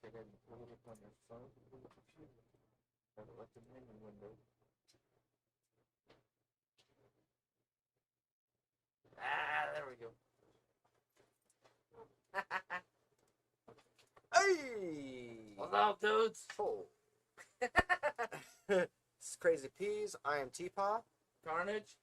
They can pull it up on your phone or the computer. Have it like the menu window. Ah, there we go. Hey! What's up, dudes? Oh. It's Crazy Peas. I am TPAW, Karnage?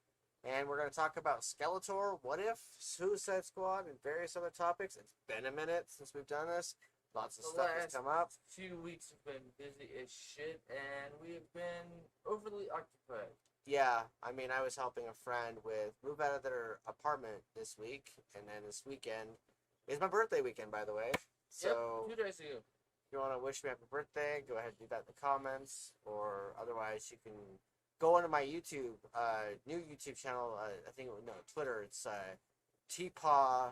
and we're going to talk about Skeletor, What If, Suicide Squad, and various other topics. It's been a minute since we've done this. Lots of stuff has come up. Few weeks have been busy as shit, and we have been overly occupied. Yeah, I mean, I was helping a friend with move out of their apartment this week, and then this weekend is my birthday weekend, by the way. So, yep, 2 days ago. if you want to wish me happy birthday, go ahead and do that in the comments, or otherwise you can go onto my YouTube, new YouTube channel. I think Twitter. It's TPAW,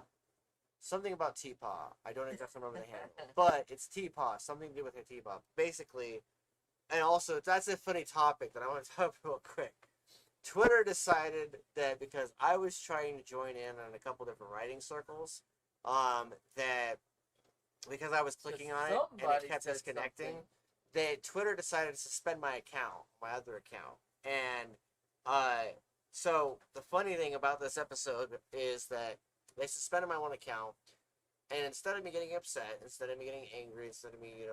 something about TPAW. I don't exactly remember the handle, but it's TPAW, something to do with a TPAW. Basically, and also that's a funny topic that I want to talk about real quick. Twitter decided that because I was trying to join in on a couple different writing circles, that because I was clicking on it and it kept disconnecting, that Twitter decided to suspend my account, my other account. And so the funny thing about this episode is that they suspended my one account, and instead of me getting upset, instead of me getting angry, instead of me,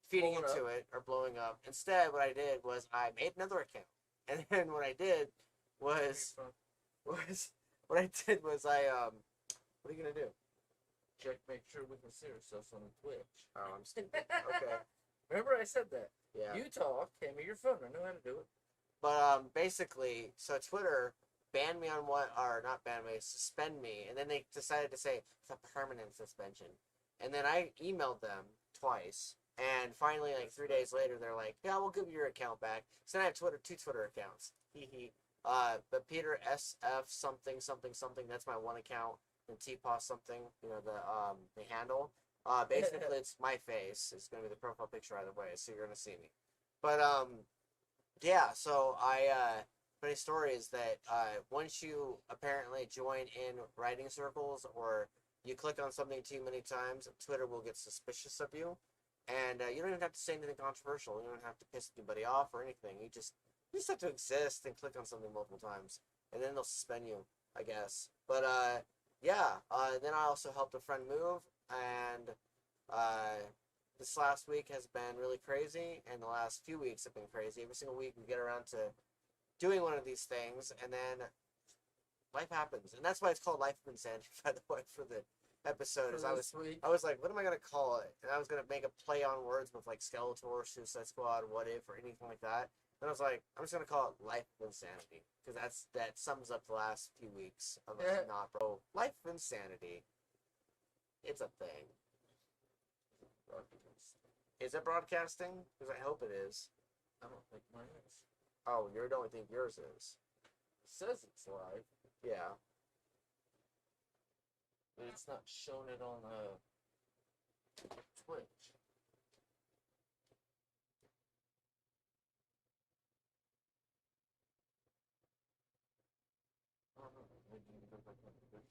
feeding into it or blowing up, instead what I did was I made another account. And then what I did was what I what are you gonna do? Check, make sure we can see ourselves on the Twitch. Oh, I'm stupid. Okay. Remember I said that? Yeah. You talk, hand me your phone. I know how to do it. But basically, so Twitter banned me on not banned me, suspend me, and then they decided to say it's a permanent suspension. And then I emailed them twice, and finally, like 3 days later, they're like, "Yeah, we'll give you your account back." So then I have two Twitter accounts. But Peter SF something something something. That's my one account. And TPAW something. The handle. Basically, it's my face. It's gonna be the profile picture either way, so you're gonna see me. But yeah. So funny story is that once you apparently join in writing circles or you click on something too many times, Twitter will get suspicious of you. And you don't even have to say anything controversial. You don't have to piss anybody off or anything. You just have to exist and click on something multiple times. And then they'll suspend you, I guess. But, yeah. Then I also helped a friend move. And this last week has been really crazy. And the last few weeks have been crazy. Every single week we get around to doing one of these things. And then life happens. And that's why it's called Life of Insanity, by the way, for the episode. I was like, what am I gonna call it? And I was gonna make a play on words with like Skeletor, Suicide Squad, What If, or anything like that. And I was like, I'm just gonna call it Life of Insanity because that sums up the last few weeks of us not bro. Life of Insanity. It's a thing. Is it broadcasting? Because I hope it is. I don't think mine is. Oh, you don't think yours is? It says it's live. Yeah. But it's not showing it on Twitch.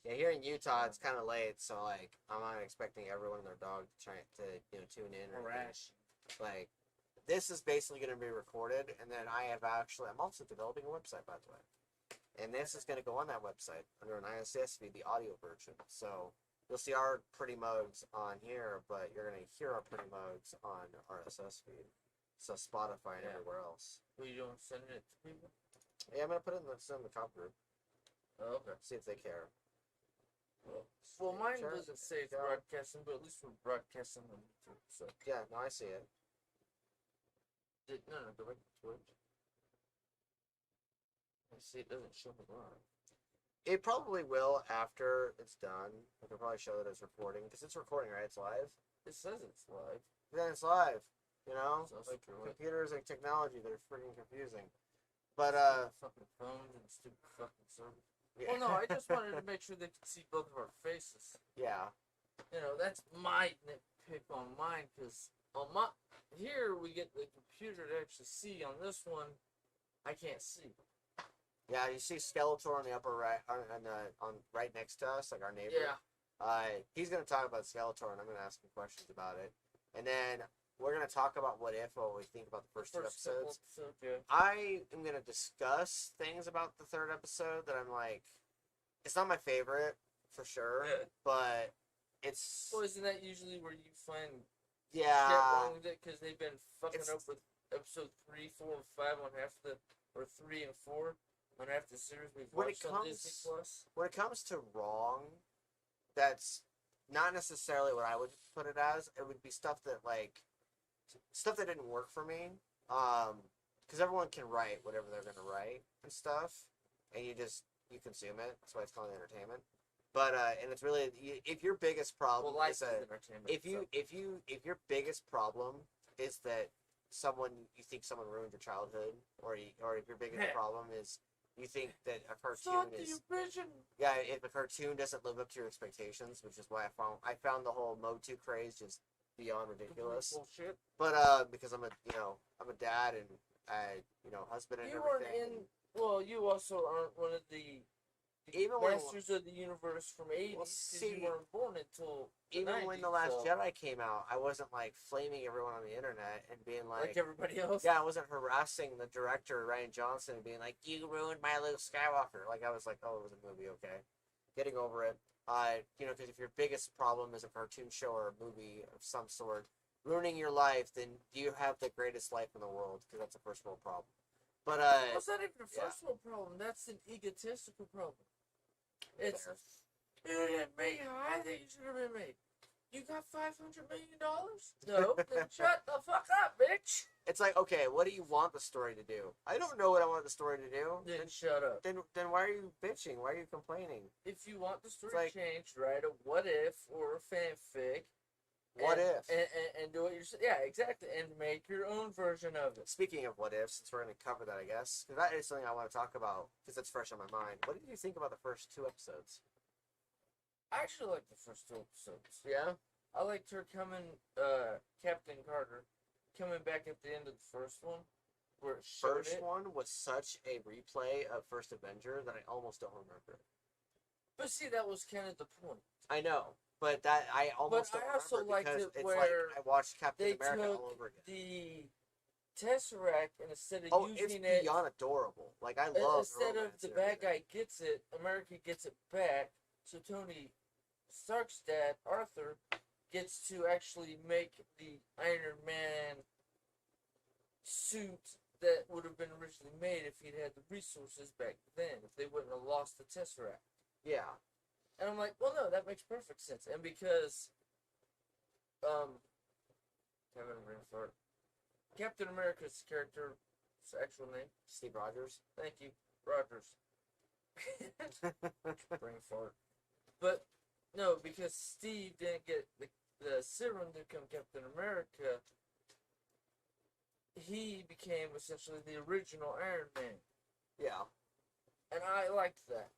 Yeah, here in Utah, it's kind of late, so like I'm not expecting everyone and their dog to try to tune in or Rash. Like this is basically going to be recorded, and then I'm also developing a website, by the way, and this is going to go on that website under an ISS feed, the audio version. So you'll see our pretty mugs on here, but you're going to hear our pretty mugs on RSS feed. So Spotify and everywhere else. Well, you don't send it to people? Yeah, I'm going to put it in the cop group. Oh, okay. See if they care. Well, mine doesn't say it's broadcasting, but at least we're broadcasting on YouTube. So yeah, no, I see it. No, go back to Twitch. I see it doesn't show it live. It probably will after it's done. I can probably show that it's recording because it's recording, right? It's live. It says it's live. Then it's live. Like true. computers and technology, they're freaking confusing. But fucking phones and stupid fucking service. Yeah. Well, no, I just wanted to make sure they could see both of our faces. Yeah. That's my nitpick on mine, because on here we get the computer to actually see. On this one, I can't see. Yeah, you see Skeletor on the upper right, on right next to us, like our neighbor. Yeah. He's gonna talk about Skeletor, and I'm gonna ask him questions about it. and then we're gonna talk about what we think about the first two couple episodes. yeah. I am gonna discuss things about the third episode that I'm like, it's not my favorite for sure, Yeah. but it's Well, isn't that usually where you find shit yeah. wrong with it? Because they've been fucking It's- up with episode 3, 4, and 5 on half the, or 3 and 4 on half the series we've When it watched on comes- Disney Plus. When it comes to wrong, that's not necessarily what I would put it as. It would be stuff that didn't work for me. Because everyone can write whatever they're gonna write and stuff, and you consume it. That's why it's called entertainment. But and it's really if your biggest problem Well, life is is that entertainment. if your biggest problem is that you think someone ruined your childhood, or if your biggest problem is you think that a cartoon Fuck is you, vision. yeah, if a cartoon doesn't live up to your expectations, which is why I found the whole Motu craze just beyond ridiculous. Bullshit. But because I'm a dad and husband and You weren't everything. in. Well, you also aren't one of the Even when masters of the universe from '80s because see, you weren't born until the even 90s, when The Last so, Jedi came out, I wasn't like flaming everyone on the internet and being like everybody else. yeah, I wasn't harassing the director Ryan Johnson and being like, "You ruined my Luke Skywalker." Like I was like, "Oh, it was a movie, okay." Getting over it. Because if your biggest problem is a cartoon show or a movie of some sort ruining your life, then you have the greatest life in the world because that's a first world problem. But Well, it's not even a yeah. first world problem. That's an egotistical problem. It's Fair. you didn't make how I think it should have been made. You got $500 million? No, then shut the fuck up, bitch. It's like, okay, what do you want the story to do? I don't know what I want the story to do. Then shut up. Then why are you bitching? Why are you complaining? If you want the story like- changed, write a what if or a fanfic. What if? And do it yourself. Yeah, exactly. And make your own version of it. Speaking of what ifs, since we're going to cover that, I guess, because that is something I want to talk about because it's fresh on my mind. What did you think about the first two episodes? I actually like the first 2 episodes. Yeah. I liked her coming, Captain Carter, coming back at the end of the first one, where it showed First it. one was such a replay of First Avenger that I almost don't remember it. But see, that was kind of the point. I know, but that I almost But don't I also remember liked because it it's where like I watched Captain They America took all over again. the Tesseract, and instead of Oh, it's using it, beyond adorable. Like I love instead of romance the and bad everything. guy gets it, America gets it back. So Tony Stark's dad, Arthur, gets to actually make the Iron Man suit that would have been originally made if he'd had the resources back then, if they wouldn't have lost the Tesseract. Yeah. And I'm like, well, no, that makes perfect sense. And because, Kevin Rainford, Captain America's character's actual name, Steve Rogers. thank you, Rogers. Brain fart. But, no, because Steve didn't get the serum to become Captain America, he became essentially the original Iron Man. Yeah. And I liked that.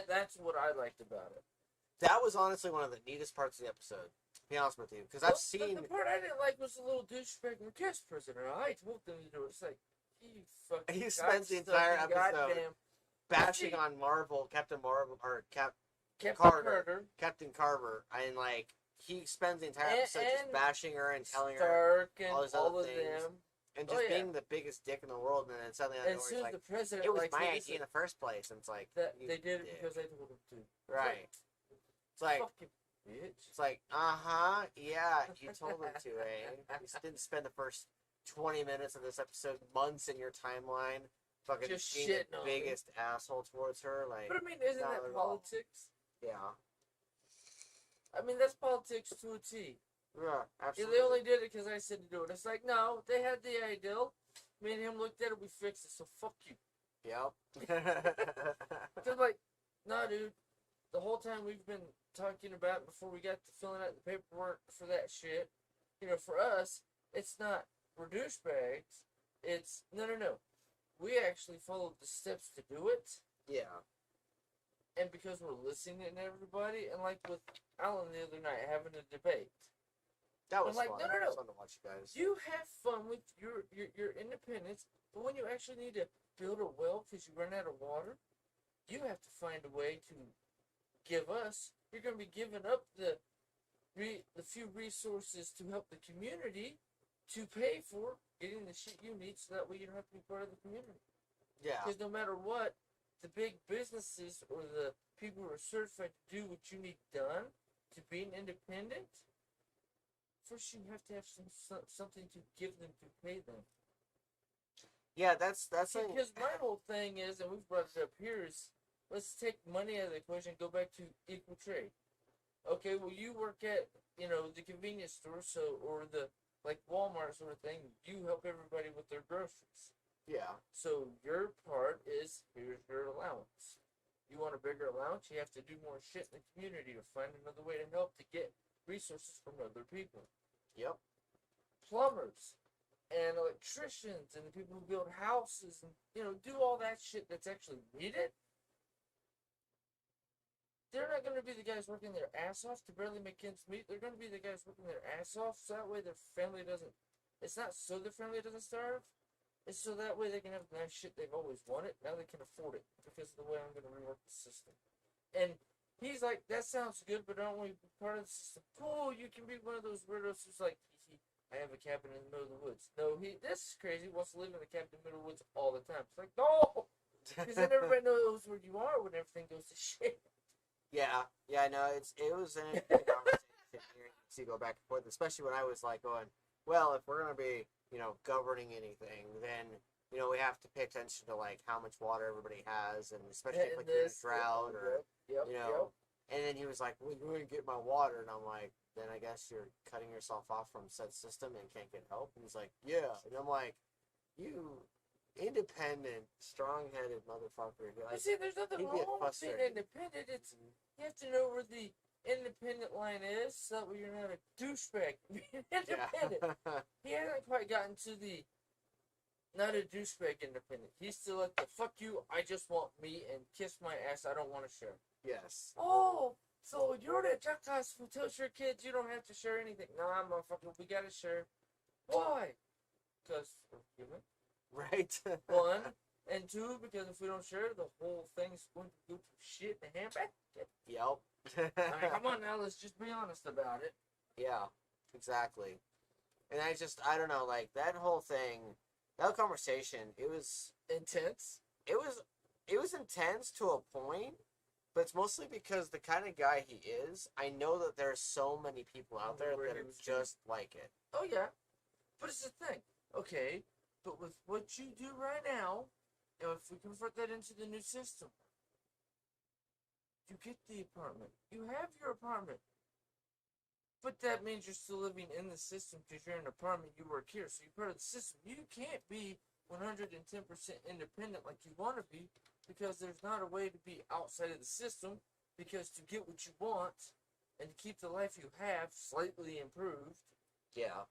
That's what I liked about it. That was honestly one of the neatest parts of the episode. To be honest with you, because I've seen. The part I didn't like was the little douchebag guest prisoner. I told them to do it. It's like, you fucking. He spends the entire cocksucking episode goddamn bashing on Marvel, Captain Marvel, or Captain Carter. Captain Carver, and like he spends the entire episode just and bashing her and telling her Stark and all these all other of things. them. and Oh, just yeah. being the biggest dick in the world, and then suddenly And as he's soon as like, the president, "It was like, my hey, idea listen, in the first place," and it's like that you they did it dick. because I told them to. Right. It's like Fucking bitch. it's like yeah, you told him to, eh? You didn't spend the first 20 minutes of this episode months in your timeline fucking Just being the shitting on me. biggest asshole towards her. Like, But I mean, isn't not that at all. politics? yeah, I mean, that's politics to a T. yeah, Yeah, absolutely. they only did it because I said to do it. It's like, no, they had the ideal. Me and him looked at it, we fixed it, so fuck you. Yep. They're like, nah, dude. The whole time we've been talking about before we got to filling out the paperwork for that shit, you know, for us, it's not we're douchebags. It's no. We actually followed the steps to do it, yeah. and because we're listening to everybody, and like with Alan the other night having a debate. That was I'm like, fun. no. It was fun to watch you guys. You have fun with your independence, but when you actually need to build a well because you run out of water, you have to find a way to give us. You're going to be giving up the the few resources to help the community to pay for getting the shit you need, so that way you don't have to be part of the community. Yeah. Because no matter what, the big businesses or the people who are certified to do what you need done to be an independent, first you have to have something to give them to pay them. Yeah, that's Because my whole thing is, and we've brought it up here, is let's take money out of the equation and go back to equal trade. Okay, well you work at, the convenience store, or the like Walmart sort of thing. You help everybody with their groceries. Yeah. So your part is, here's your allowance. You want a bigger allowance, you have to do more shit in the community to find another way to help to get resources from other people. Yep. Plumbers and electricians and the people who build houses and do all that shit that's actually needed. They're not going to be the guys working their ass off to barely make ends meet. They're going to be the guys working their ass off, so that way their family doesn't. It's not so their family doesn't starve. It's so that way they can have the nice shit they've always wanted. Now they can afford it because of the way I'm going to rework the system. And he's like, that sounds good, but I don't want to be part of the system. Cool, you can be one of those weirdos who's like, I have a cabin in the middle of the woods. No, this is crazy. He wants to live in the cabin in the middle of the woods all the time. It's like, no! Because then everybody knows where you are when everything goes to shit. Yeah, no, it was an interesting conversation hearing you go back and forth, especially when I was like going, well, if we're gonna be, governing anything, then we have to pay attention to like how much water everybody has, and especially if like you're in a drought or Yep. And then he was like, well, you ain't get my water, and I'm like, then I guess you're cutting yourself off from said system and can't get help. And he's like, yeah, and I'm like, you independent, strong-headed motherfucker. Like, see, there's nothing wrong with being independent. It's you have to know where the independent line is, so that way you're not a douchebag. Being independent. Yeah. He hasn't quite gotten to the not a douchebag independent. He's still at the fuck you. I just want me and kiss my ass. I don't want to share. Yes. Oh, so you're the jackass who tells your kids you don't have to share anything. Nah, motherfucker, we gotta share. Why? Because we're human. Right. One. And two, because if we don't share, the whole thing's going to go to shit in the handbasket. Yep. I mean, come on now, let's just be honest about it. Yeah, exactly. And I don't know, like, that whole thing, that conversation, it was intense. It was intense to a point, but it's mostly because the kind of guy he is, I know that there's so many people out there that are just like it. Oh, yeah. But it's the thing. Okay, but with what you do right now, if we convert that into the new system, you get the apartment. You have your apartment. But that means you're still living in the system because you're in an apartment, you work here, so you're part of the system. You can't be 110% independent like you want to be because there's not a way to be outside of the system, because to get what you want and to keep the life you have slightly improved, yeah,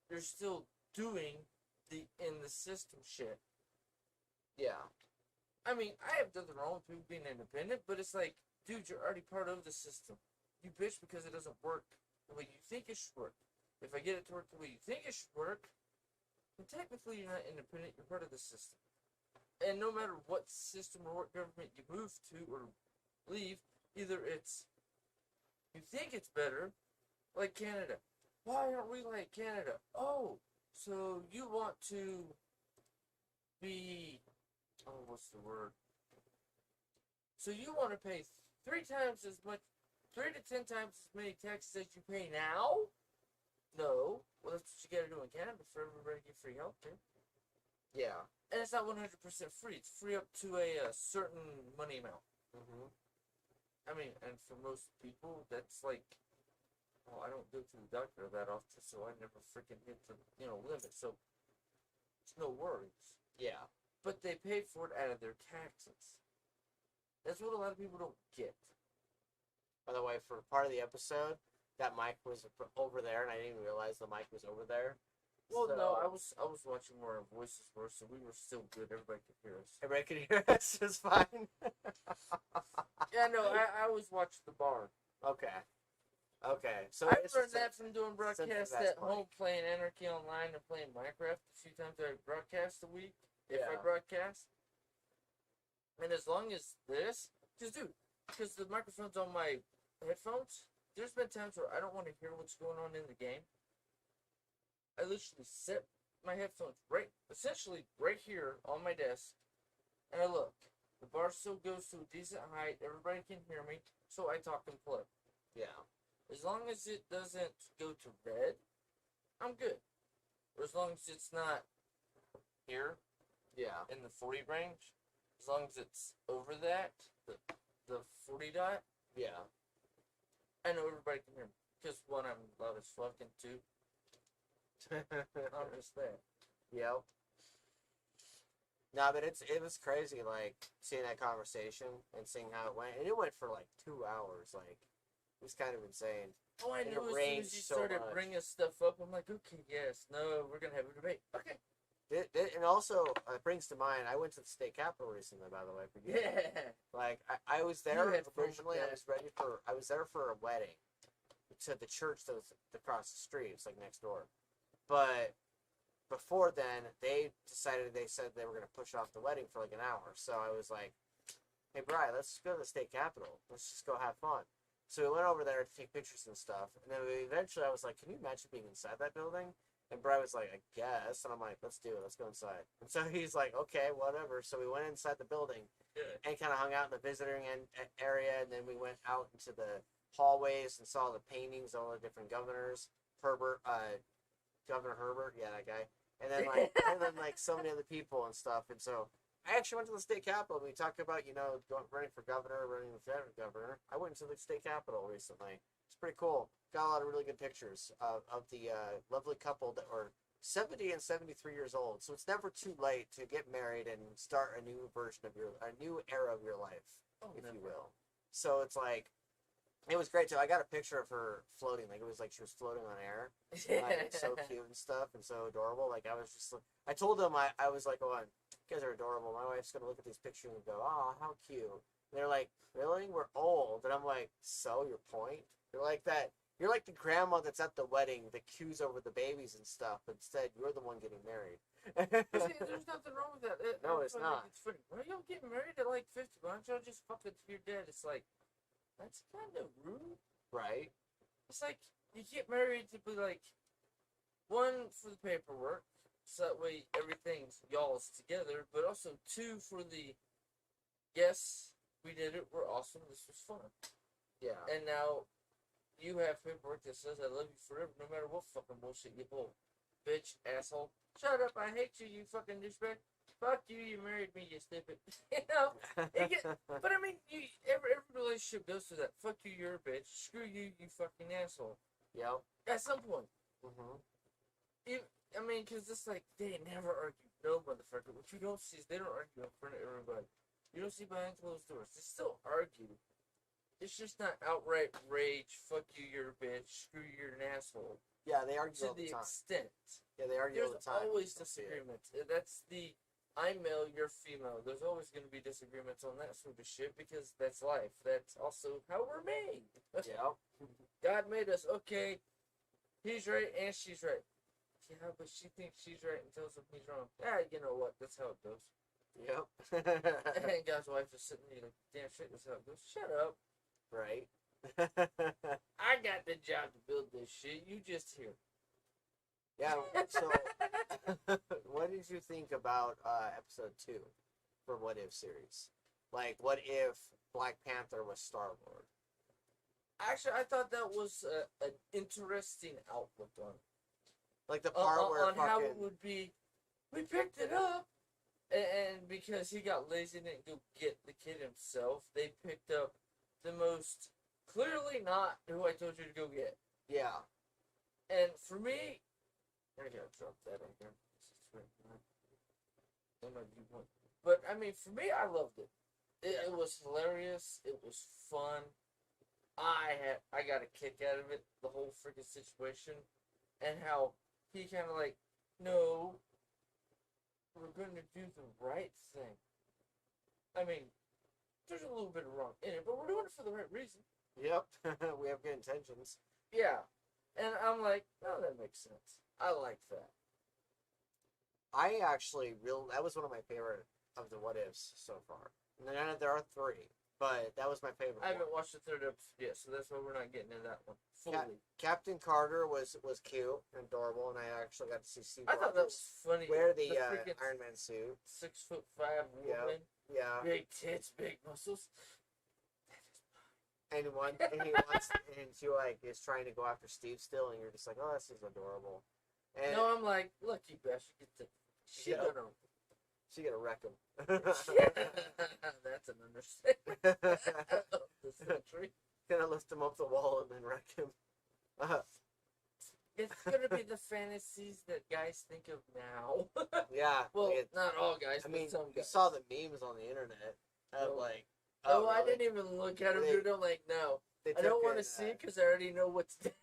you're still doing the in the system shit. Yeah. I mean, I have nothing wrong with people being independent, but it's like, dude, you're already part of the system. You bitch because it doesn't work the way you think it should work. If I get it to work the way you think it should work, then technically you're not independent, you're part of the system. And no matter what system or what government you move to or leave, either it's, you think it's better, like Canada. Why aren't we like Canada? Oh, so you want to be, what's the word? So you want to pay 3 to 10 times as many taxes as you pay now? No. Well, that's what you got to do in Canada for everybody to get free healthcare. Yeah. And it's not 100% free. It's free up to a certain money amount. Mm-hmm. I mean, and for most people, that's like, well, I don't go to the doctor that often, so I never freaking hit the, limit. So, it's no worries. Yeah. But they pay for it out of their taxes. That's what a lot of people don't get. By the way, for part of the episode, that mic was over there, and I didn't even realize the mic was over there. Well, so, no, I was watching where our voices were, so we were still good. Everybody could hear us. Everybody could hear us just fine. Yeah, no, I was watching the bar. Okay. So I learned that from doing broadcasts at home, playing Anarchy Online and playing Minecraft a few times I broadcast a week. If I broadcast. And as long as this, because the microphone's on my headphones, there's been times where I don't want to hear what's going on in the game. I literally set my headphones essentially right here on my desk, and I look. The bar still goes to a decent height. Everybody can hear me, so I talk and play. Yeah. As long as it doesn't go to red, I'm good. Or as long as it's not here Yeah. in the 40 range, as long as it's over that, the 40 dot, Yeah. I know everybody can hear me. Because one, I'm loud as fuck, and two, I'm just there. Yep. No, but it was crazy, like, seeing that conversation and seeing how it went. And it went for, like, 2 hours. Like, it was kind of insane. Oh, I And knew it as soon rained as you so started much. bringing stuff up, I'm like, okay, yes, no, we're going to have a debate. Okay. And also, it brings to mind, I went to the state capitol recently, by the way. For you. Yeah. Like, I was there had fun with originally. that. I was there for a wedding to the church that was across the street. It's like next door. But before then, they said they were going to push off the wedding for like an hour. So I was like, hey, Bri, let's go to the state capitol. Let's just go have fun. So we went over there to take pictures and stuff. And then eventually I was like, can you imagine being inside that building? And Bri was like, I guess. And I'm like, let's do it. Let's go inside. And so he's like, okay, whatever. So we went inside the building and kind of hung out in the visiting area. And then we went out into the hallways and saw the paintings of all the different governors. Governor Herbert, yeah, that guy. And then like so many other people and stuff. And so I actually went to the state capitol. We talked about, running for governor, running for lieutenant governor. I went to the state capitol recently. It's pretty cool. Got a lot of really good pictures of the lovely couple that were 70 and 73 years old. So it's never too late to get married and start a new era of your life, if you will. So it's like, it was great too. I got a picture of her floating, like it was like she was floating on air. Like, so cute and stuff, and so adorable. Like I told them I was like, oh, you guys are adorable. My wife's gonna look at these pictures and go, oh, how cute. And they're like, really? We're old. And I'm like, so your point? You're like that. You're like the grandma that's at the wedding that cues over the babies and stuff. Instead, you're the one getting married. See, there's nothing wrong with that. No, it's not. It's funny. Why y'all getting married at like 50? Why don't y'all just fuck it to your dad? It's like, that's kind of rude. Right? It's like, you get married to be like, one, for the paperwork, so that way everything's y'all's together, but also two, for the, yes, we did it, we're awesome, this was fun. Yeah. And now, you have paperwork that says I love you forever, no matter what fucking bullshit you pull. Bitch, asshole. Shut up, I hate you, you fucking douchebag. Fuck you, you married me, you stupid. But I mean, every relationship goes through that. Fuck you, you're a bitch. Screw you, you fucking asshole. Yep. At some point. Mm-hmm. I mean, because it's like, they never argue. No, motherfucker. What you don't see is they don't argue in front of everybody. You don't see behind closed doors. They still argue. It's just not outright rage. Fuck you, you're a bitch. Screw you, you're an asshole. Yeah, they argue To all the the time. extent. Yeah, they argue all the time. There's always I see it. disagreements. That's the I'm male, you're female. There's always going to be disagreements on that sort of shit because that's life. That's also how we're made. Yeah. God made us, okay, he's right and she's right. Yeah, but she thinks she's right and tells him he's wrong. Ah, you know what? That's how it goes. Yep. And God's wife is sitting there like, damn straight, that's how it goes. Shut up. Right. I got the job to build this shit. You just here. Yeah. So, what did you think about episode 2 for What If series? Like, what if Black Panther was Star-Lord? Actually, I thought that was an interesting outlook on it. Like the part where on how it would be. We picked it up, and because he got lazy and didn't go get the kid himself, they picked up the most clearly not who I told you to go get. Yeah. And for me, I gotta drop that in here. But I mean, for me, I loved it. It was hilarious. It was fun. I got a kick out of it. The whole freaking situation, and how he kind of like, no, we're going to do the right thing. I mean, there's a little bit of wrong in it, but we're doing it for the right reason. Yep. We have good intentions. Yeah. And I'm like, oh, that makes sense. I like that. That was one of my favorite of the What Ifs so far. And then there are 3. But that was my favorite. I haven't one. watched the third episode yet, so that's why we're not getting into that one fully. Captain Carter was cute and adorable, and I actually got to see Steve I thought that was funny. wear the freaking Iron Man suit. 6'5" Yeah. woman, Yeah. big tits, big muscles. And and she like is trying to go after Steve still, and you're just like, oh, this is adorable. And No, I'm like, lucky bastard, get the she Yeah. gonna. she gonna wreck him. That's an understatement of the century. Gonna lift him up the wall and then wreck him. It's gonna be the fantasies that guys think of now. Yeah. Well, like not all guys, I but mean, some you guys. saw the memes on the internet of No. like. Oh, I really? didn't even look at them, They- dude. I'm like, no. They I don't took want to an, see it because I already know what's there.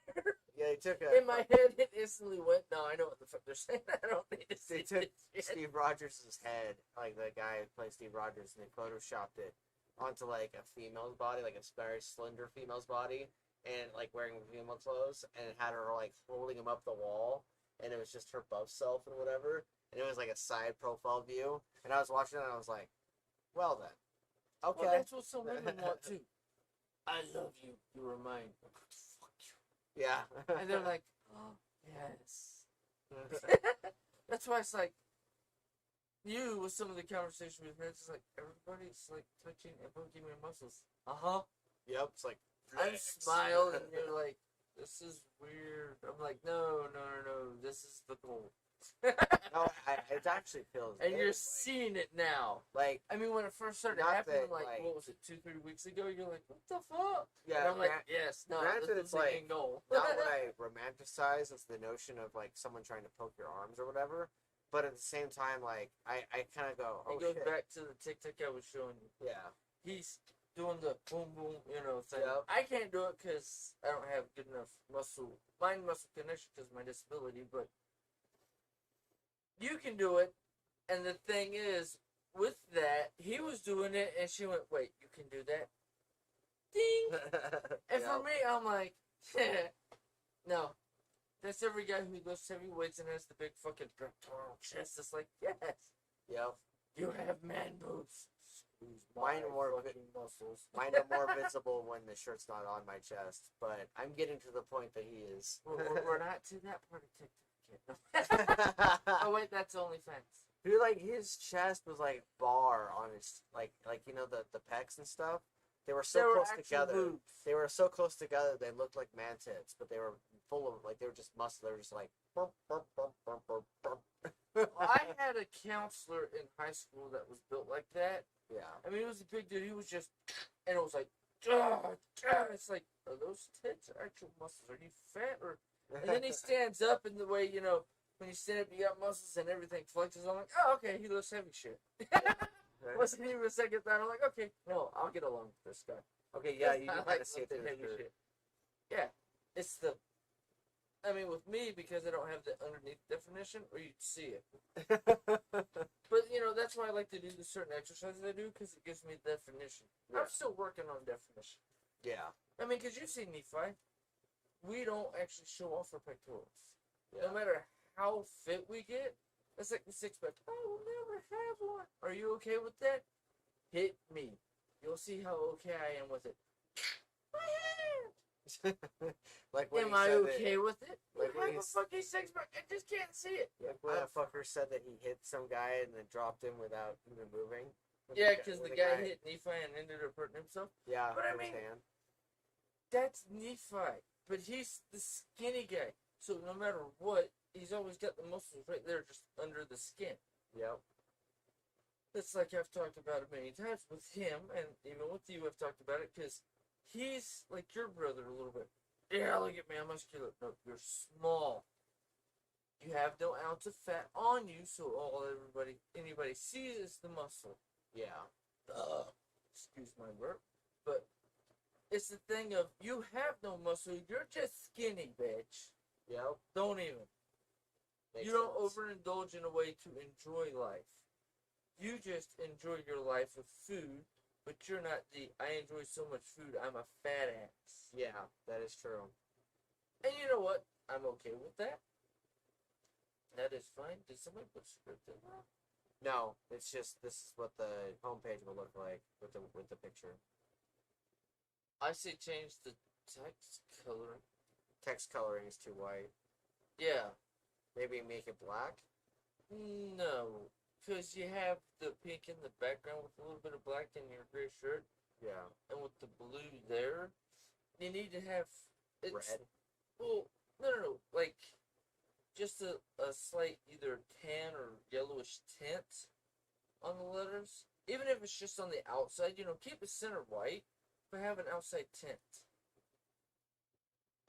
Yeah, they took a. In my head, it instantly went, no, I know what the fuck they're saying. I don't need to see They took this shit. Steve Rogers' head, like the guy who plays Steve Rogers, and they photoshopped it onto like a female's body, like a very slender female's body, and like wearing female clothes, and it had her like holding him up the wall, and it was just her buff self and whatever, and it was like a side profile view, and I was watching it, and I was like, well then, okay. Well, that's what some women want too. I love you. You were mine. Fuck you. Yeah. And they're like, oh, yes. That's why it's like, you, with some of the conversation we've had, it's like, everybody's like touching and poking my muscles. Uh-huh. Yep, it's like. I smile and you're like, this is weird. I'm like, no, this is the goal. No, it actually feels. And good, you're like- seeing it now. Like, I mean, when it first started Not happening, that, like, like- what was it, 2-3 weeks ago? You're like, what the fuck? yeah, And I'm like, gra- yes, no, granted, this it's is the like- end goal. not what I romanticize is the notion of like someone trying to poke your arms or whatever, but at the same time, like I kind of go, oh It goes shit, back to the TikTok I was showing you. yeah, He's doing the boom boom, thing. Yep. I can't do it because I don't have good enough mind muscle connection because of my disability, but you can do it. And the thing is, with that, he was doing it, and she went, "Wait, you can do that?" Ding. And for me, I'm like, no. That's every guy who lifts heavy weights and has the big fucking pectoral chest. It's like, yes, yep. you have man boobs. Squeeze Mine my more fucking muscles. Mine are more visible when the shirt's not on my chest, but I'm getting to the point that he is. We're not to that part of TikTok yet. Oh wait, that's OnlyFans. Dude, like his chest was like bar on his like the pecs and stuff. They were so There were close actual together. boobs. They were so close together. They looked like man tits, but they were full of like they were just muscle. They were just like. Burp, burp, burp, burp, burp, burp. I had a counselor in high school that was built like that. Yeah. I mean, he was a big dude. He was just, and it was like, it's like, are those tits actual muscles? Are you fat or? And then he stands up in the way, when you stand up, you got muscles and everything flexes. I'm like, oh, okay, he lifts heavy shit. Wasn't even a second thought. I'm like, okay, no, I'll get along with this guy. Okay, yeah, you I do like gotta see it lifting through heavy the shit. Yeah, it's the. I mean, with me, because I don't have the underneath definition, or you'd see it. But, that's why I like to do the certain exercises I do, because it gives me definition. Yeah. I'm still working on definition. Yeah. I mean, because you've seen Nephi. We don't actually show off our pectorals. Yeah. No matter how fit we get, it's like the six-pack. I will never have one. Are you okay with that? Hit me. You'll see how okay I am with it. My hand! Like when Am he I said okay with it? like I when have a he's- fucking six-pack. I just can't see it. Like when that fucker said that he hit some guy and then dropped him without even moving. Yeah, because the guy hit Nephi and ended up hurting himself. Yeah, But I his mean- hand. That's Nephi. But he's the skinny guy. So no matter what, he's always got the muscles right there just under the skin. Yep. That's like I've talked about it many times with him, and even with you, I've talked about it, because he's like your brother a little bit. Yeah, look at me, I'm muscular. No, you're small. You have no ounce of fat on you, so anybody sees is the muscle. Yeah. Excuse my word. But it's the thing of, you have no muscle, you're just skinny, bitch. Yep. Don't even. Makes You don't sense. overindulge in a way to enjoy life. You just enjoy your life with food, but you're not I enjoy so much food, I'm a fat ass. Yeah, that is true. And you know what? I'm okay with that. That is fine. Did somebody put script in there? No, it's just this is what the homepage will look like with the picture. I say change the text color. Text coloring is too white. Yeah. Maybe make it black. No. Because you have the pink in the background with a little bit of black in your gray shirt. Yeah. And with the blue there. You need to have... Red. Well, no. Like, just a slight either tan or yellowish tint on the letters. Even if it's just on the outside, keep the center white, but have an outside tint.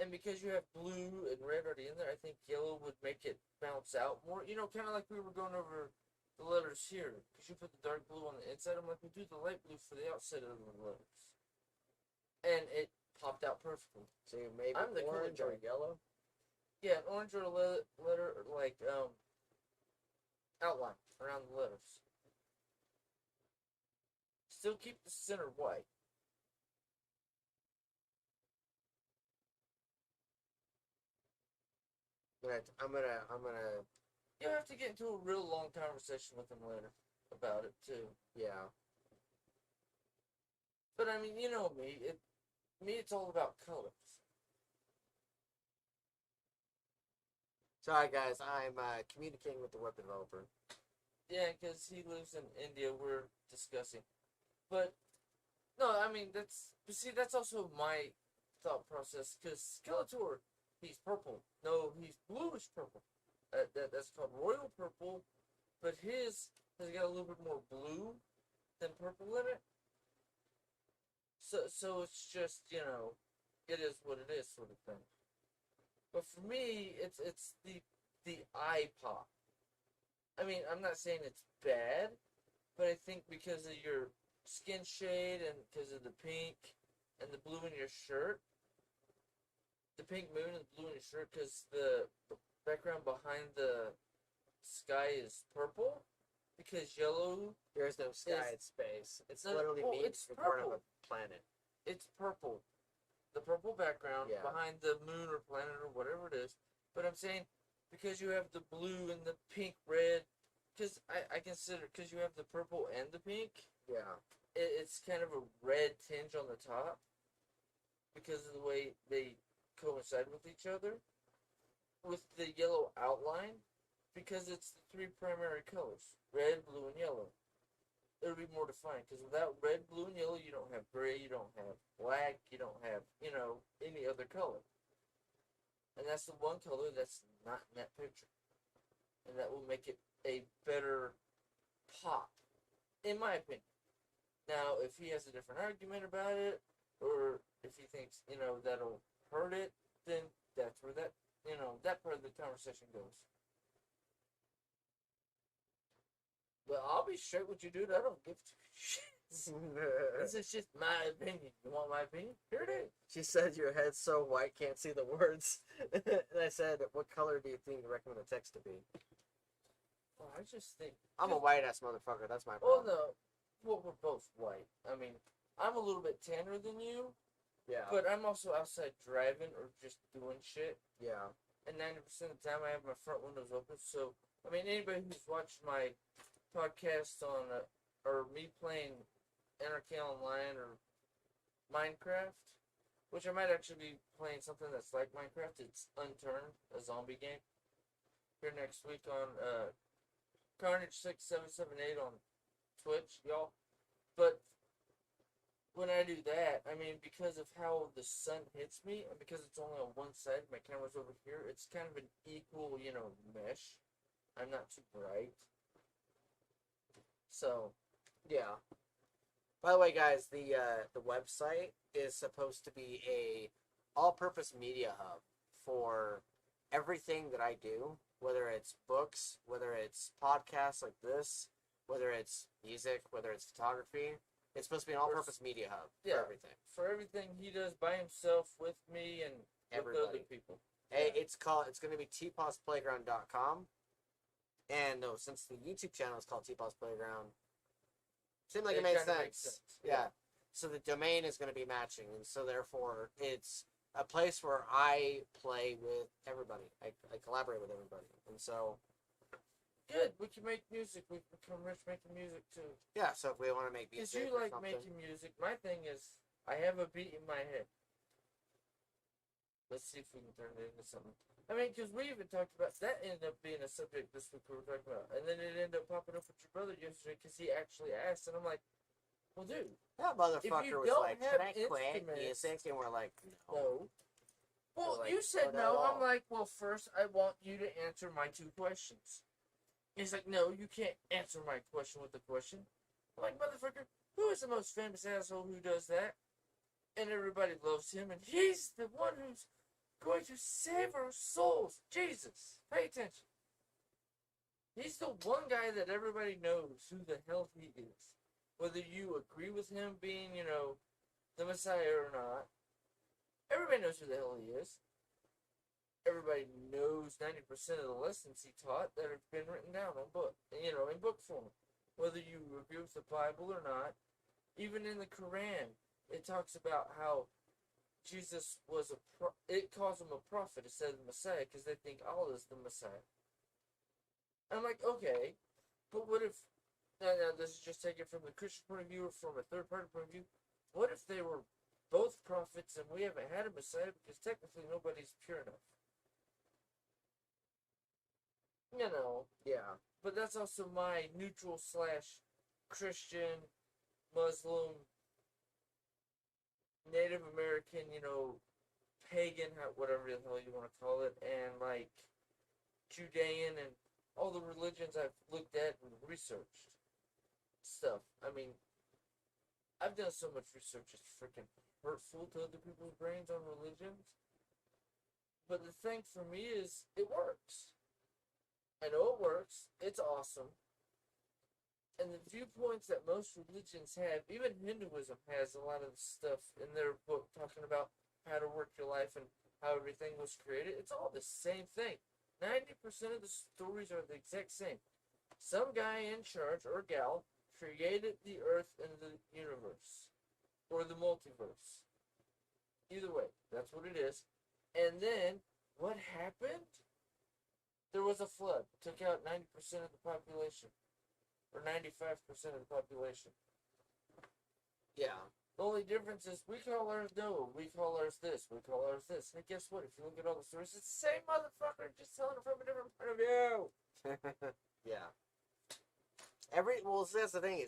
And because you have blue and red already in there, I think yellow would make it bounce out more. Kind of like we were going over the letters here. Because you put the dark blue on the inside, I'm like, we'll do the light blue for the outside of the letters. And it popped out perfectly. So maybe I'm the orange or yellow? Yeah, an orange or a letter, like, outline around the letters. Still keep the center white. I'm gonna. You'll have to get into a real long conversation with him later about it too. Yeah. But I mean, you know me. It's all about colors. Sorry, guys. I'm communicating with the web developer. Yeah, because he lives in India. We're discussing, but no, I mean that's also my thought process. Because Skeletor, he's purple. No, he's bluish purple. That's called royal purple, but his has got a little bit more blue than purple in it. So it's just it is what it is sort of thing. But for me, it's the eye pop. I mean, I'm not saying it's bad, but I think because of your skin shade and because of the pink and the blue in your shirt, the pink moon and the blue in your shirt, because the background behind the sky is purple, because yellow. There's no sky, it's space. It's literally well, me it's in front of purple. a planet. It's purple. The purple background behind the moon or planet or whatever it is. But I'm saying, because you have the blue and the pink, red, because I consider, because you have the purple and the pink, Yeah. it's kind of a red tinge on the top, because of the way they coincide with each other, with the yellow outline, because it's the three primary colors, red, blue, and yellow. It'll be more defined, because without red, blue, and yellow, you don't have gray, you don't have black, you don't have, any other color. And that's the one color that's not in that picture. And that will make it a better pop, in my opinion. Now, if he has a different argument about it, or if he thinks, that'll hurt it, then that's where that part of the conversation goes. But I'll be straight with you, dude. I don't give two shits. This is just my opinion. You want my opinion? Here it is. She said your head's so white can't see the words. And I said, what color do you think you recommend the text to be? Well, I just think... I'm a white-ass motherfucker. That's my Oh, problem. no. Well, we're both white. I mean, I'm a little bit tanner than you. Yeah. But I'm also outside driving or just doing shit. Yeah. And 90% of the time I have my front windows open. So, I mean, anybody who's watched my podcast on, or me playing Anarchy Online or Minecraft, which I might actually be playing something that's like Minecraft. It's Unturned, a zombie game. Here next week on Karnage 6778 on Twitch, y'all. But when I do that, I mean, because of how the sun hits me, and because it's only on one side, my camera's over here, it's kind of an equal, mesh. I'm not too bright. So, yeah. By the way, guys, the website is supposed to be a all-purpose media hub for everything that I do, whether it's books, whether it's podcasts like this, whether it's music, whether it's photography. It's supposed to be an all-purpose media hub for everything. For everything he does by himself, with me, and with other people. Hey, it's going to be tpawsplayground.com. And since the YouTube channel is called TPAW's Playground, seemed like it made sense. Yeah. So the domain is going to be matching, and so therefore it's a place where I play with everybody. I collaborate with everybody, and so good. We can make music. We can become rich making music too. Yeah. So if we want to make music, because you like making music. My thing is I have a beat in my head. Let's see if we can turn it into something. I mean, because we even talked about that ended up being a subject this week we were talking about, and then it ended up popping up with your brother yesterday because he actually asked, and I'm like, well, dude, That motherfucker was don't like, have "Can I quit instruments- music?" And we're like, "No." no. Well, like, you said not at no. I'm all. like, well, first I want you to answer my two questions. He's like, no, you can't answer my question with a question. I'm like, motherfucker, who is the most famous asshole who does that? And everybody loves him, and he's the one who's going to save our souls. Jesus, pay attention. He's the one guy that everybody knows who the hell he is. Whether you agree with him being, the Messiah or not, everybody knows who the hell he is. Everybody knows 90% of the lessons he taught that have been written down on book, in book form. Whether you agree with the Bible or not, even in the Quran, it talks about how Jesus was it calls him a prophet instead of the Messiah because they think Allah is the Messiah. I'm like, okay, but what if, now this is just taken from the Christian point of view or from a third party point of view, what if they were both prophets and we haven't had a Messiah because technically nobody's pure enough? Yeah. But that's also my neutral / Christian, Muslim, Native American, pagan, whatever the hell you want to call it, and like Judean and all the religions I've looked at and researched stuff. I mean, I've done so much research, it's freaking hurtful to other people's brains on religions. But the thing for me is, it works. I know it works. It's awesome. And the viewpoints that most religions have, even Hinduism has a lot of stuff in their book talking about how to work your life and how everything was created. It's all the same thing. 90% of the stories are the exact same. Some guy in charge or gal created the earth and the universe. Or the multiverse. Either way, that's what it is. And then, what happened? There was a flood. Took out 90% of the population. Or 95% of the population. Yeah. The only difference is we call ours Noah, we call ours this, we call ours this. And guess what? If you look at all the stories, it's the same motherfucker, just telling it from a different point of view. Yeah. That's the thing.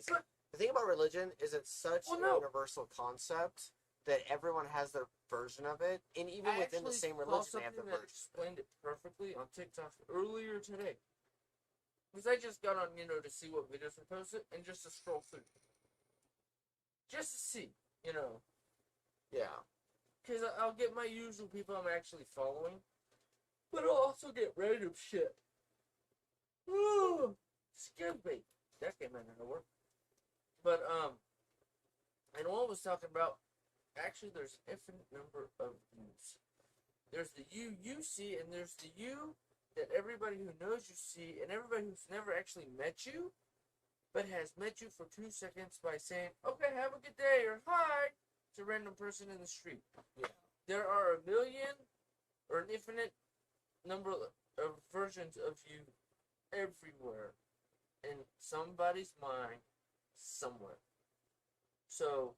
The thing about religion is it's such a universal concept that everyone has their version of it, and even within the same religion, they have their version. I explained it perfectly on TikTok earlier today. Because I just got on, to see what videos were posted, and just to scroll through. Just to see, Yeah. Because I'll get my usual people I'm actually following, but I'll also get random shit. Ooh, excuse me. That came out of nowhere. But, and one was talking about, actually, there's an infinite number of yous. There's the you see, and there's the you that everybody who knows you see, and everybody who's never actually met you, but has met you for 2 seconds by saying, okay, have a good day, or hi, to a random person in the street. Yeah. There are a million, or an infinite number of versions of you everywhere, in somebody's mind, somewhere. So,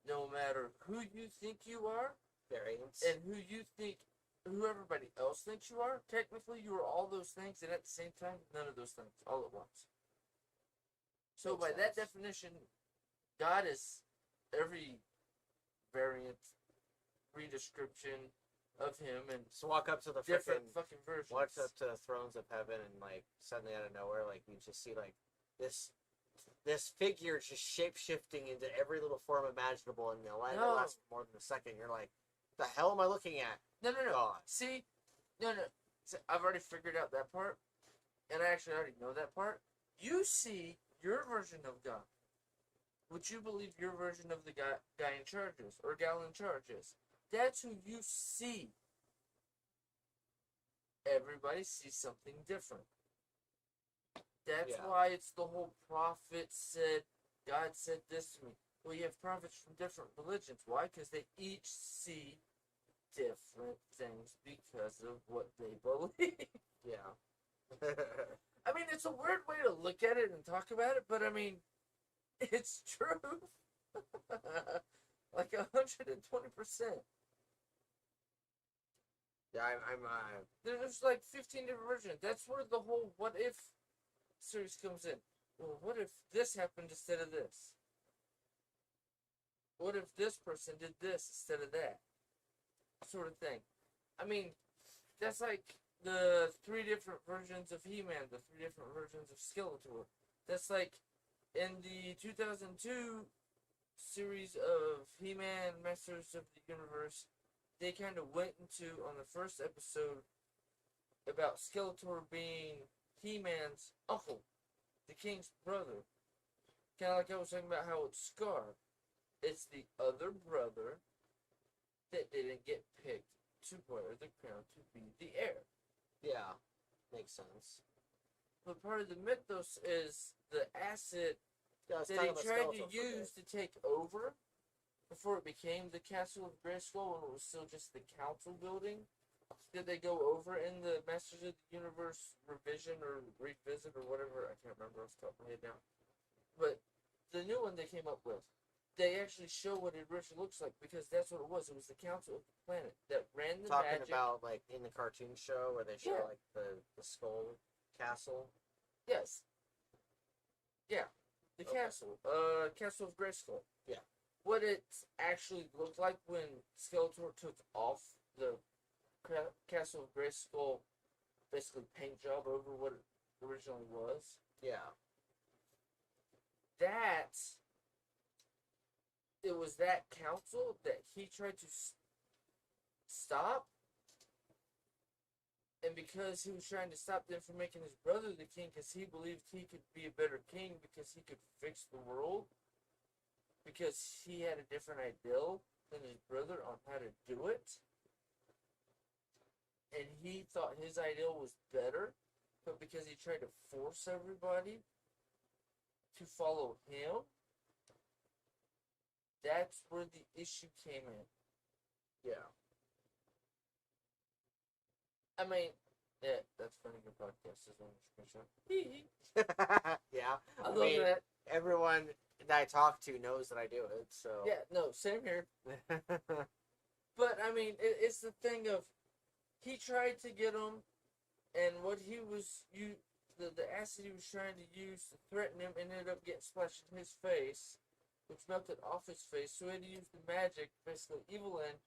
no matter who you think you are, variants, and who everybody else thinks you are, technically you are all those things, and at the same time, none of those things, all at once. So by that definition, God is every variant, redescription of him, and so walk up to the different fucking versions. Walks up to the thrones of heaven, and like suddenly out of nowhere, like you just see like this figure just shape shifting into every little form imaginable, and the line that lasts for more than a second. You're like, the hell am I looking at? No. God. See, no. See, I've already figured out that part, and I actually already know that part. You see your version of God. What you believe your version of the guy in charge is, or gal in charge is. That's who you see. Everybody sees something different. That's why it's the whole prophet said, God said this to me. Well, you have prophets from different religions. Why? Because they each see different things because of what they believe. Yeah. I mean, it's a weird way to look at it and talk about it, but I mean, it's true. like 120%. Yeah, I'm There's like 15 different versions. That's where the whole what if series comes in. Well, what if this happened instead of this? What if this person did this instead of that? Sort of thing. I mean, that's like the 3 different versions of He-Man, the 3 different versions of Skeletor. That's like in the 2002 series of He-Man Masters of the Universe, they kind of went into, on the first episode, about Skeletor being He-Man's uncle, the King's brother. Kind of like I was talking about how it's Scar. It's the other brother that didn't get picked to wear the crown to be the heir. yeah, makes sense. But part of the mythos is the acid Yeah, that he tried to use to take over before it became the Castle of Grayskull when it was still just the council building. Did they go over in the Masters of the Universe revision or revisit or whatever? I can't remember off the top of my head now. But the new one they came up with, they actually show what it originally looks like because that's what it was. It was the council of the planet that ran the Talking magic. about like in the cartoon show where they show Yeah. like the skull castle. Yes. Yeah. The Okay. castle. Castle of Grayskull. Yeah. What it actually looked like when Skeletor took off the Castle of Grayskull, basically paint job over what it originally was. Yeah. It was that council that he tried to stop. And because he was trying to stop them from making his brother the king, because he believed he could be a better king, because he could fix the world, because he had a different ideal than his brother on how to do it, and he thought his ideal was better, but because he tried to force everybody to follow him, that's where the issue came in. Yeah. I mean, yeah, that's funny. Your podcast is on the screenshot. Yeah. I love that. Everyone that I talk to knows that I do it, so. Yeah, no, same here. But, I mean, it's the thing of, he tried to get him, and what he was, the acid he was trying to use to threaten him ended up getting splashed in his face, which melted off his face, so he had to use the magic. Basically, Evelyn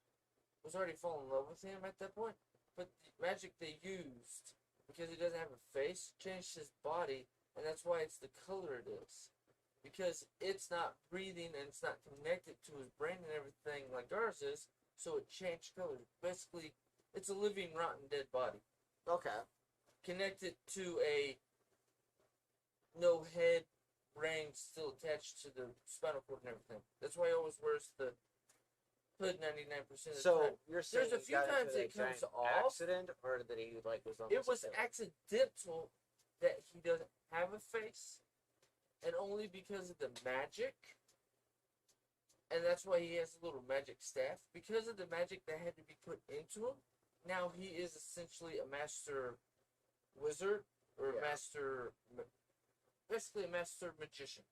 was already falling in love with him at that point, but the magic they used, because he doesn't have a face, changed his body, and that's why it's the color it is. Because it's not breathing and it's not connected to his brain and everything like ours is, so it changed colors. Basically, it's a living, rotten, dead body. Okay. Connected to a no head, brain still attached to the spinal cord and everything. That's why he always wears the hood 99% of the So time. you're saying There's a few times it comes off. accident, or that he like was almost. It was killed? accidental that he doesn't have a face, and only because of the magic. And that's why he has a little magic staff. Because of the magic that had to be put into him, now he is essentially a master wizard, or basically a master magician.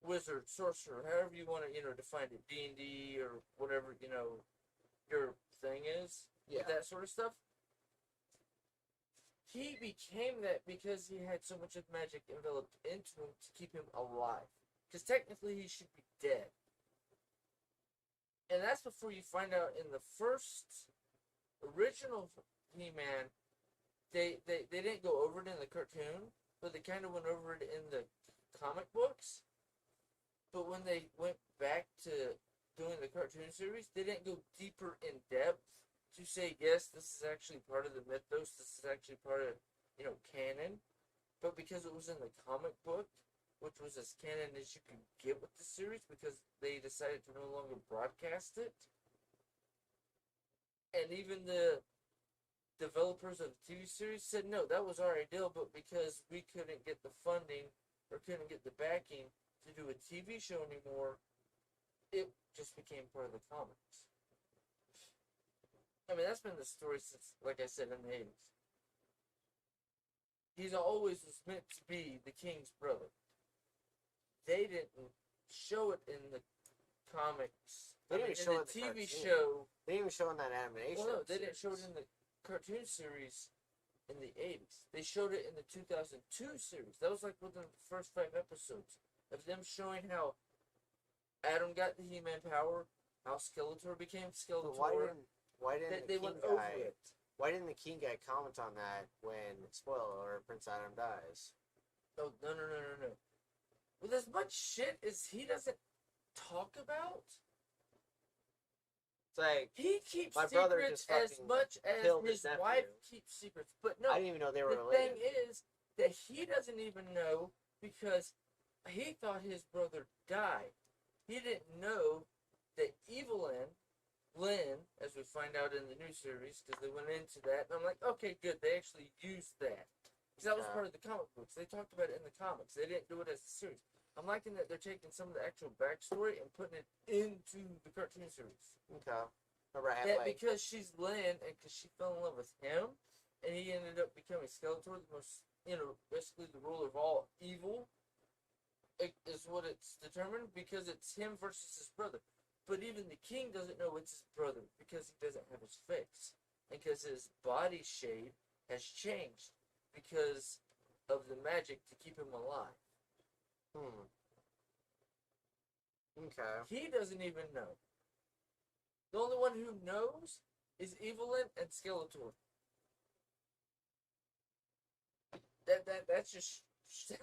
Wizard, sorcerer, however you want to, define it, D&D, or whatever, your thing is, Yeah. that sort of stuff. He became that because he had so much of magic enveloped into him to keep him alive. Because technically he should be dead. And that's before you find out in the first original He-Man, they didn't go over it in the cartoon, but they kind of went over it in the comic books. But when they went back to doing the cartoon series, they didn't go deeper in depth to say, yes, this is actually part of the mythos, this is actually part of, canon. But because it was in the comic book, which was as canon as you could get with the series, because they decided to no longer broadcast it. And even the developers of the TV series said, no, that was our ideal, but because we couldn't get the funding or couldn't get the backing to do a TV show anymore, it just became part of the comics. I mean, that's been the story since, like I said, in the 80s. He's always was meant to be the king's brother. They didn't show it in the comics. They didn't in show the it in the TV cartoon. show. They didn't even show it in that animation. Well, no, they didn't show it series. in the cartoon series in the 80s. They showed it in the 2002 series. That was like within the first 5 episodes of them showing how Adam got the He-Man power, how Skeletor became Skeletor. But why didn't they the went King over guy? it. Why didn't the King guy comment on that when spoiler Prince Adam dies? Oh, no. With as much shit as he doesn't talk about, It's like he keeps my brother secrets just as fucking much as killed his his nephew. wife keeps secrets. But no, I didn't even know they were the related. thing is that he doesn't even know because he thought his brother died. He didn't know that Lynn, as we find out in the new series, because they went into that, and I'm like, okay, good, they actually used that. Because that was part of the comic books. They talked about it in the comics. They didn't do it as a series. I'm liking that they're taking some of the actual backstory and putting it into the cartoon series. Okay. Right, That like, because she's Lynn and because she fell in love with him, and he ended up becoming Skeletor, the most, basically the ruler of all evil, is what it's determined because it's him versus his brother. But even the king doesn't know it's his brother because he doesn't have his face. And because his body shade has changed because of the magic to keep him alive. Okay. He doesn't even know. The only one who knows is Evelyn and Skeletor. That's just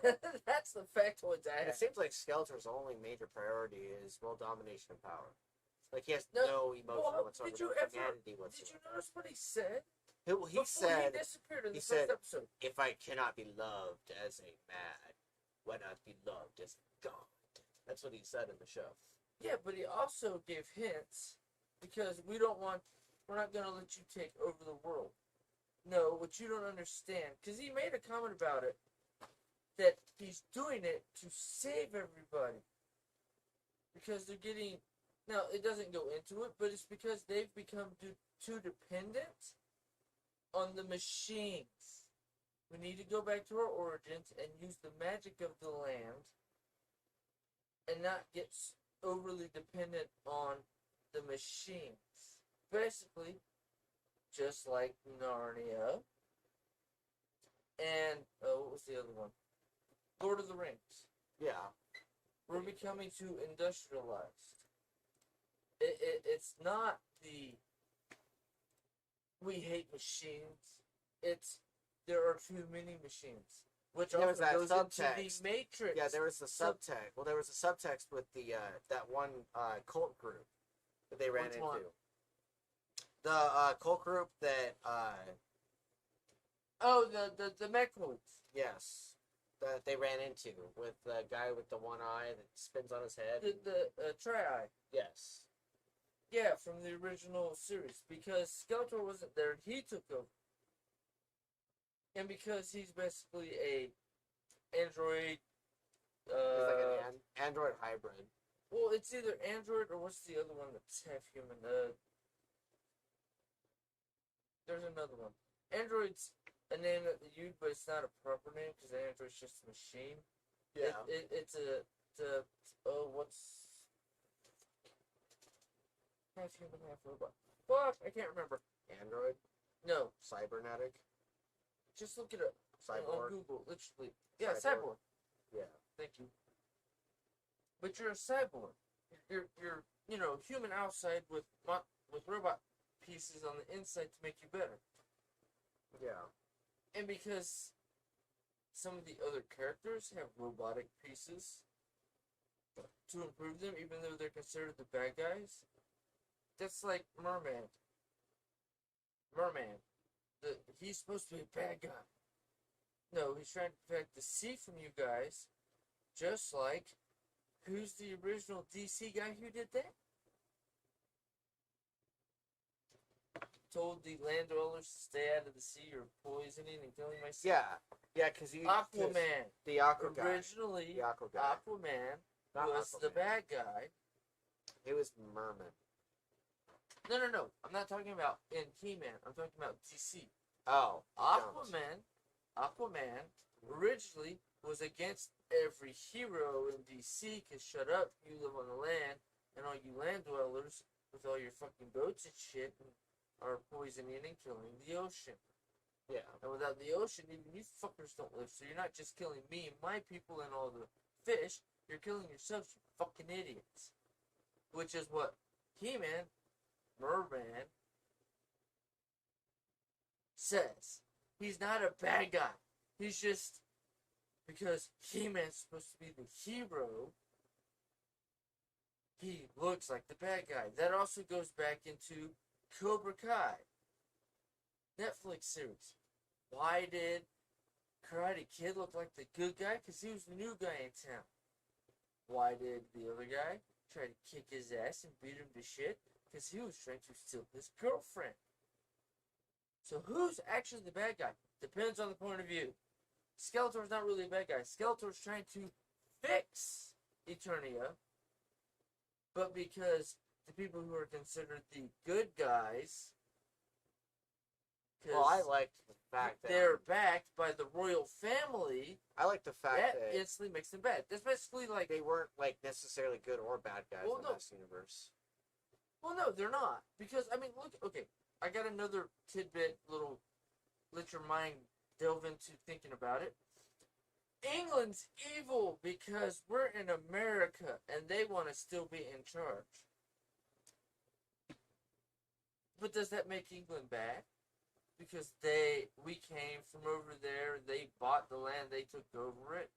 that's the factoids I And have. it seems like Skeletor's only major priority is world domination and power. Like he has no emotion whatsoever. Did you no ever? humanity Did whatsoever. you notice what he said? He said, he disappeared in the he first said, episode. "If I cannot be loved as a man, why not be loved as a god?" That's what he said in the show. Yeah, but he also gave hints because we're not going to let you take over the world. No, what you don't understand, because he made a comment about it, that he's doing it to save everybody. Because they're getting, now it doesn't go into it, but it's because they've become too dependent on the machines. We need to go back to our origins and use the magic of the land and not get overly dependent on the machines. Basically, just like Narnia and, what was the other one? Lord of the Rings. Yeah. We're becoming too industrialized. It's not we hate machines. It's there are too many machines. Which there was also that goes into subtext. the Matrix. Yeah, there was the subtext. Well, there was a subtext with the that one cult group that they ran Which into. one? The cult group that the Mechwoods. yes, that they ran into with the guy with the one eye that spins on his head. The Tri-Eye. Yes. Yeah, from the original series. Because Skeletor wasn't there and he took over. And because he's basically a android. He's like an android hybrid. Well, it's either android or what's the other one that's half human? There's another one. Android's a name that they use, but it's not a proper name because android's just a machine. Yeah. It's what's half human, half robot? Fuck, I can't remember. Android? No, Cybernetic? just look it up Cyborg? on Google. Literally, yeah, Cyborg. cyborg. Yeah. Thank you. But you're a cyborg. You're human outside with robot pieces on the inside to make you better. Yeah. And because some of the other characters have robotic pieces to improve them, even though they're considered the bad guys, that's like Merman. He's supposed to be a bad guy. No, he's trying to protect the sea from you guys, just like who's the original DC guy who did that? Told the land dwellers to stay out of the sea or poisoning and killing my sea. Yeah, because he... Aquaman. The Aqua guy. Originally, The Aqua guy. Aquaman Not was Aquaman. the bad guy. He was Merman. No. I'm not talking about in He-Man. I'm talking about DC. Oh. Aquaman originally was against every hero in DC because shut up, you live on the land and all you land dwellers with all your fucking boats and shit are poisoning and killing the ocean. Yeah. And without the ocean, even you fuckers don't live. So you're not just killing me and my people and all the fish, you're killing yourselves, you fucking idiots. Which is what He-Man, Merman, says. He's not a bad guy. He's just, because He-Man's supposed to be the hero, he looks like the bad guy. That also goes back into Cobra Kai, Netflix series. Why did Karate Kid look like the good guy? Because he was the new guy in town. Why did the other guy try to kick his ass and beat him to shit? Because he was trying to steal his girlfriend. So who's actually the bad guy? Depends on the point of view. Skeletor's not really a bad guy. Skeletor's trying to fix Eternia, but because the people who are considered the good guys, Well, I liked the fact that they're backed by the royal family, I like the fact that instantly makes them bad. That's basically like, they weren't like necessarily good or bad guys Well, in no. this universe. well, no, they're not. Because, I mean, look, okay, I got another tidbit, little, let your mind delve into thinking about it. England's evil because we're in America and they want to still be in charge. But does that make England bad? Because we came from over there, they bought the land, they took over it?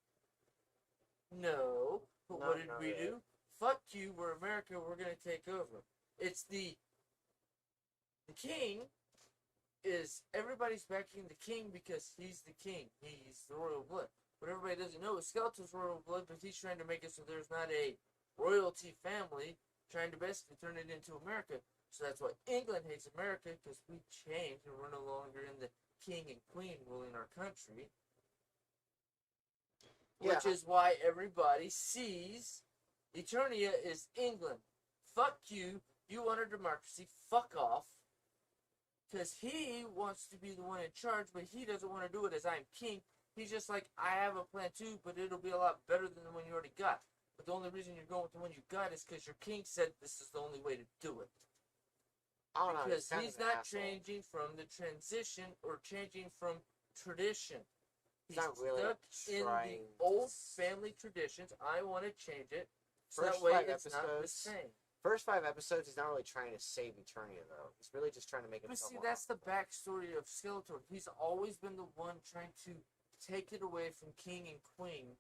No. But No, what did not we really. do? Fuck you, we're America, we're gonna take over. It's the king is, everybody's backing the king because he's the king. He's the royal blood. What everybody doesn't know is Skeletor's royal blood, but he's trying to make it so there's not a royalty family trying to basically turn it into America. So that's why England hates America, because we changed and we're no longer in the king and queen ruling our country. Which is why everybody sees Eternia is England. Fuck you. You want a democracy. Fuck off. Because he wants to be the one in charge, but he doesn't want to do it as I'm king. He's just like, I have a plan too, but it'll be a lot better than the one you already got. But the only reason you're going with the one you got is because your king said this is the only way to do it. I don't know. Because kind he's of an not asshole. changing from the transition or changing from tradition. He's not really stuck in trying the old to- family traditions. I want to change it so First that way 5 it's not the episodes, same. First 5 episodes, he's not really trying to save Eternia, though. He's really just trying to make But himself see, more that's the powerful. backstory of Skeletor. He's always been the one trying to take it away from King and Queen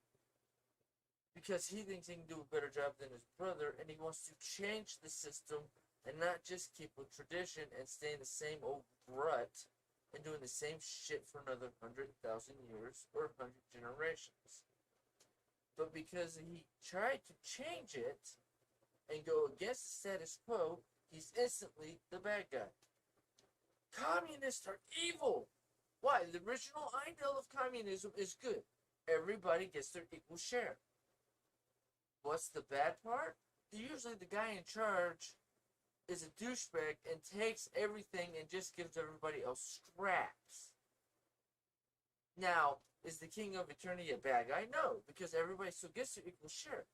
because he thinks he can do a better job than his brother, and he wants to change the system and not just keep with tradition and stay in the same old rut and doing the same shit for another 100,000 years or 100 generations. But because he tried to change it and go against the status quo, he's instantly the bad guy. Communists are evil. Why? The original ideal of communism is good. Everybody gets their equal share. What's the bad part? Usually the guy in charge is a douchebag and takes everything and just gives everybody else scraps. Now, is the King of Eternity a bad guy? No, because everybody still gets their equal share.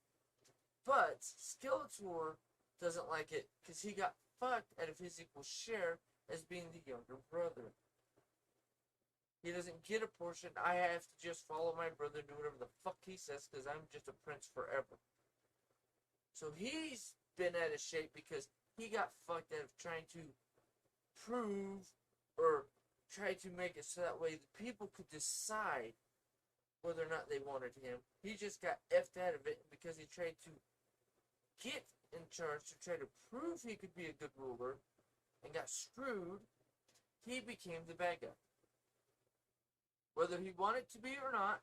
But Skeletor doesn't like it because he got fucked out of his equal share as being the younger brother. He doesn't get a portion. I have to just follow my brother and do whatever the fuck he says because I'm just a prince forever. So he's been out of shape because he got fucked out of trying to prove or try to make it so that way the people could decide whether or not they wanted him. He just got effed out of it because he tried to get in charge to try to prove he could be a good ruler and got screwed. He became the bad guy. Whether he wanted to be or not,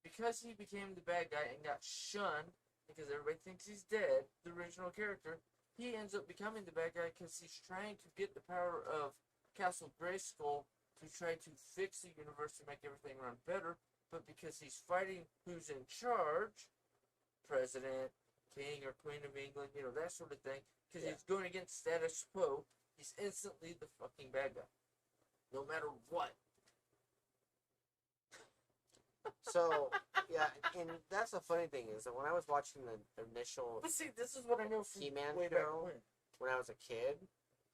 because he became the bad guy and got shunned because everybody thinks he's dead, the original character, he ends up becoming the bad guy because he's trying to get the power of Castle Grayskull to try to fix the universe to make everything run better, but because he's fighting who's in charge, president, king or queen of England, you know, that sort of thing, because he's going against status quo, he's instantly the fucking bad guy. No matter what. So, Yeah, and that's the funny thing is that when I was watching the initial But see, this is what I know from He-Man way back show when. when I was a kid,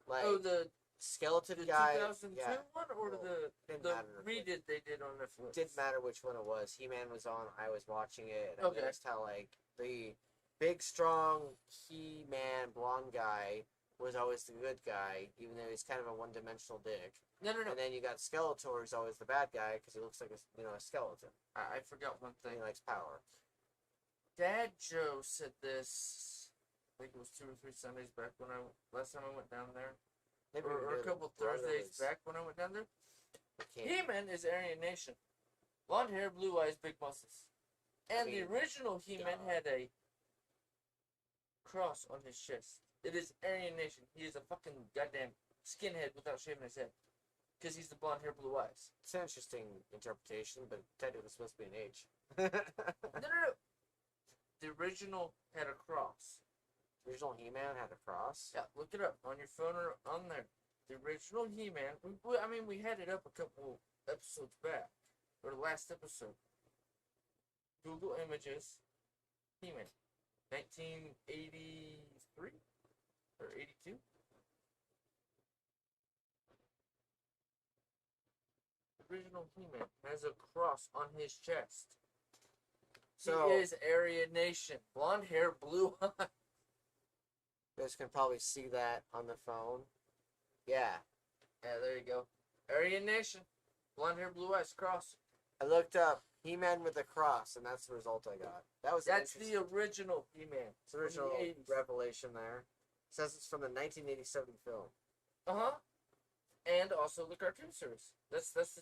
like Oh, the skeleton 2002 guy, yeah, one or well, didn't the matter. redid they did on Netflix? Didn't matter which one it was. He-Man was on. I was watching it, and I Okay. noticed how like the big, strong He-Man blonde guy was always the good guy, even though he's kind of a one-dimensional dick. No. And then you got Skeletor, who's always the bad guy because he looks like a skeleton. I forgot one And thing. he likes power. Dad Joe said this. I think it was 2 or 3 Sundays back when last time I went down there, Maybe or a couple Thursdays back when I went down there. He-Man is Aryan Nation, blonde hair, blue eyes, big muscles, and the original He-Man had a cross on his chest. It is Aryan Nation. He is a fucking goddamn skinhead without shaving his head, because he's the blonde hair, blue eyes. It's an interesting interpretation, but technically it's supposed to be an H. No. The original had a cross. The original He-Man had a cross? Yeah, look it up on your phone or on there. The original He-Man, we had it up a couple episodes back, or the last episode. Google Images, He-Man, 1983 or 82. The original He-Man has a cross on his chest. So, he is Aryan Nation, blonde hair, blue eyes. You guys can probably see that on the phone. Yeah. Yeah, there you go. Aryan Nation, blonde hair, blue eyes, cross. I looked up He-Man with a cross, and that's the result I got. That's the original He-Man. It's the original from the 80s. revelation there. It says it's from the 1987 film. Uh-huh. And also the cartoon series. That's that's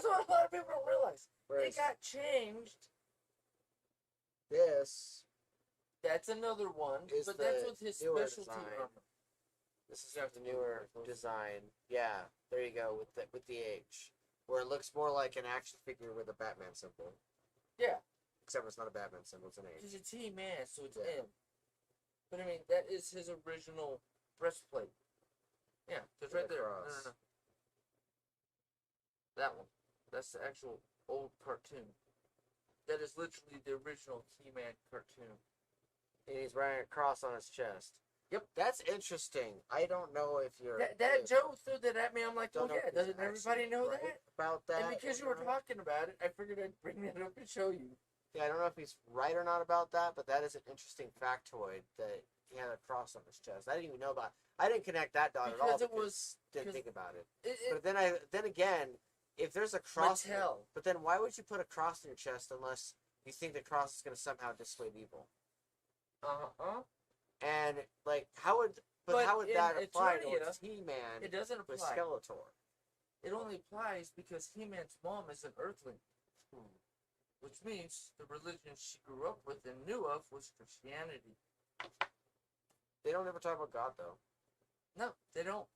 what a lot of people don't realize. Whereas It got changed. this That's another one, is but that's the with his newer specialty design. armor. This is the newer design. Yeah, there you go with the H, where it looks more like an action figure with a Batman symbol. Yeah. Except it's not a Batman symbol; it's an Because H. it's He-Man, so it's Yeah. M. But I mean, that is his original breastplate. Yeah, it's right With a there. cross. No. That one. That's the actual old cartoon. That is literally the original He-Man cartoon. And he's wearing a cross on his chest. Yep. That's interesting. I don't know if you're That Joe threw that at me. I'm like, don't well, know yeah, if doesn't he's everybody actually know right that? about that. And because you or were not. talking about it, I figured I'd bring that up and show you. Yeah, I don't know if he's right or not about that, but that is an interesting factoid that he had a cross on his chest. I didn't even know about. I didn't connect that dot at all. Because it was didn't think about it. It, But then again, if there's a cross, Mattel. but then why would you put a cross in your chest unless you think the cross is going to somehow dissuade evil? And like, how would in that apply to Eternia, He-Man It doesn't with apply. Skeletor? It only applies because He-Man's mom is an Earthling, Hmm. which means the religion she grew up with and knew of was Christianity. They don't ever talk about God though. No, they don't.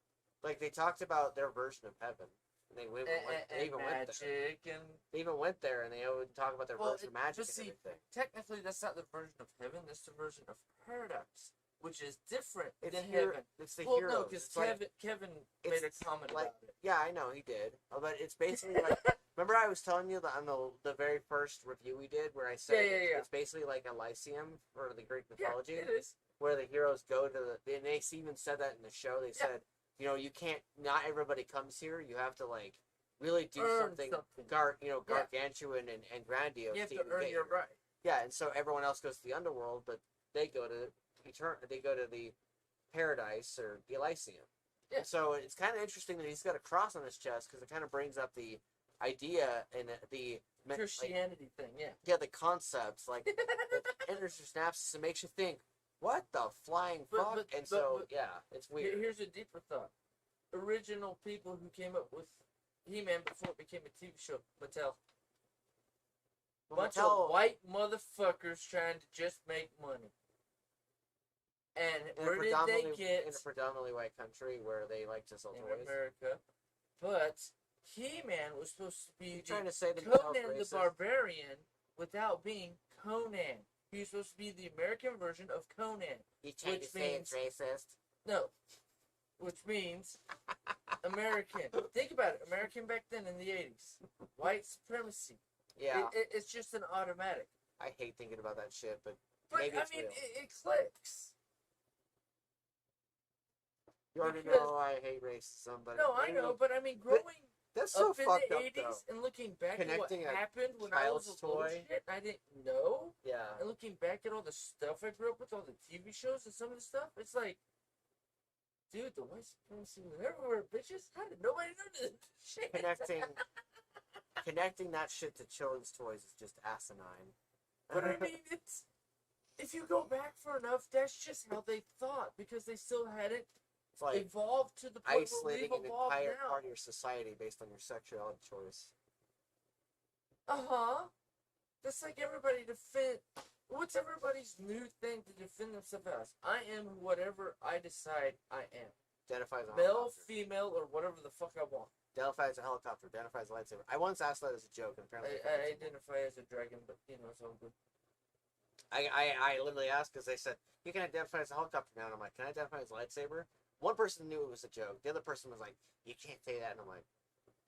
Like they talked about their version of heaven, and they even went there. Magic and They even went there, and they would talk about their version of magic but and see, everything. technically that's not the version of heaven. That's the version of paradise, which is different It's than here. heaven. It's the Well, heroes. no, because It's like- Kevin it's made a comment like- about it. yeah, I know he did, but it's basically like. Remember, I was telling you that on the very first review we did, where I said Yeah. it's basically like a Lyceum for the Greek Yeah, mythology, it is. where the heroes go to the. And they even said that in the show. They said, you can't. Not everybody comes here. You have to like really do Earn something, something. gargantuan and grandiose. You have to to even earn get your here. right. Yeah, and so everyone else goes to the underworld, but they go to They go to the paradise or the Elysium. Yeah. So it's kind of interesting that he's got a cross on his chest because it kind of brings up the idea and the Christianity thing, yeah. yeah, the concepts like it enters your synapses and makes you think, what the flying fuck? It's weird. Here's a deeper thought. Original people who came up with He-Man before it became a TV show, Mattel. Bunch of white motherfuckers trying to just make money. And where did they get... in a predominantly white country where they like to sell in toys. America. But He-Man was supposed to be Trying to say that Conan the Barbarian without being Conan. He was supposed to be the American version of Conan. You trying to say it's racist? No. Which means American. Think about it. American back then in the 80s. White supremacy. Yeah. It's just an automatic. I hate thinking about that shit, but But, maybe it's I mean, real. it clicks. You already because- know I hate racism, but No, I maybe know, but I mean, growing that's so up in fucked the up 80s though. and looking back Connecting at a what happened when I was a child's little toy. shit and I didn't know, Yeah. and looking back at all the stuff I grew up with, all the TV shows and some of the stuff, it's like, dude, the white supremacy was everywhere, bitches. How did nobody know this shit? Connecting that shit to children's toys is just asinine. But I mean, it's if you go back far enough, that's just how they thought because they still hadn't It's like evolved to the point where isolating we've an evolved entire now. part of your society based on your sexuality choice. That's like everybody defend. What's everybody's new thing to defend themselves as? I am whatever I decide I am. Identify as a Male, helicopter. female, or whatever the fuck I want. Identify as a helicopter. Identify as a lightsaber. I once asked that as a joke, and apparently I identify as a dragon, but you know, it's all good. I literally asked because they said you can identify as a helicopter now, and I'm like, can I identify as a lightsaber? One person knew it was a joke. The other person was like, you can't say that, and I'm like,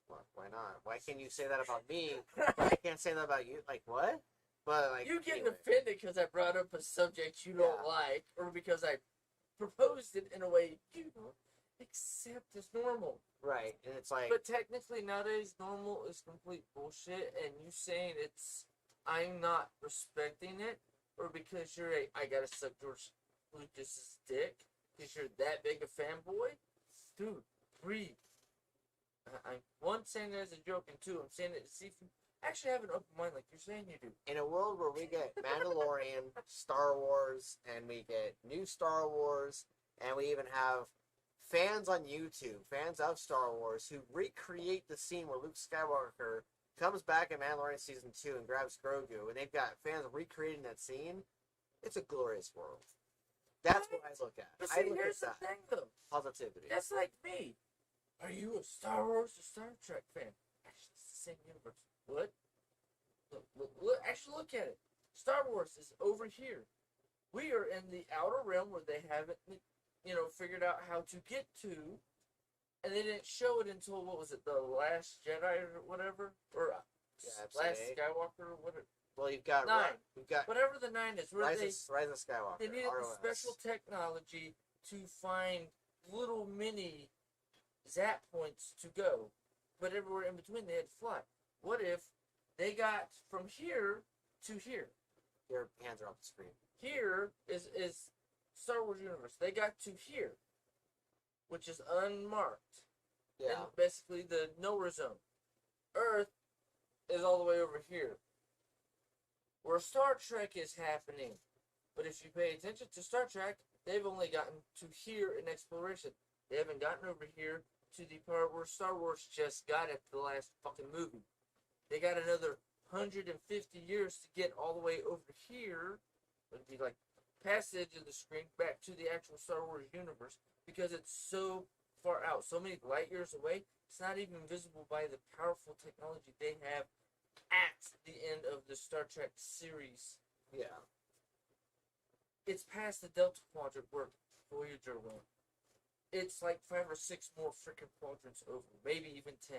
well, why not? Why can't you say that about me? I can't say that about you. Like what? But like You getting anyway. offended because I brought up a subject you don't Yeah. like, or because I proposed it in a way you don't accept as normal. Right, and it's like But technically, nowadays, normal is complete bullshit, and you saying I'm not respecting it, or because I gotta suck George Lucas's dick, because you're that big a fanboy, dude, breathe. I'm one saying it as a joke, and two, I'm saying it to see if you actually have an open mind like you're saying you do. in a world where we get Mandalorian, Star Wars, and we get new Star Wars, and we even have fans on YouTube, fans of Star Wars, who recreate the scene where Luke Skywalker comes back in Mandalorian Season 2 and grabs Grogu, and they've got fans recreating that scene. It's a glorious world. That's what I look at. But I see, look here's at the that. thing, though. Positivity. That's like me. Are you a Star Wars or Star Trek fan? Actually, it's the same universe. What? Look, actually, look at it. Star Wars is over here. We are in the outer realm where they haven't, figured out how to get to, and they didn't show it until what was it, the Last Jedi or whatever, or episode Last 8. Skywalker or whatever. Well, you've got 9. We've got Whatever the 9 is, where Rise they of Skywalker. they needed ROS. the special technology to find little mini zap points to go, but everywhere in between they had to fly. What if they got from here to here? Your hands are off the screen. Here is Star Wars universe. They got to here, which is unmarked, Yeah. and basically the nowhere zone. Earth is all the way over here, where Star Trek is happening. But if you pay attention to Star Trek, they've only gotten to here in exploration. They haven't gotten over here to the part where Star Wars just got at the last fucking movie. They got another 150 years to get all the way over here. It'd be like passage of the screen back to the actual Star Wars universe because it's so far out, so many light years away. It's not even visible by the powerful technology they have at the end of the Star Trek series. Yeah. It's past the Delta Quadrant where Voyager went. It's like 5 or 6 more freaking quadrants over, maybe even 10.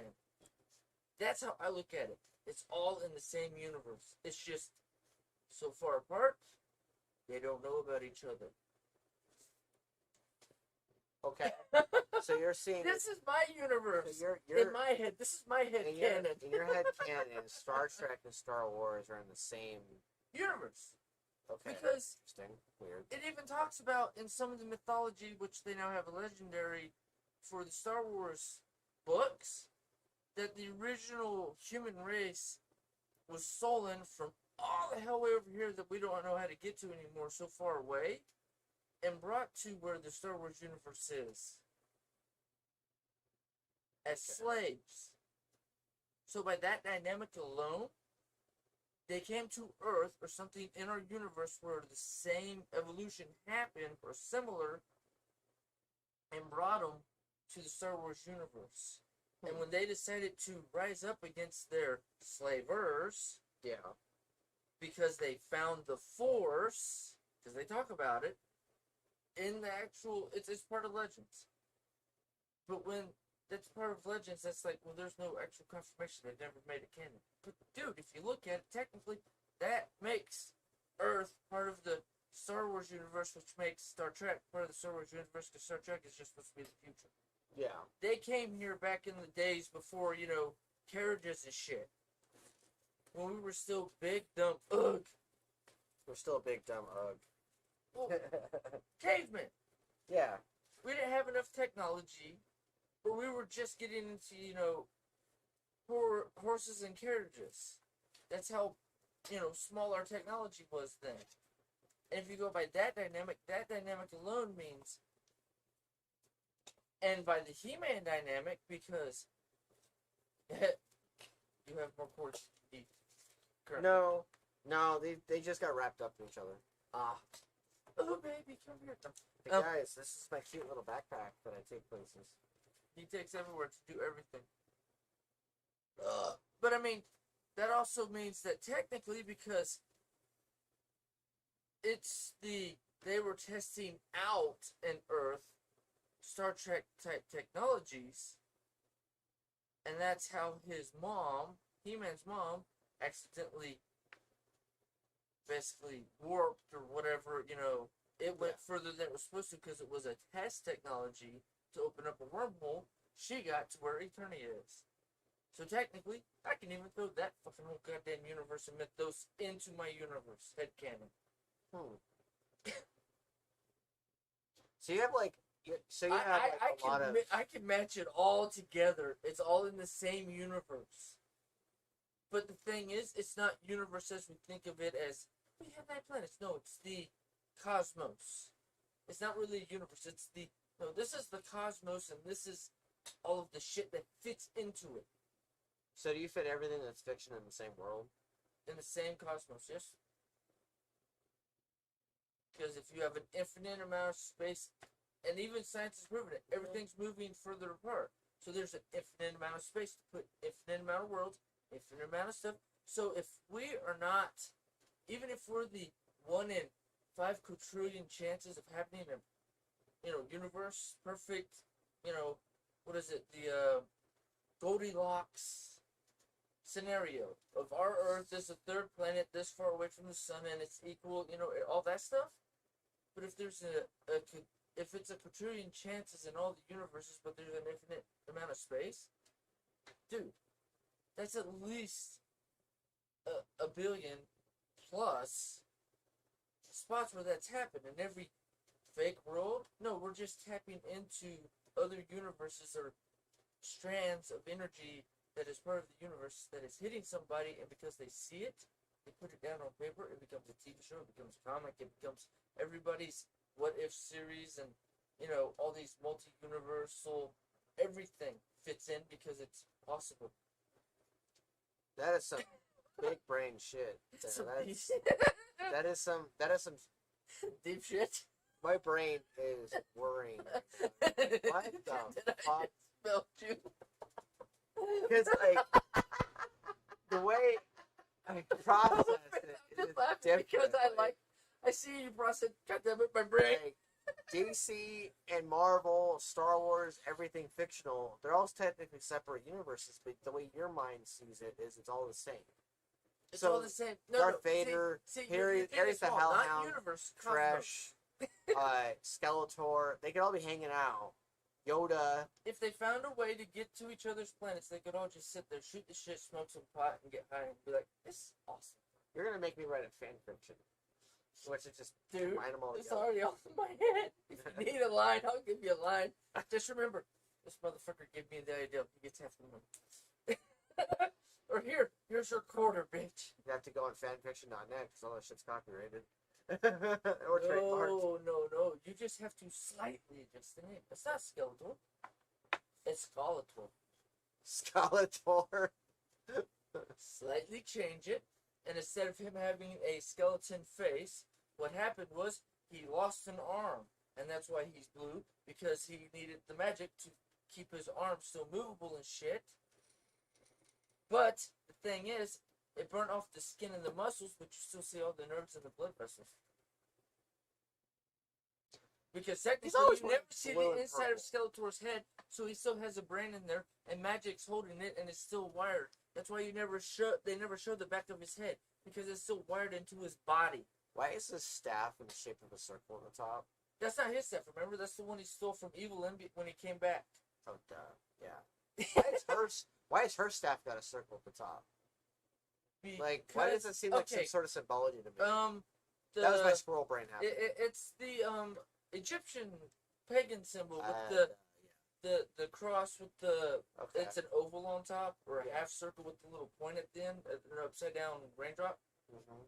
That's how I look at it. It's all in the same universe. It's just so far apart, they don't know about each other. Okay. So you're seeing This is my universe. so you're In my head, this is my head in your, canon. in your head canon, Star Trek and Star Wars are in the same. Universe. Okay. Because Interesting. Weird. it even talks about in some of the mythology, which they now have a legendary for the Star Wars books, that the original human race was stolen from all the hell way over here that we don't know how to get to anymore, so far away, and brought to where the Star Wars universe is as slaves. So by that dynamic alone, they came to Earth or something in our universe where the same evolution happened or similar, and brought them to the Star Wars universe. And when they decided to rise up against their slavers, Yeah. because they found the Force, because they talk about it, in the actual, it's part of Legends. But when that's part of Legends. That's like, well, there's no actual confirmation. They never made it canon. But dude, if you look at it, technically, that makes Earth part of the Star Wars universe, which makes Star Trek part of the Star Wars universe, because Star Trek is just supposed to be the future. Yeah. They came here back in the days before, carriages and shit. When we were still big, dumb, We're still a big dumb ugh. well, cavemen. Yeah. We didn't have enough technology, but we were just getting into, horses and carriages. That's how, small our technology was then. And if you go by that dynamic alone means, and by the He-Man dynamic, because you have more cords than No, they just got wrapped up in each other. Ah. Oh, baby, come here. Hey guys, this is my cute little backpack that I take places. He takes everywhere to do everything. But I mean, that also means that technically, because they were testing out in Earth Star Trek type technologies, and that's how his mom, He-Man's mom, accidentally basically warped or whatever, it went further than it was supposed to because it was a test technology to open up a wormhole. She got to where Eternia is. So technically, I can even throw that fucking whole goddamn universe and mythos into my universe headcanon. So you have a lot of. I can match it all together. It's all in the same universe. But the thing is, it's not universe as we think of it as we have 9 planets. No, it's the cosmos. It's not really a universe. This is the cosmos, and this is all of the shit that fits into it. So do you fit everything that's fiction in the same world? In the same cosmos, yes. Because if you have an infinite amount of space, and even science has proven it, everything's moving further apart. So there's an infinite amount of space to put infinite amount of worlds, infinite amount of stuff. So if we are not, even if we're the 1 in 5 quadrillion chances of happening in, universe, perfect, what is it, the Goldilocks scenario of our Earth is the 3rd planet this far away from the sun and it's equal, all that stuff. But if there's if it's a quadrillion chances in all the universes, but there's an infinite amount of space, dude, that's at least a billion plus spots where that's happened. In every fake world, no, we're just tapping into other universes or strands of energy that is part of the universe that is hitting somebody, and because they see it, they put it down on paper, it becomes a TV show, it becomes a comic, it becomes everybody's what if series, and all these multi-universal, everything fits in because it's possible. That is some big brain shit. That is some deep shit. My brain is worrying. What the fuck? Spelled you. Because the way I process it I'm is just laughing different. because I see you process. God damn it, my brain. DC and Marvel, Star Wars, everything fictional, they're all technically separate universes, but the way your mind sees it is it's all the same. It's all the same. Darth Vader, Harry the Hellhound, universe, Fresh, Skeletor, they could all be hanging out. Yoda. If they found a way to get to each other's planets, they could all just sit there, shoot the shit, smoke some pot, and get high, and be like, "This is awesome." You're gonna make me write a fan fiction, which is just combine them all it's together. already off in my head. If you need a line, I'll give you a line. Just remember, this motherfucker gave me the idea. He gets half the money. Or here's your quarter, bitch. You have to go on fanfiction.net because all that shit's copyrighted. Or trademarked. No. You just have to slightly adjust the name. It's not Skeletor. It's Skeletor. Skeletor. Slightly change it, and instead of him having a skeleton face, what happened was he lost an arm, and that's why he's blue, because he needed the magic to keep his arm still movable and shit. But the thing is, it burnt off the skin and the muscles, but you still see all the nerves and the blood vessels. Because technically, always you never wearing see blue the and inside of purple. Skeletor's head, so he still has a brain in there, and Magic's holding it, and it's still wired. That's why they never show the back of his head, because it's still wired into his body. Why is his staff in the shape of a circle on the top? That's not his stuff, remember? That's the one he stole from Evil when he came back. Oh, duh. Yeah. Why is her staff got a circle at the top? Like, why does it seem like some sort of symbology to me? That was my squirrel brain happening. It's the Egyptian pagan symbol with the cross with the it's an oval on top or a half circle with the little point at the end, an upside down raindrop. Mm-hmm.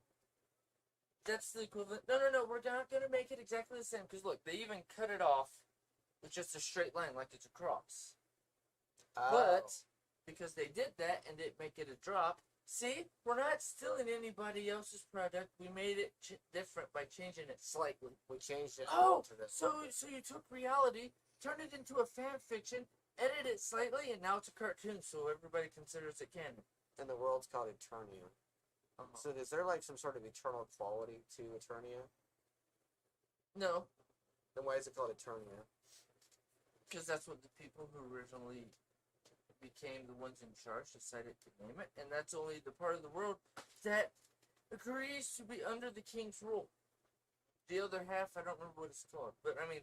That's the equivalent. No, we're not gonna make it exactly the same because look, they even cut it off with just a straight line like it's a cross. But because they did that and didn't make it a drop, see, we're not stealing anybody else's product. We made it different by changing it slightly. We changed it. Oh, so you took reality, turned it into a fan fiction, edited it slightly, and now it's a cartoon, so everybody considers it canon. And the world's called Eternia. So is there like some sort of eternal quality to Eternia? No. Then why is it called Eternia? Because that's what the people who originally became the ones in charge decided to name it, and that's only the part of the world that agrees to be under the king's rule. The other half, I don't remember what it's called, but I mean,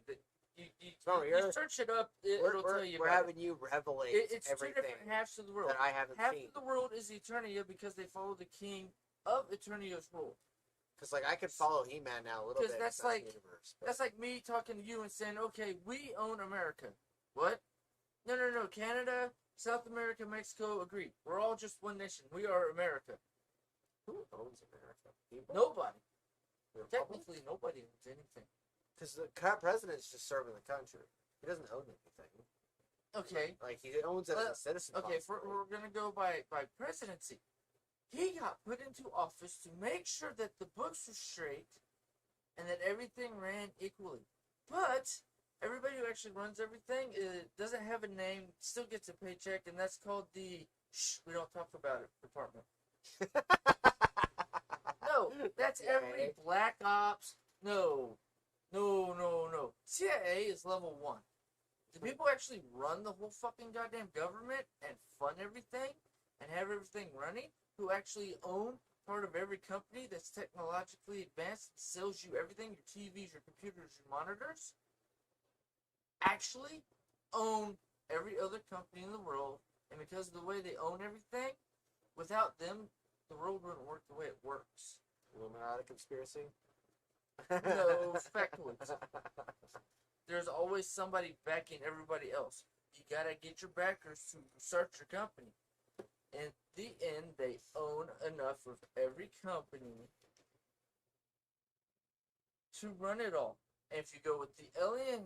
you search it up, it'll tell you. We're having you revelate it's everything. Two different halves of the world. That I haven't half seen. of the world is Eternia because they follow the king of Eternia's rule. Because like I could follow He-Man now a little bit. Because that's like me talking to you and saying, okay, we own America. What? No. Canada, South America, Mexico, agree. We're all just one nation. We are America. Who owns America? People? Nobody. Technically, nobody owns anything. Because the president's just serving the country. He doesn't own anything. Okay. Like, he owns it as a citizen. Okay, we're going to go by presidency. He got put into office to make sure that the books were straight and that everything ran equally. But everybody who actually runs everything doesn't have a name, still gets a paycheck, and that's called the we don't talk about it department. No, that's every Black Ops. No. CIA is level 1. The people actually run the whole fucking goddamn government and fund everything and have everything running, who actually own part of every company that's technologically advanced, sells you everything, your TVs, your computers, your monitors, actually own every other company in the world, and because of the way they own everything, without them, the world wouldn't work the way it works. Illuminati conspiracy? No, speculate. There's always somebody backing everybody else. You gotta get your backers to start your company. In the end, they own enough of every company to run it all. And if you go with the alien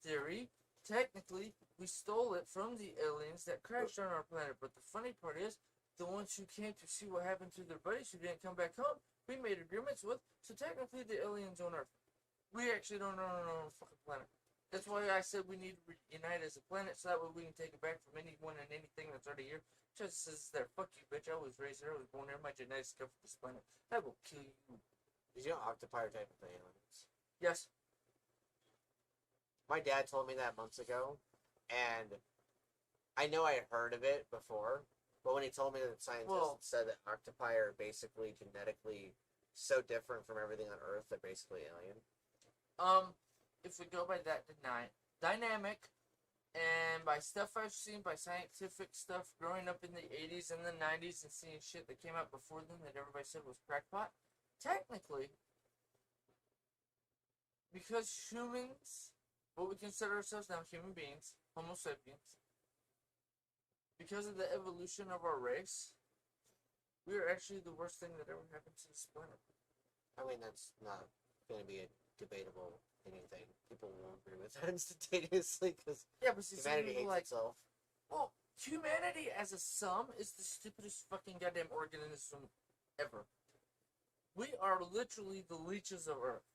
theory, technically, we stole it from the aliens that crashed on our planet. But the funny part is, the ones who came to see what happened to their buddies who didn't come back home, we made agreements with. So technically, the aliens own Earth. We actually don't own our own fucking planet. That's why I said we need to unite as a planet, so that way we can take it back from anyone and anything that's already here. Just says there, fuck you, bitch. I was raised here. I was born here. My genetics come from this planet. I will kill you. Did you know octopi are type of aliens? Yes. My dad told me that months ago, and I know I had heard of it before, but when he told me that scientists said that octopi are basically genetically so different from everything on Earth, they're basically alien. If we go by that dynamic, and by stuff I've seen, by scientific stuff, growing up in the 80s and the 90s and seeing shit that came out before then that everybody said was crackpot, technically, because humans, what we consider ourselves now, human beings, Homo sapiens, because of the evolution of our race, we are actually the worst thing that ever happened to this planet. I mean, that's not going to be a debatable anything. People won't agree with that instantaneously because humanity hates itself. Well, humanity as a sum is the stupidest fucking goddamn organism ever. We are literally the leeches of Earth.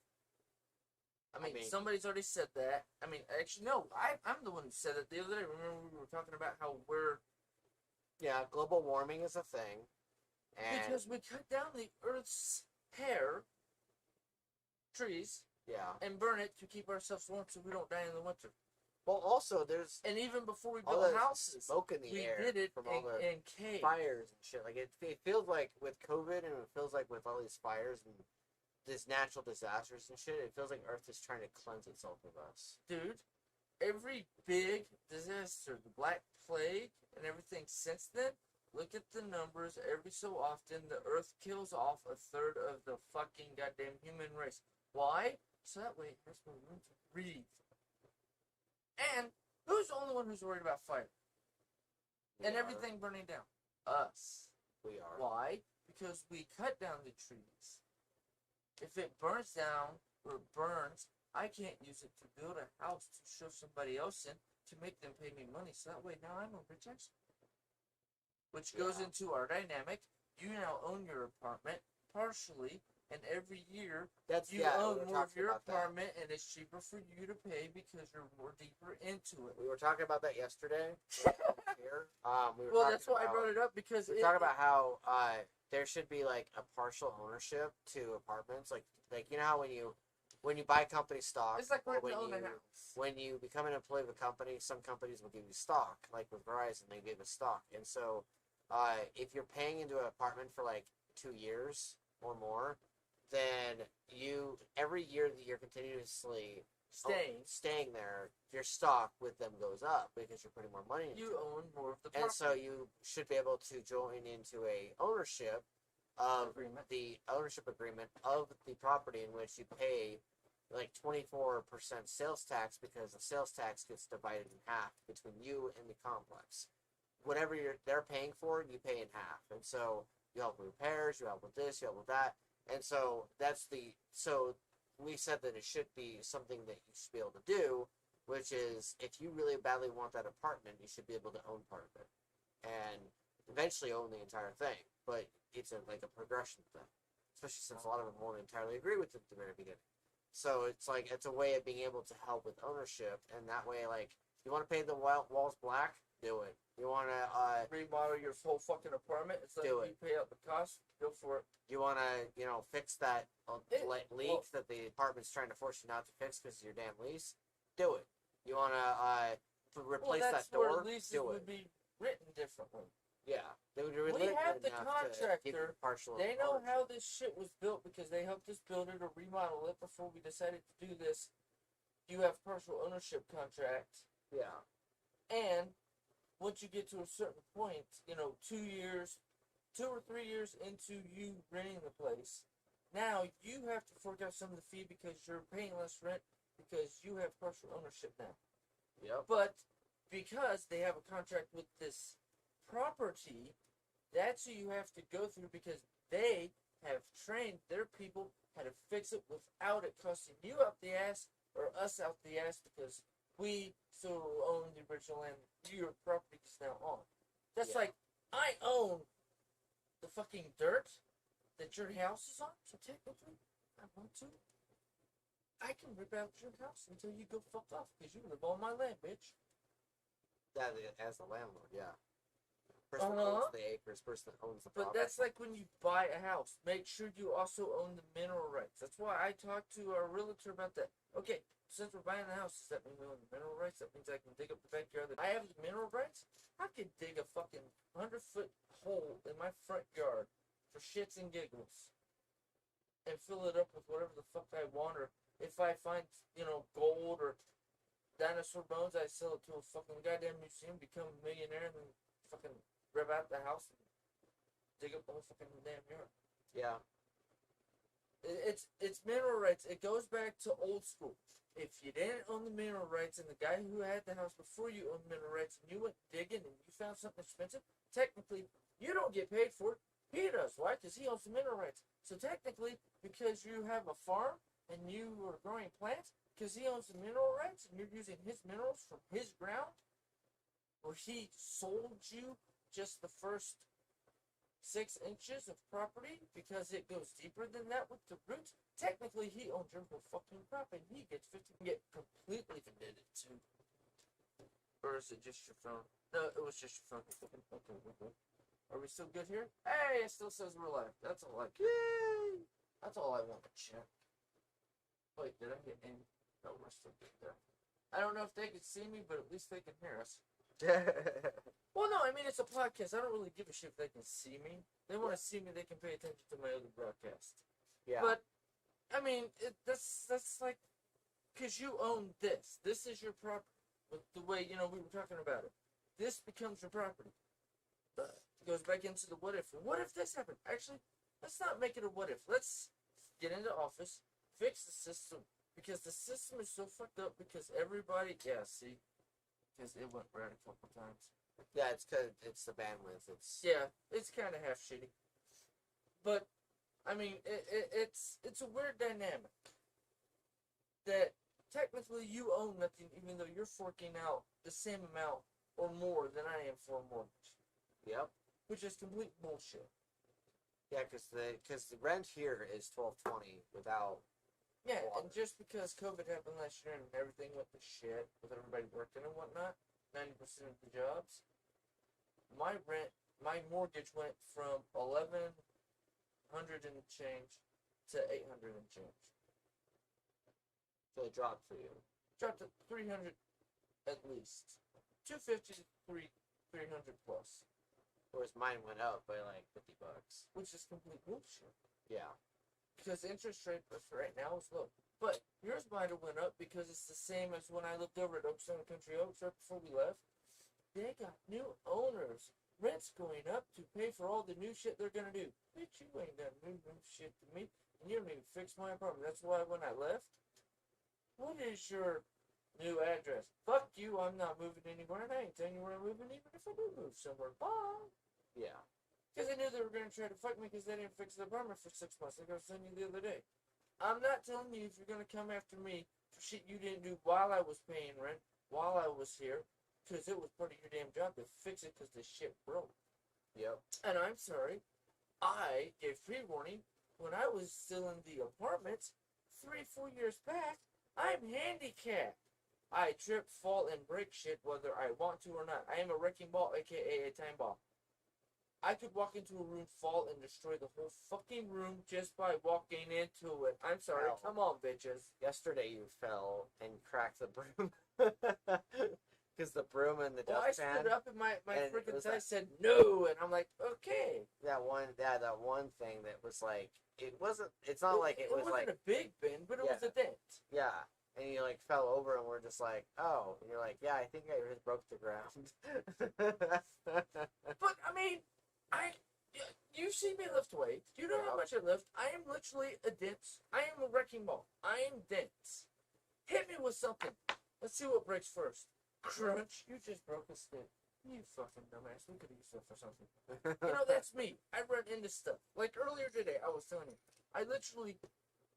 I mean, somebody's already said that. I mean, actually, no, I'm the one who said it the other day. Remember we were talking about how we're... Yeah, global warming is a thing. And because we cut down the Earth's hair, trees, Yeah. and burn it to keep ourselves warm so we don't die in the winter. Well, also there's And even before we all built the houses, smoke in the we air did it from all the in caves. fires and shit. Like it feels like with COVID and it feels like with all these fires and these natural disasters and shit, it feels like Earth is trying to cleanse itself of us. Dude, every big disaster, the Black Plague and everything since then, look at the numbers. Every so often, the Earth kills off a third of the fucking goddamn human race. Why? So that way it has more room to breathe. And who's the only one who's worried about fire? And everything burning down? Us. We are. Why? Because we cut down the trees. If it burns down or burns, I can't use it to build a house to show somebody else in to make them pay me money. So that way now I'm a rich expert. Which goes into our dynamic. You now own your apartment partially, and every year you own more of your apartment, and it's cheaper for you to pay because you're more deeper into it. We were talking about that yesterday. Here. Well, that's why I brought it up because we talk about how there should be like a partial ownership to apartments, like you know how when you buy company stock, it's like when renting a house. When you become an employee of a company, some companies will give you stock, like with Verizon, they give us stock, and so if you're paying into an apartment for like 2 years or more, then you every year that you're continuously staying there, your stock with them goes up because you're putting more money into you it. own more of the property. And so you should be able to join into a ownership of the ownership agreement of the property in which you pay like 24% sales tax because the sales tax gets divided in half between you and the complex. Whatever they're paying for, you pay in half. And so you help with repairs, you help with this, you help with that. And so so we said that it should be something that you should be able to do, which is if you really badly want that apartment, you should be able to own part of it and eventually own the entire thing. But it's like a progression thing, especially since a lot of them won't entirely agree with it at the very beginning. So it's like it's a way of being able to help with ownership, and that way, like, you want to paint the walls black, do it. You want to remodel your whole fucking apartment. It's like you pay out the cost. Go for it. You want to, fix that leak that the apartment's trying to force you not to fix because of your damn lease. Do it. You want to replace that door. Leases do it. Would be written differently. Yeah, they would we have the contractor. They know ownership. how this shit was built because they helped us build it or remodel it before we decided to do this. You have partial ownership contract. Yeah. And once you get to a certain point, 2 or 3 years into you renting the place, now you have to fork out some of the fee because you're paying less rent because you have partial ownership now. Yep. But because they have a contract with this property, that's who you have to go through because they have trained their people how to fix it without it costing you up the ass or us out the ass because we still own the original land your property is now on. That's like, I own the fucking dirt that your house is on, so technically, I want to. I can rip out your house until you go fuck off because you live on my land, bitch. That as the landlord, yeah. Person that owns the acres, person that owns the property. But that's like when you buy a house. Make sure you also own the mineral rights. That's why I talked to our realtor about that. Okay, since we're buying the house, does that mean we own the mineral rights? That means I can dig up the backyard. I have the mineral rights? I could dig a fucking 100-foot hole in my front yard for shits and giggles. And fill it up with whatever the fuck I want. Or if I find, gold or dinosaur bones, I sell it to a fucking goddamn museum, become a millionaire, and then fucking rip out the house and dig up the whole fucking damn yard. Yeah. It's mineral rights. It goes back to old school. If you didn't own the mineral rights and the guy who had the house before you owned mineral rights and you went digging and you found something expensive, technically you don't get paid for it. He does. Why? Because he owns the mineral rights. So technically, because you have a farm and you are growing plants, because he owns the mineral rights and you're using his minerals from his ground, or he sold you just the first 6 inches of property because it goes deeper than that with the roots, technically he owns your whole fucking property. He gets 50. Get completely committed to. Or is it just your phone? No, it was just your phone. Okay. Are we still good here? Hey, it still says we're live. That's all I care. Yay! That's all I want to check. Wait, did I hit any? No, we're still good there. I don't know if they can see me, but at least they can hear us. Well, no, I mean, it's a podcast. I don't really give a shit if they can see me. They want to see me, they can pay attention to my other broadcast. Yeah. But, I mean, that's like, because you own this. This is your property. With the way, we were talking about it. This becomes your property. It goes back into the what if. What if this happened? Actually, let's not make it a what if. Let's get into office, fix the system. Because the system is so fucked up because everybody, because it went red a couple times. Yeah, it's because it's the bandwidth. It's kind of half shitty. But, I mean, it's a weird dynamic. That technically you own nothing even though you're forking out the same amount or more than I am for a mortgage. Yep. Which is complete bullshit. Yeah, because the rent here is $12.20 without. Yeah, water. and just because COVID happened last year and everything went to shit with everybody working and whatnot, 90% of the jobs, my mortgage went from $1,100 and change to $800 and change. So it dropped for you. Dropped to $300 at least, $250 to $300 plus, Whereas mine went up by like $50. which is complete bullshit. Yeah. Because the interest rate for right now is low. But yours might have went up because it's the same as when I lived over at Oakstone Country Oaks right before we left. They got new owners. Rent's going up to pay for all the new shit they're gonna do. Bitch, you ain't done new shit to me, and you don't even fix my apartment. That's why when I left, what is your new address? Fuck you, I'm not moving anywhere, and I ain't telling you where I'm moving even if I do move somewhere. Bye. Yeah. Because they knew they were going to try to fuck me because they didn't fix the apartment for 6 months. Like I was telling you the other day. I'm not telling you if you're going to come after me for shit you didn't do while I was paying rent, while I was here, because it was part of your damn job to fix it because the shit broke. Yep. And I'm sorry, I gave pre-warning when I was still in the apartments 3-4 years back. I'm handicapped. I trip, fall, and break shit whether I want to or not. I am a wrecking ball, aka a time bomb. I could walk into a room, fall, and destroy the whole fucking room just by walking into it. I'm sorry. Hell. Come on, bitches. Yesterday you fell and cracked the broom. Because the broom and the Well, I dustpan. stood up and my and freaking was thigh that- said no, and I'm like, okay. That one thing that was like, it's not like it was wasn't like, a big bend, but it was Yeah. a dent. yeah. And you like fell over and we're just like, oh. And you're like, yeah, I think I just broke the ground. But, I mean, you see me lift weights. You know how much I lift. I am literally a dense. I am a wrecking ball. I am dense. Hit me with something. Let's see what breaks first. Crunch. You just broke a stick. You fucking dumbass. We could use that for something. That's me. I run into stuff. Like earlier today, I was telling you, I literally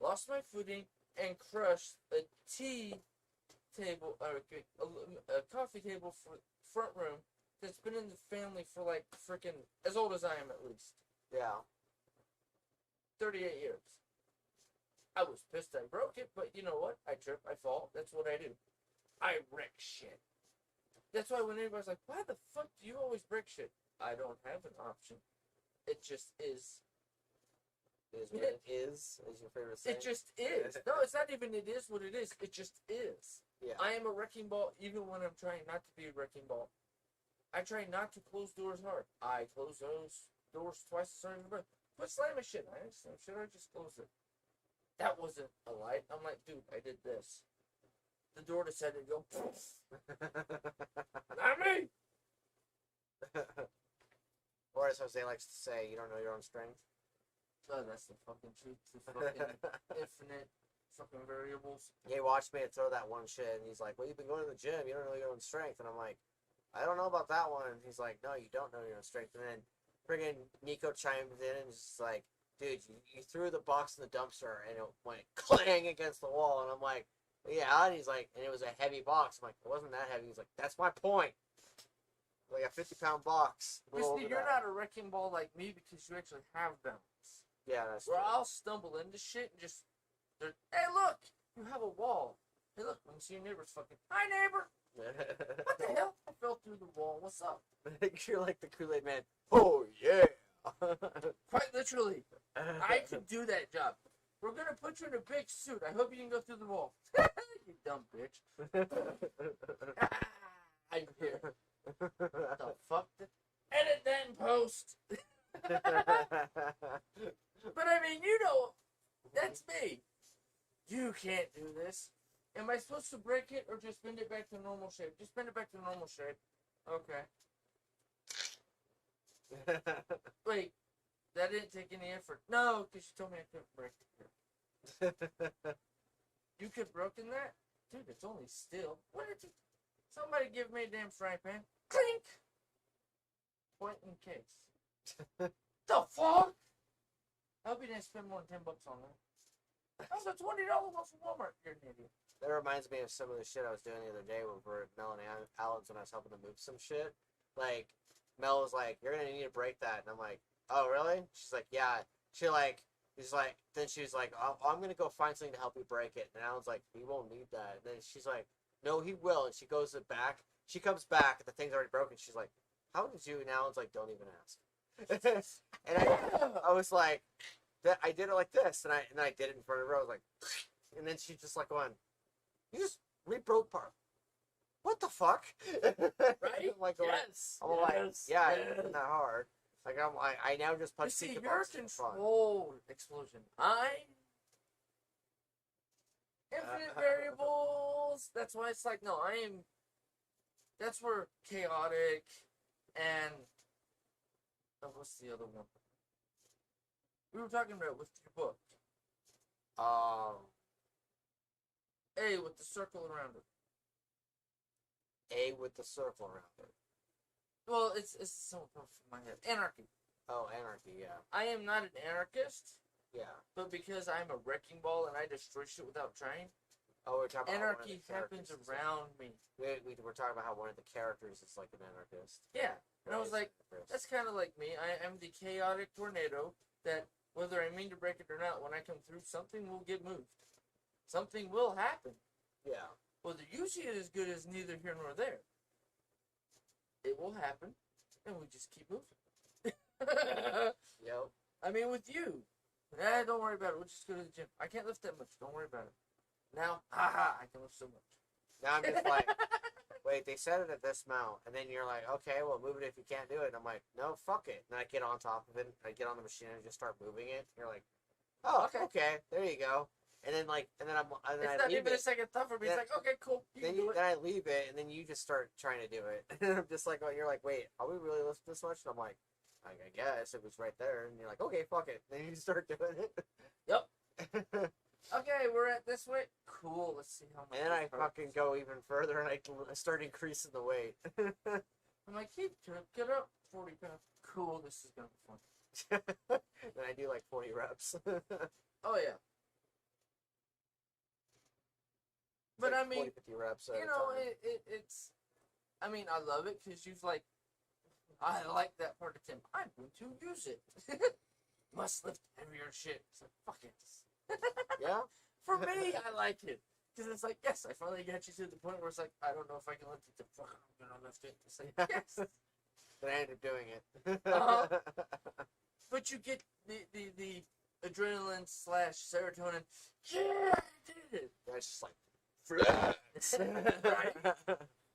lost my footing and crushed a tea table, or a coffee table for front room that's been in the family for like freaking as old as I am at least. Yeah. 38 years. I was pissed I broke it, but you know what? I trip, I fall. That's what I do. I wreck shit. That's why when anybody's like, why the fuck do you always break shit? I don't have an option. It just is. Is what it is your favorite saying? It just is. No, it's not even it is what it is. It just is. Yeah. I am a wrecking ball even when I'm trying not to be a wrecking ball. I try not to close doors hard. I close those doors twice as hard as everybody. But slam a shit. I slam shit. I just close it. That wasn't a light. I'm like, dude, I did this. The door decided to go. Not me. Or as Jose likes to say, you don't know your own strength. Oh, that's the fucking truth. The fucking infinite fucking variables. He watched me throw that one shit, and he's like, well, you've been going to the gym. You don't know your own strength. And I'm like, I don't know about that one. And he's like, no, you don't know your own strength. And then friggin' Nico chimed in and just like, dude, you threw the box in the dumpster, and it went clang against the wall. And I'm like, yeah. And he's like, and it was a heavy box. I'm like, it wasn't that heavy. He's like, that's my point. Like a 50-pound box. You see, you're not a wrecking ball like me because you actually have balance. Yeah, that's Where true. I'll stumble into shit and just, hey, look, you have a wall. Hey, look, let me see your neighbor's fucking. Hi, neighbor. What the hell? I fell through the wall. What's up? You're like the Kool-Aid man. Oh, yeah. Quite literally. I could do that job. We're gonna put you in a big suit. I hope you can go through the wall. You dumb bitch. I'm here. The fuck? Edit that in post. But I mean, you know, that's me. You can't do this. Am I supposed to break it or just bend it back to normal shape? Just bend it back to normal shape. Okay. Wait, that didn't take any effort. No, because you told me I couldn't break it. You could have broken that? Dude, it's only steel. What did you... Somebody give me a damn frying pan. Clink! Point in case. The fuck? I hope you didn't spend more than $10 on that. That was a $20 one from Walmart. You're an idiot. That reminds me of some of the shit I was doing the other day with Mel and Alan's when I was helping them move some shit. Like, Mel was like, "You're gonna need to break that," and I'm like, "Oh, really?" She's like, "Yeah." Then she's like, "Oh, I'm gonna go find something to help you break it." And Alan's like, "He won't need that." And then she's like, "No, he will." And she goes back. She comes back, and the thing's already broken. She's like, "How did you?" And Alan's like, "Don't even ask." And I was like, I did it like this, and I did it in front of her. I was like, and then she just like went, "You just re-broke part. What the fuck?" Right? I'm like, yes. I'm like, yeah, it wasn't that hard. Like I now just punch You see, pizza your boxes for fun. control explosion. Infinite variables. That's why it's like, no, I am. That's where chaotic and what's the other one? We were talking about with your book. A with the circle around it. A with the circle around it. Well, it's so from my head. Anarchy. Oh, anarchy. Yeah. I am not an anarchist, Yeah. but because I'm a wrecking ball and I destroy shit without trying, Oh, we're talking about anarchy happens around me. We were talking about how one of the characters is like an anarchist. Yeah, and I was like, that's kind of like me. I am the chaotic tornado that, whether I mean to break it or not, when I come through, something will get moved. Something will happen. Yeah. Whether you see it as good as neither here nor there, it will happen, and we just keep moving. Yep. I mean, with you, don't worry about it. We'll just go to the gym. I can't lift that much. Don't worry about it. Now, haha, I can lift so much. Now I'm just like, wait, they set it at this amount, and then you're like, okay, well, move it if you can't do it. And I'm like, no, fuck it. And I get on top of it, I get on the machine and just start moving it. You're like, oh, okay, there you go. And then it's not even a second thought for me. It's like, okay, cool. Then I leave it, and then you just start trying to do it. And I'm just like, oh, you're like, wait, are we really lifting this much? And I'm like, I guess it was right there. And you're like, okay, fuck it. Then you start doing it. Yep. Okay, we're at this weight. Cool. Let's see how much. And then I fucking go even further, and I start increasing the weight. I'm like, keep get up 40 pounds. Cool. This is gonna be fun. Then I do like 40 reps. Oh yeah. But like I mean, 40, 50 reps you know, it's. I mean, I love it because you've like. I like that part of Tim. I'm going to use it. Must lift heavier shit. It's like, fuck it. Yeah? For me, I like it. Because it's like, yes, I finally got you to the point where it's like, I don't know if I can lift it. The fuck, I'm going to lift it. It's like, yes. But I ended up doing it. But you get the adrenaline / serotonin. Yeah, I did it. That's just like, Right?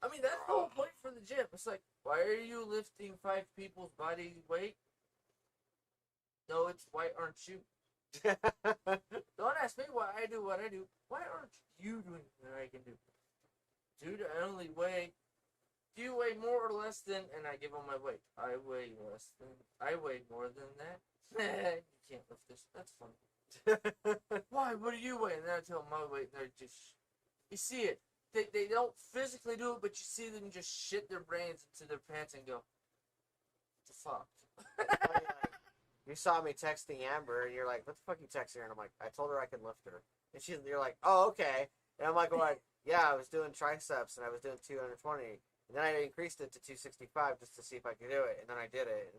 I mean, that's the whole point for the gym. It's like, why are you lifting 5 people's body weight? No, it's why aren't you? Don't ask me why I do what I do. Why aren't you doing what I can do? Dude, I only weigh. Do you weigh more or less than? And I give them my weight. I weigh less than. I weigh more than that. You can't lift this. That's funny. Why? What do you weigh? And then I tell them my weight, and they're just. You see it. They don't physically do it, but you see them just shit their brains into their pants and go, "What the fuck?" You saw me texting Amber, and you're like, "What the fuck you texting her?" And I'm like, "I told her I can lift her." And you're like, "Oh, okay." And I'm like, "Yeah, I was doing triceps, and I was doing 220, and then I increased it to 265 just to see if I could do it, and then I did it,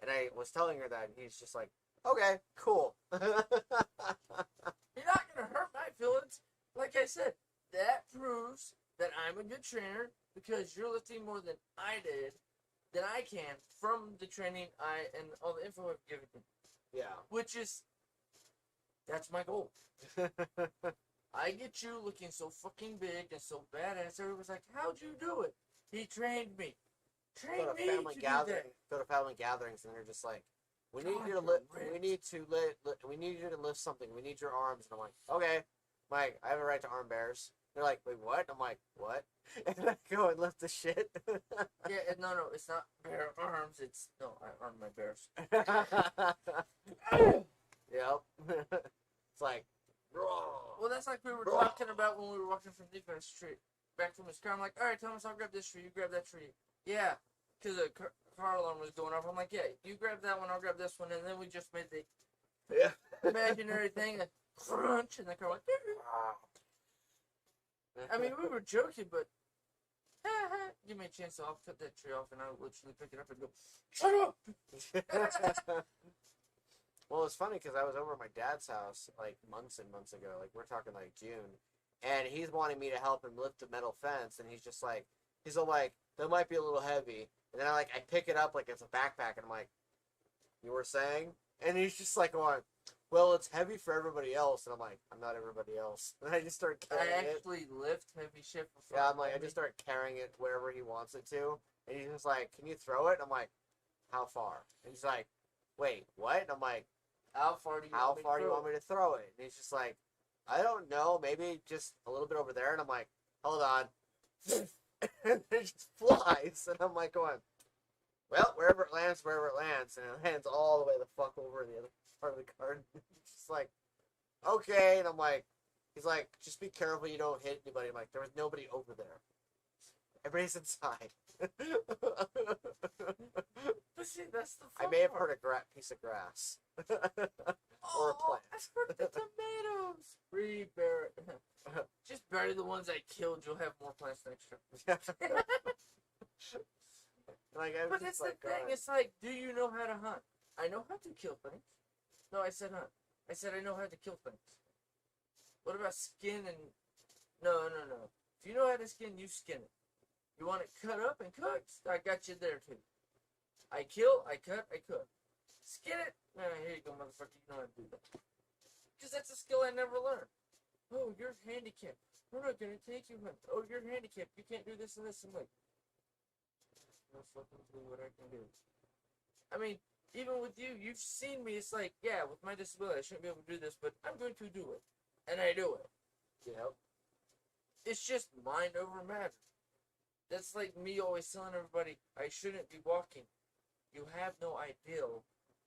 and I was telling her that, and he's just like, "Okay, cool." You're not gonna hurt my feelings. Like I said, that proves that I'm a good trainer because you're lifting more than I did, than I can from the training and all the info I've given you. Yeah. Which is That's my goal. I get you looking so fucking big and so badass. Everyone's like, how'd you do it? He trained me. Train go to me family to gathering, do that. go to family gatherings, and they're just like, we need God, you to you're lift. ripped. We need you to lift something. We need your arms. And I'm like, okay. I'm like, I have a right to arm bears. They're like, wait, what? I'm like, what? And I go and lift the shit. Yeah, no, it's not bare arms. It's no, I arm my bears. Yep. It's like, Well, that's like we were talking about when we were walking from Defense Street back from his car. I'm like, all right, Thomas, I'll grab this tree. You grab that tree. Yeah, because the car alarm was going off. I'm like, yeah, you grab that one, I'll grab this one, and then we just made the yeah. imaginary thing, a crunch, and the car went. I mean, we were joking, but give me a chance, so I'll cut that tree off, and I'll literally pick it up and go, shut up! Well, it's funny because I was over at my dad's house like months and months ago. Like we're talking like June, and he's wanting me to help him lift a metal fence, and he's just like, he's all like, that might be a little heavy, and then I pick it up like it's a backpack, and I'm like, you were saying, and he's just like going, well, it's heavy for everybody else, and I'm like, I'm not everybody else, and I just start carrying I it. actually lift heavy shit before. Yeah, I'm like, I just start carrying it wherever he wants it to, and he's just like, can you throw it? And I'm like, how far? And he's like, wait, what? And I'm like, how far do you want me to throw it? And he's just like, I don't know, maybe just a little bit over there. And I'm like, hold on. And it just flies. And I'm like going, well, wherever it lands. And it lands all the way the fuck over the other part of the garden. Just like, okay. And I'm like, he's like, just be careful you don't hit anybody. I'm like, there was nobody over there. Everybody's inside. But see, that's the I fun may have part. heard a piece of grass. Oh, or a plant. I heard the tomatoes. Re-bury. Just bury the ones I killed. You'll have more plants next year. Like, But it's the thing. It's like, do you know how to hunt? I know how to kill things. No, I said hunt. I said I know how to kill things. What about skin and... No. If you know how to skin, you skin it. You want it cut up and cooked? I got you there, too. I kill, I cut, I cook. Skin it? Here you go, motherfucker. You know how to do that. Because that's a skill I never learned. Oh, you're handicapped. We're not going to take you hunt. Oh, you're handicapped. You can't do this and this. I'm like... No fucking clue what I can do. I mean, even with you, you've seen me. It's like, yeah, with my disability, I shouldn't be able to do this, but I'm going to do it. And I do it. You know? It's just mind over matter. That's like me always telling everybody, I shouldn't be walking. You have no idea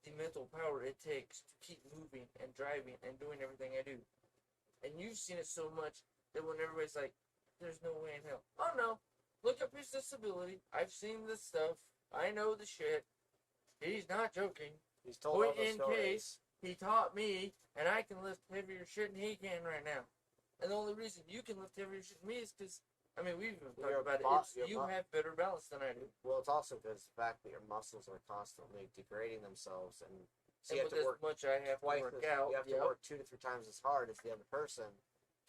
the mental power it takes to keep moving and driving and doing everything I do. And you've seen it so much that when everybody's like, there's no way in hell. Oh no, look up his disability. I've seen this stuff. I know the shit. He's not joking. He's told all Point the in stories. case he taught me, and I can lift heavier shit than he can right now. And the only reason you can lift heavier shit than me is because, I mean, we've even talked about it. You have better balance than I do. Well, it's also because the fact that your muscles are constantly degrading themselves, and so you have to as work much I have twice. to work out. You have to work 2 to 3 times as hard as the other person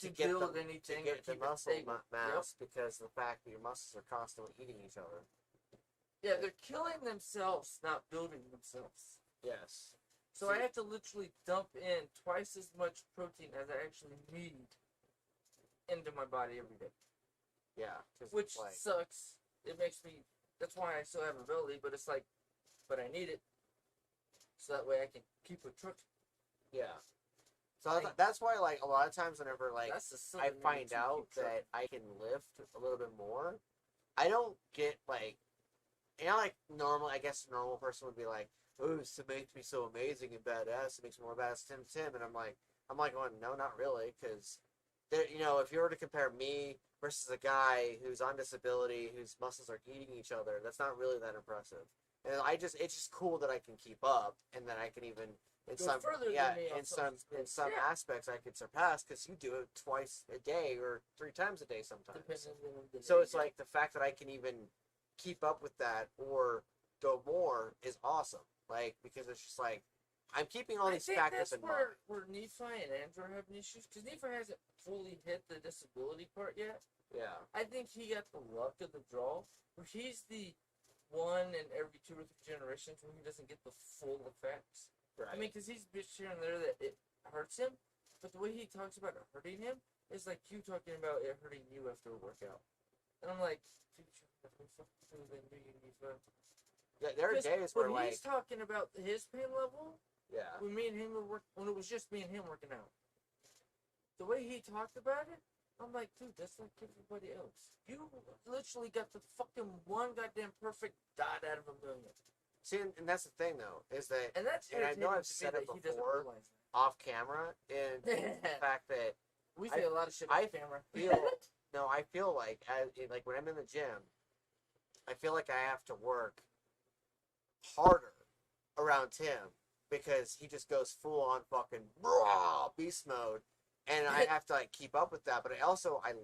to get build the, anything to get or the keep it muscle stable. mass because of the fact that your muscles are constantly eating each other. Yeah, they're killing themselves, not building themselves. Yes. So I have to literally dump in twice as much protein as I actually need into my body every day. Yeah. Which sucks. It makes me... That's why I still have a belly, but it's like... But I need it. So that way I can keep it trucking. Yeah. So that's why, like, a lot of times whenever, like, I find out that I can lift a little bit more, I don't get, like... You know, like, normal, I guess a normal person would be like, oh, this makes me so amazing and badass. It makes me more badass than Tim. And I'm like, going, no, not really, because... You know, if you were to compare me versus a guy who's on disability, whose muscles are eating each other, that's not really that impressive. And it's just cool that I can keep up, and that I can even in some aspects I could surpass because you do it twice a day or 3 times a day sometimes. So it's like the fact that I can even keep up with that or go more is awesome. Like because it's just like. I'm keeping all these factors in mind. Where Nephi and Andrew are having issues, because Nephi hasn't fully hit the disability part yet. Yeah. I think he got the luck of the draw, where he's the one in every 2 or 3 generations where he doesn't get the full effects. Right. I mean, because he's bitched here and there that hurts him, but the way he talks about it hurting him is like you talking about it hurting you after a workout. And I'm like, dude, Yeah, there are days where when like he's talking about his pain level, yeah. when me and him were when it was just me and him working out, the way he talked about it, I'm like, dude, that's like everybody else. You literally got the fucking one goddamn perfect dot out of a million. See, and that's the thing though, is that, And that's and I know I've irritating to me said that it he doesn't before realize off camera, and the fact that we say a lot of shit I on camera. I feel like like when I'm in the gym, I feel like I have to work harder around Tim because he just goes full on fucking raw beast mode, and I have to like keep up with that. But I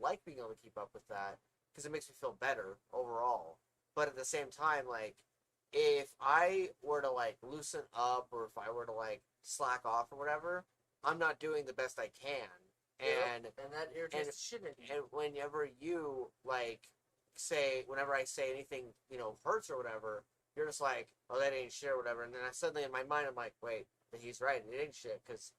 like being able to keep up with that because it makes me feel better overall. But at the same time, like if I were to like loosen up or if I were to like slack off or whatever, I'm not doing the best I can. And that irritates the shit out of you. and whenever you like whenever I say anything, hurts or whatever, you're just like, oh, that ain't shit or whatever. And then I suddenly in my mind, I'm like, wait, he's right. It ain't shit because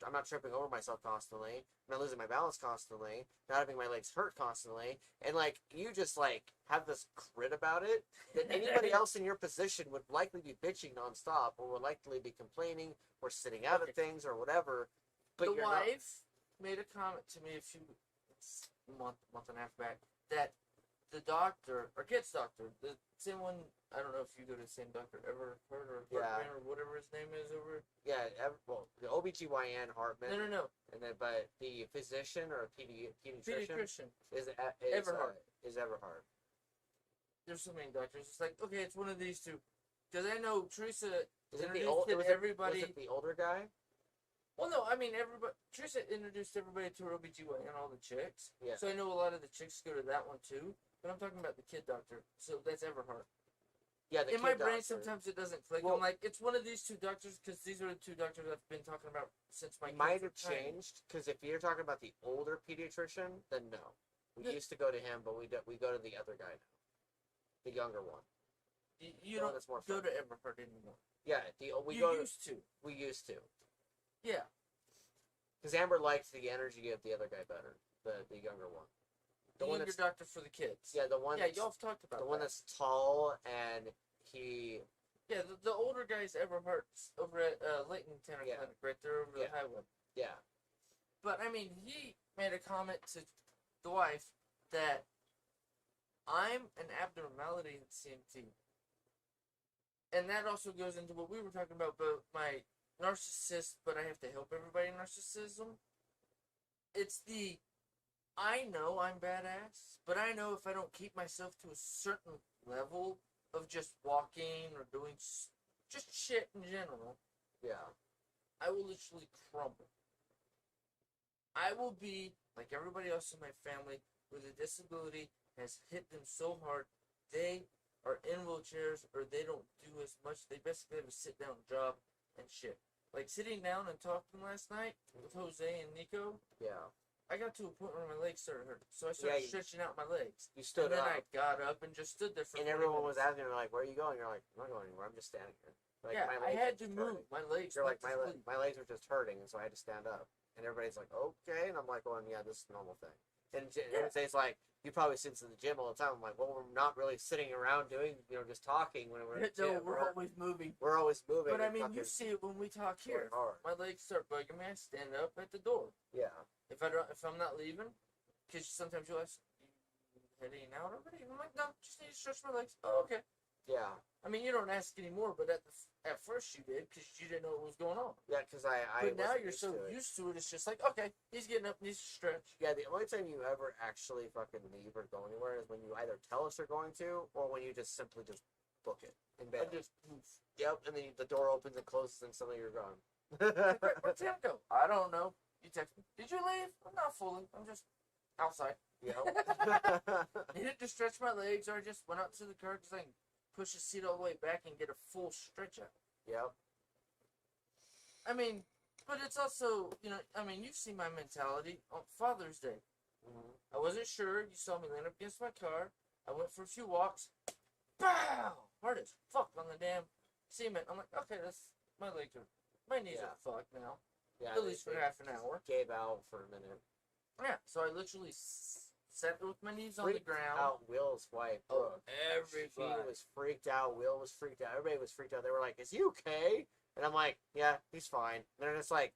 I'm not tripping over myself constantly. I'm not losing my balance constantly. Not having my legs hurt constantly. And like, you just like have this grit about it that anybody else in your position would likely be bitching nonstop or would likely be complaining or sitting out at things or whatever. But the you're wife made a comment to me a few month and a half back that the doctor or kids doctor, the same one. I don't know if you go to the same doctor ever heard or Hartman or whatever his name is over. Yeah, well, the OBGYN Hartman. No. And then, but the physician or pediatrician is Everhart. Is Everhart. There's so many doctors. It's like, okay, it's one of these two. Because I know Teresa Was everybody. it the older guy? Well, no, I mean, Teresa introduced everybody to her OBGYN and all the chicks. Yeah. So I know a lot of the chicks go to that one too. But I'm talking about the kid doctor. So that's Everhart. Yeah, in my brain, sometimes it doesn't click. Well, I'm like, it's one of these two doctors because these are the two doctors I've been talking about since my. Might have changed because if you're talking about the older pediatrician, then no. We used to go to him, but we go to the other guy now, the younger one. You don't go to Everhart anymore. Yeah, we used to. We used to. Yeah. Because Amber liked the energy of the other guy better, the younger one. The younger doctor for the kids. Yeah, the one. Yeah, y'all have talked about the one that's tall and he. Yeah, the older guy's Everhart over at Layton Tanner Clinic, right there over the highway. Yeah. But I mean, he made a comment to the wife that I'm an abnormality in CMT, and that also goes into what we were talking about, but my narcissist, but I have to help everybody narcissism. It's I know I'm badass, but I know if I don't keep myself to a certain level of just walking or doing just shit in general, I will literally crumble. I will be like everybody else in my family where the disability has hit them so hard, they are in wheelchairs or they don't do as much. They basically have a sit-down job and shit. Like sitting down and talking last night with Jose and Nico. Yeah. I got to a point where my legs started hurting, so I started stretching out my legs. You stood up. And then I got up and just stood there for and everyone was asking, like, where are you going? You're like, I'm not going anywhere. I'm just standing here. Like, yeah, I had to move. My legs. You're like, my legs are just hurting, and so I had to stand up. And everybody's like, okay. And I'm like, well, yeah, this is a normal thing. And it's like, you probably sit in the gym all the time. I'm like, well, we're not really sitting around doing, just talking when we're in the gym. We're always moving. We're always moving. But I mean, you see it when we talk here. My legs start bugging me. I stand up at the door. Yeah. If I'm not leaving, because sometimes you'll ask, you heading out already? And I'm like, no, just need to stretch my legs. Oh, okay. Yeah. I mean, you don't ask anymore, but at first you did because you didn't know what was going on. Yeah, because I But now you're so used to it, it's just like, okay, he's getting up, needs to stretch. Yeah, the only time you ever actually fucking leave or go anywhere is when you either tell us you're going to, or when you just simply just book it in bed. I just move. Yep, and then the door opens and closes and suddenly you're gone. Where'd Tim go? I don't know. You text me. Did you leave? I'm not fully. I'm just outside. Yep. Needed to stretch my legs, or I just went out to the car because I can push the seat all the way back and get a full stretch out. Yep. I mean, but it's also, you've seen my mentality on Father's Day. Mm-hmm. I wasn't sure. You saw me lean up against my car. I went for a few walks. Bow! Hard as fuck on the damn cement. I'm like, okay, my legs are, my knees are fucked now. Yeah, at least for half an hour. Gave out for a minute. Yeah, so I literally sat with my knees on the ground. Out Will's wife. Oh, She everybody. was freaked out. Will was freaked out. Everybody was freaked out. They were like, "Is he okay?" And I'm like, "Yeah, he's fine." And they're just like,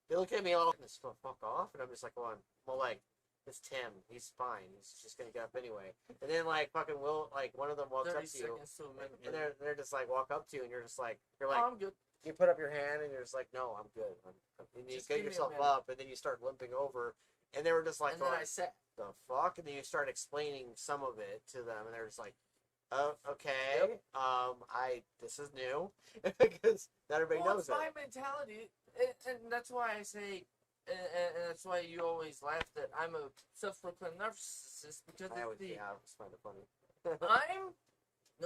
they look at me all, "Just fuck off," and I'm just like, going, "Well, like, it's Tim. He's fine. He's just gonna get up anyway." And then like fucking Will, like one of them walks up 30 to you, seconds to a minute. and they're just like walk up to you, and you're just like, Oh, I'm good. you put up your hand, and you're just like, "No, I'm good." And you Just get give me a yourself minute. up, and then you start limping over, and they were just like, And then going, I sat. "The fuck?" And then you start explaining some of it to them, and they're just like, "Oh, okay. Yep. This is new," because not everybody knows Well, it's it. my mentality, and that's why I say, and that's why you always laugh that I'm a self-proclaimed narcissist, because I always, it's yeah, I just find it funny.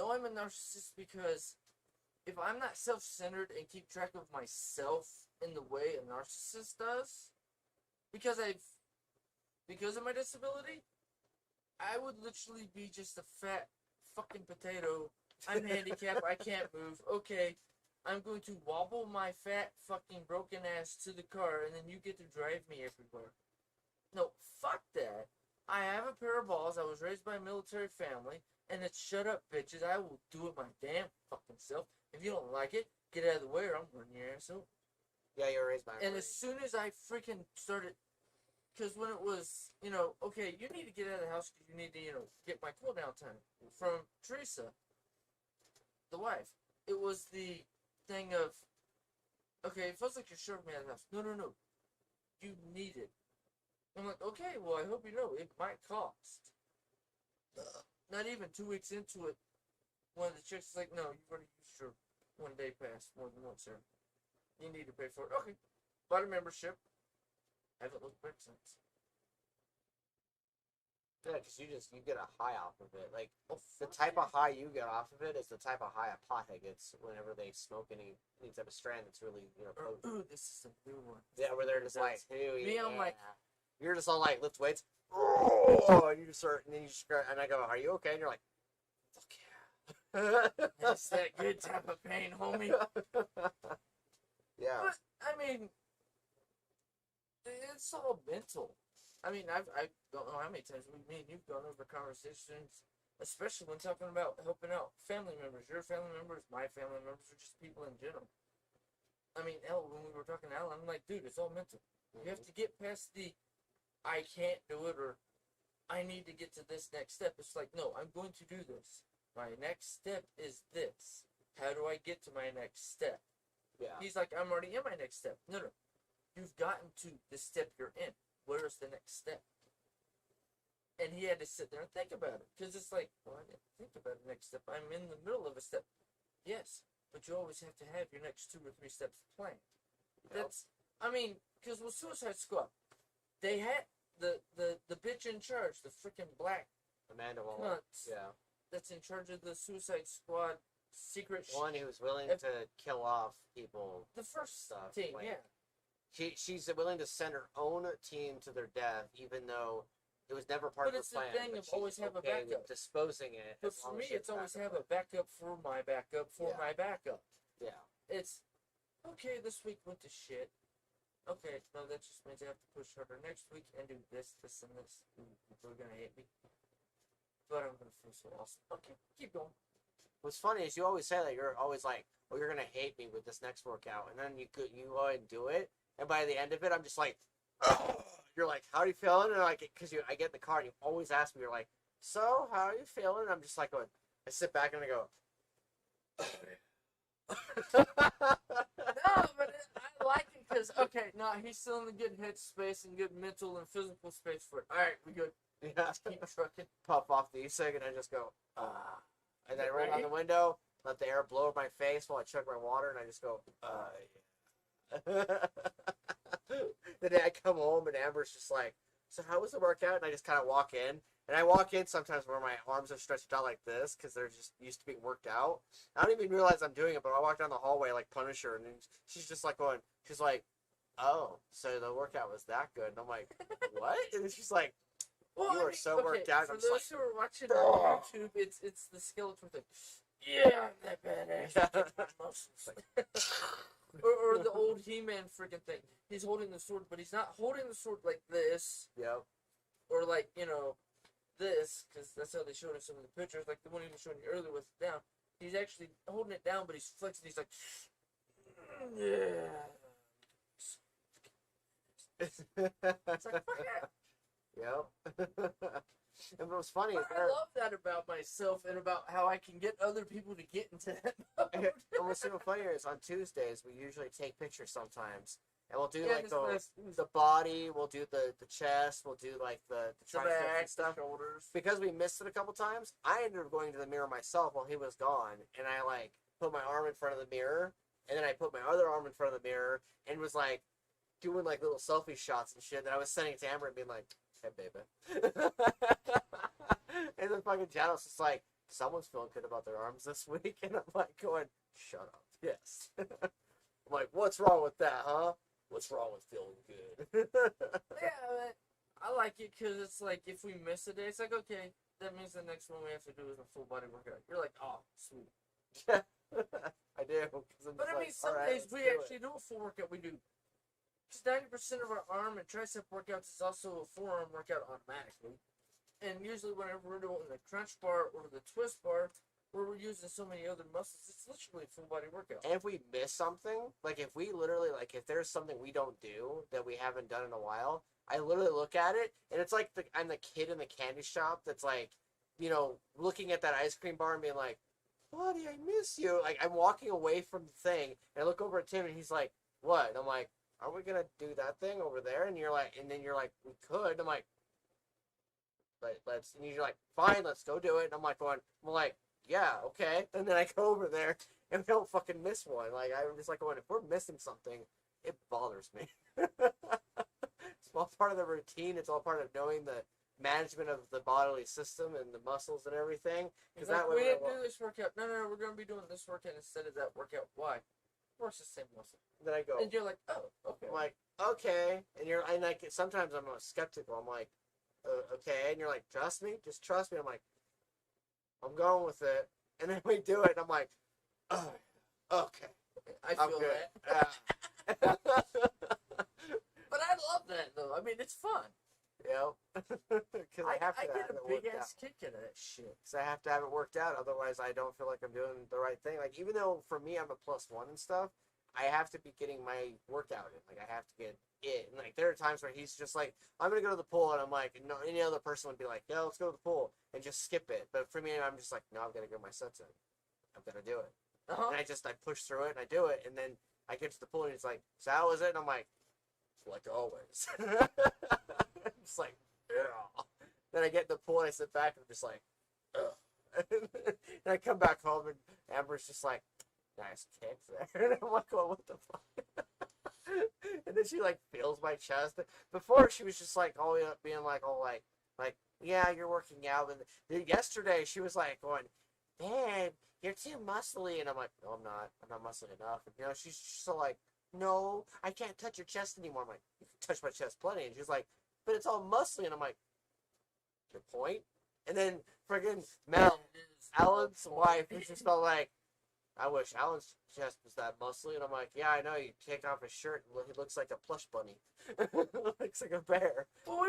I'm a narcissist because if I'm not self-centered and keep track of myself in the way a narcissist does, because of my disability, I would literally be just a fat fucking potato. I'm handicapped, I can't move. Okay, I'm going to wobble my fat fucking broken ass to the car, and then you get to drive me everywhere. No, fuck that. I have a pair of balls. I was raised by a military family, and it's shut up, bitches. I will do it my damn fucking self. If you don't like it, get out of the way, or I'm running your ass over. Yeah, you were raised by a And Marine. as soon as I freaking started, because when it was, okay, you need to get out of the house because you need to, get my cool down time from Teresa, the wife. It was the thing of, okay, it feels like you're shoving me out of the house. No. You need it. I'm like, okay, well, I hope you know it might cost. Not even 2 weeks into it, one of the chicks is like, no, you've already used your 1 day pass more than once, sir. You need to pay for it. Okay. Bought a membership. Haven't looked back since. Yeah, because you get a high off of it. Like, Oh, the fuck type yeah. of high you get off of it is the type of high a pothead gets whenever they smoke any type of strand that's really, potent. Ooh, this is a new one. Yeah, where they're just like, "Ooh, Me, yeah." I'm like, You're just all like, "Lift weights." Oh, and you just start, and then you just start, and I go, "Are you okay?" And you're like, "Fuck yeah." that's that good type of pain, homie. Yeah. But, I mean, it's all mental. I mean, I don't know how many times me and you've gone over conversations, especially when talking about helping out family members. Your family members, my family members, or just people in general. I mean, hell, when we were talking to Alan, I'm like, dude, it's all mental. You have to get past the I can't do it or I need to get to this next step. It's like, no, I'm going to do this. My next step is this. How do I get to my next step? Yeah. He's like, I'm already in my next step. No. You've gotten to the step you're in. Where is the next step? And he had to sit there and think about it. Because it's like, well, I didn't think about the next step. I'm in the middle of a step. Yes, but you always have to have your next 2 or 3 steps planned. Yep. Because with Suicide Squad, they had the bitch in charge, the freaking black Amanda Waller. cunt Yeah. that's in charge of the Suicide Squad secret One who's willing If- to kill off people. the first Stuff, team, like- yeah. She's willing to send her own team to their death, even though it was never part But of it's the the plan. thing but of she's always have a okay with backup. disposing it. But as for long me, as she has it's always backup have a backup for my backup for Yeah. my backup. Yeah. It's, okay, this week went to shit. Okay, no, that just means I have to push harder next week and do this, and this. People are going to hate me. But I'm going to feel so awesome. Okay, keep going. What's funny is you always say that you're always like, "Oh, you're gonna hate me with this next workout," and then you go ahead and do it, and by the end of it, I'm just like, "Ugh." You're like, "How are you feeling?" And like, because I get in the car and you always ask me, you're like, "So, how are you feeling?" And I'm just like, going, I sit back and I go, No, but I like it because, okay, no, he's still in a good head space and good mental and physical space for it. All right, we good. yeah, Keep trucking. puff off the e-cig and I just go, and I roll down the window, let the air blow over my face while I chug my water, and I just go, yeah. The day I come home and Amber's just like, "So how was the workout?" And I just kind of walk in, and I walk in sometimes where my arms are stretched out like this because they're just used to being worked out. I don't even realize I'm doing it, but I walk down the hallway like Punisher, and then she's just like going, she's like, "Oh, so the workout was that good?" And I'm like, "What?" And then she's like, Well, "You are so worked out." For I'm those just who are watching on YouTube, it's the Skeletor thing. Yeah, I'm that badass. Yeah. Look at my muscles. or the old He-Man freaking thing. He's holding the sword, but he's not holding the sword like this. Yep. Or like, this, because that's how they showed in some of the pictures, like the one he was showing you earlier with it down. He's actually holding it down, but he's flexing. He's like, yeah. It's like, fuck yeah. Yep. And what's funny is I love that about myself and about how I can get other people to get into that mode. and what's even funnier is on Tuesdays we usually take pictures sometimes, and we'll do like the body, we'll do the chest, we'll do like the triceps back, and stuff. the shoulders. Because we missed it a couple times, I ended up going to the mirror myself while he was gone, and I like put my arm in front of the mirror, and then I put my other arm in front of the mirror, and was like doing like little selfie shots and shit that I was sending to Amber and being like, "Hey, baby." And then fucking Janos is like, "Someone's feeling good about their arms this week," and I'm like going, "Shut up." Yes. I'm like, "What's wrong with that, huh? What's wrong with feeling good?" Yeah, I like it because it's like if we miss a day, it's like, okay, that means the next one we have to do is a full body workout. You're like, oh, sweet. Yeah, I do. But I mean, some days we actually do a full workout. We do. Because 90% of our arm and tricep workouts is also a forearm workout automatically. And usually whenever we're doing the crunch bar or the twist bar, where we're using so many other muscles, it's literally a full body workout. And if we miss something, like if we literally, like if there's something we don't do that we haven't done in a while, I literally look at it, and it's like I'm the kid in the candy shop that's like, looking at that ice cream bar and being like, "Buddy, I miss you." Like I'm walking away from the thing, and I look over at Tim, and he's like, "What?" And I'm like, "Are we gonna do that thing over there?" And then you're like, "We could." And I'm like, let's. And you're like, "Fine, let's go do it." And I'm like, "Yeah, okay." And then I go over there, and we don't fucking miss one. Like I'm just like going, if we're missing something, it bothers me. It's all part of the routine. It's all part of knowing the management of the bodily system and the muscles and everything. Because that way we didn't do this workout. No, we're going to be doing this workout instead of that workout. Why? Works the same muscle. Then I go, and you're like, oh, okay. I'm like, okay. And like sometimes I'm skeptical. I'm like, okay. And you're like, trust me, just trust me. I'm like, I'm going with it. And then we do it, and I'm like, oh, okay. I feel that. But I love that though. I mean, it's fun. Yeah. Because I have to get a big ass kick out of that shit. Because I have to have it worked out. Otherwise, I don't feel like I'm doing the right thing. Like, even though for me, I'm a +1 and stuff, I have to be getting my workout in. Like, I have to get it. And, like, there are times where he's just like, I'm going to go to the pool. And I'm like, no, any other person would be like, yeah, let's go to the pool. And just skip it. But for me, I'm just like, no, I'm going to get my sets in. I'm going to do it. And I push through it and I do it. And then I get to the pool and he's like, so how was it? And I'm like always. It's like, yeah. Then I get in the pool and I sit back and I'm just like, ugh. And I come back home and Amber's just like, nice kicks there. And I'm like, well, what the fuck? And then she like feels my chest. Before she was just like all the way up being like, yeah, you're working out. And yesterday she was like going, babe, you're too muscly. And I'm like, no, I'm not. I'm not muscly enough. And, she's so like, no, I can't touch your chest anymore. I'm like, you can touch my chest plenty. And she's like, but it's all muscly. And I'm like, your point? And then friggin' Mel, Alan's wife, who just felt like, I wish Alan's chest was that muscly. And I'm like, yeah, I know. You take off his shirt and he looks like a plush bunny. Looks like a bear. Well,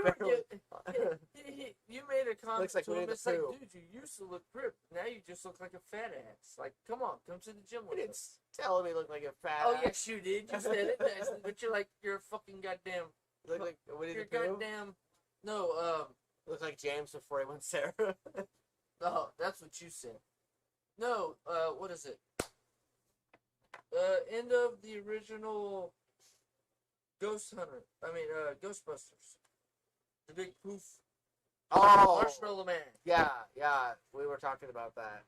you made a comment to him. It's like, dude, you used to look ripped. Now you just look like a fat ass. Like, come on, come to the gym with us. Telling me look like a fat ass. Oh, yes, you did. You said it nicely. But you're like, you're a fucking goddamn. Look like Winnie the You're Pooh? goddamn. No, Look like James before he went Sarah. Oh, that's what you said. No, what is it? End of the original Ghostbusters. The big poof. Oh! Marshmallow Man. Yeah, we were talking about that.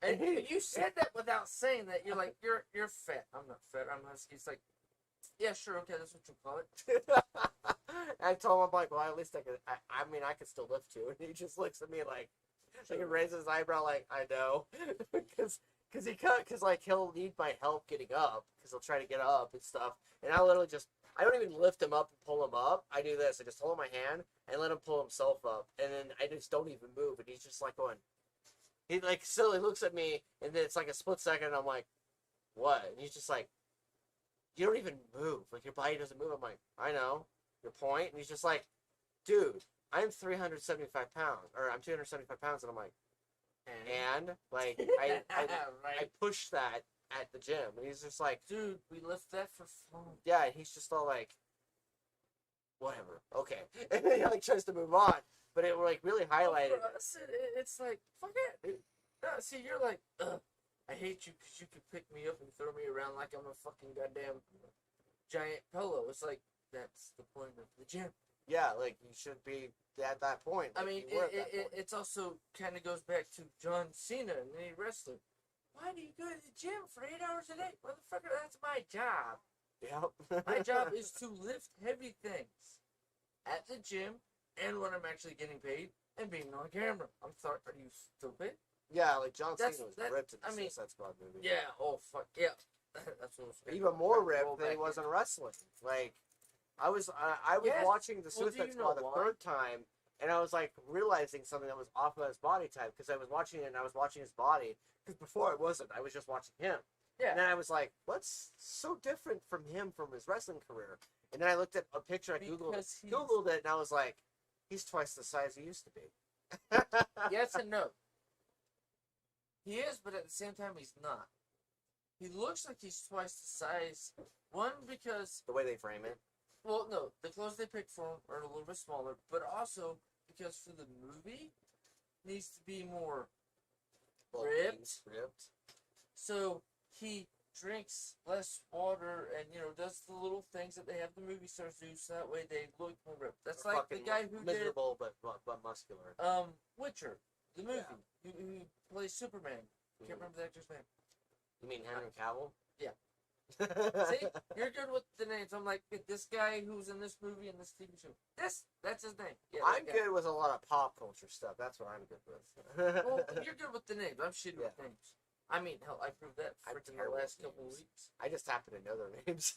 And you said that without saying that. You're like, you're fat. I'm not fat. I'm husky. It's like, yeah, sure, okay, that's what you call it. I told him, I'm like, well, at least I could still lift too. And he just looks at me like he raises his eyebrow like, I know. Because like he'll need my help getting up because he'll try to get up and stuff. And I literally I don't even lift him up and pull him up. I do this. I just hold my hand and let him pull himself up. And then I just don't even move. And he's just like going, he like silly looks at me and then it's like a split second and I'm like, what? And he's just like, you don't even move. Like, your body doesn't move. I'm like, I know. Your point? And he's just like, dude, I'm 375 pounds. Or I'm 275 pounds. And I'm like, and? Like, I right. pushed that at the gym. And he's just like, Dude, we lift that for fun. yeah, and he's just all like, whatever, okay. And then he like tries to move on. But it like really highlighted. For us, it's like, fuck it. No, see, you're like, I hate you because you could pick me up and throw me around like I'm a fucking goddamn giant pillow. It's like, that's the point of the gym. Yeah, like, you should be at that point. I Like, mean, you were at that point. it's also kind of goes back to John Cena and any wrestler. Why do you go to the gym for 8 hours a day? Motherfucker, that's my job. Yep. My job is to lift heavy things at the gym and when I'm actually getting paid and being on camera. I'm sorry, are you stupid? Yeah, like John Cena That's- was that- ripped in the I mean, Suicide Squad movie. Yeah, oh fuck, yeah. That's what was Even more roll ripped than he back was in. in wrestling. Like, I was Yes. watching the Well, do Suicide you Squad know the why? third time, and I was like realizing something that was off of his body type because I was watching it and I was watching his body because before I wasn't. I was just watching him. Yeah. And then I was like, what's so different from him from his wrestling career? And then I looked at a picture, I Because he's- Googled it, and I was like, he's twice the size he used to be. Yes and no. He is, but at the same time, he's not. He looks like he's twice the size. One, because, The way they frame it. well, no, the clothes they picked for him are a little bit smaller, but also because for the movie, needs to be more ripped. Ripped. So he drinks less water and, does the little things that they have the movie stars do so that way they look more ripped. That's Or like the fucking guy who miserable but muscular. did Witcher, the movie, Yeah. who plays Superman. Can't Mhm. remember the actor's name. You mean Henry Cavill? Yeah. Yeah. See, you're good with the names. I'm like, this guy who's in this movie and this TV show. That's his name. Yeah, I'm that guy. good with a lot of pop culture stuff. That's what I'm good with. Well, you're good with the names. I'm shitty with Yeah. names. I mean, hell, I proved that I'm freaking the terrible last with couple names. weeks. I just happen to know their names.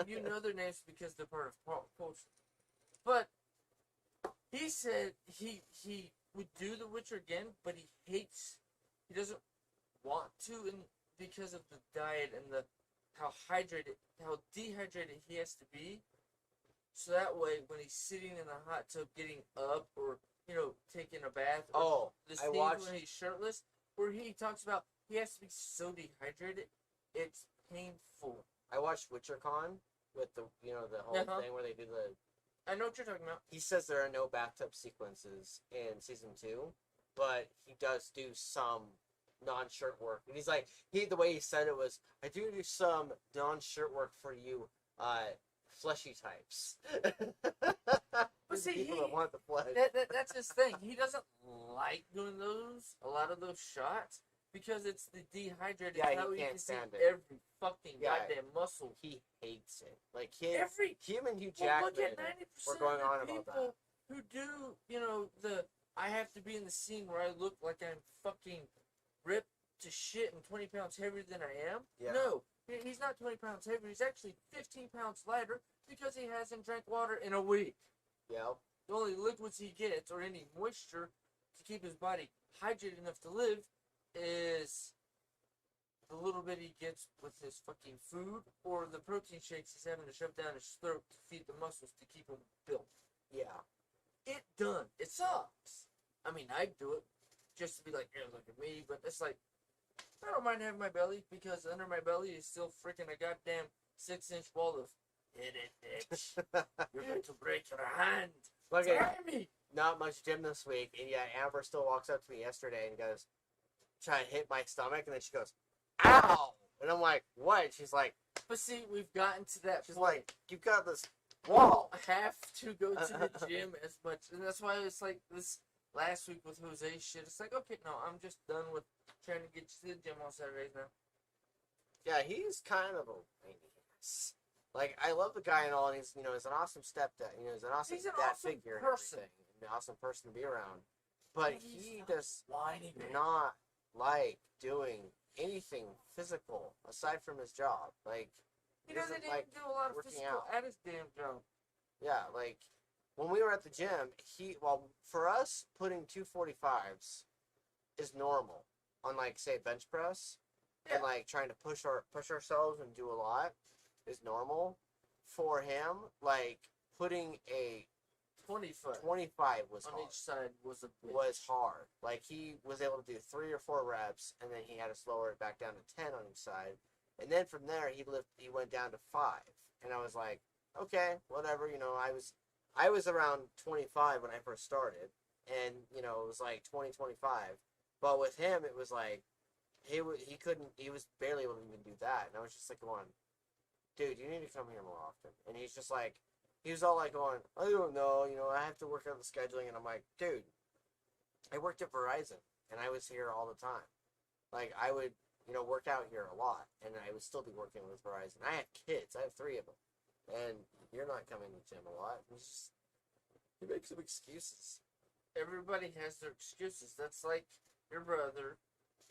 You know their names because they're part of pop culture. But he said he would do The Witcher again, but he doesn't want to, and because of the diet and how dehydrated he has to be. So that way, when he's sitting in the hot tub getting up or, taking a bath, or Oh, the I scenes watched. when he's shirtless, where he talks about he has to be so dehydrated, it's painful. I watched WitcherCon with the whole Uh-huh. thing where they do the. I know what you're talking about. He says there are no bathtub sequences in season 2, but he does do some non-shirt work. And he's like, the way he said it was, I do some non-shirt work for you, fleshy types. But see, people that want the flesh. That's his thing. He doesn't like doing a lot of those shots, because it's the dehydrated. Yeah, he how you can't can see stand it. every fucking Yeah. goddamn muscle. He hates it. Like him and Hugh Well, Jackman. look at 90% We're going of on the about people who do, I have to be in the scene where I look like I'm fucking ripped to shit and 20 pounds heavier than I am. Yeah. No, he's not 20 pounds heavier. He's actually 15 pounds lighter because he hasn't drank water in a week. Yep. The only liquids he gets, or any moisture to keep his body hydrated enough to live, is the little bit he gets with his fucking food, or the protein shakes he's having to shove down his throat to feed the muscles to keep him built. Yeah. It done. It sucks. I mean, I'd do it just to be like, here, look at me, but it's like, I don't mind having my belly, because under my belly is still freaking a goddamn 6-inch wall of, hit it, bitch. You're going to break your hand. Okay. Try me. Not much gym this week, and yet Amber still walks up to me yesterday and goes, try to hit my stomach, and then she goes, ow! And I'm like, what? She's like, But see, we've gotten to that she's point. like, you've got this Wall wall. have to go to the gym as much, and that's why it's like this last week with Jose shit. It's like, okay, no, I'm just done with trying to get you to the gym on Saturdays now. Yeah, he's kind of a pain in the ass. Like, I love the guy and all, and he's he's an awesome stepdad. He's an awesome He's an dad awesome figure person. and everything. An awesome person to be around. But He's he not does whiny, man. not like doing anything physical aside from his job. Like, He doesn't isn't, even like, do a lot of working physical out. at his damn job. Yeah, like, when we were at the gym, for us, putting 245s is normal on, like, say, bench press, Yeah. and, like, trying to push ourselves and do a lot. is normal, for him, like, putting a 25 25 was on hard. each side was a bitch. Was hard. Like, he was able to do 3 or 4 reps, and then he had to lower it back down to 10 on each side. And then from there, he went down to 5. And I was like, okay, whatever. You know, I was around 25 when I first started, and you know, it was like 20, 25. But with him, it was like he was barely able to even do that. And I was just like, going, dude, you need to come here more often. And he's just like, he was all like going, I don't know, you know, I have to work out the scheduling. And I'm like, dude, I worked at Verizon, and I was here all the time. Like, I would, you know, work out here a lot, and I would still be working with Verizon. I have kids. I have 3 of them. And you're not coming to the gym a lot. It's just, he makes some excuses. Everybody has their excuses. That's like your brother,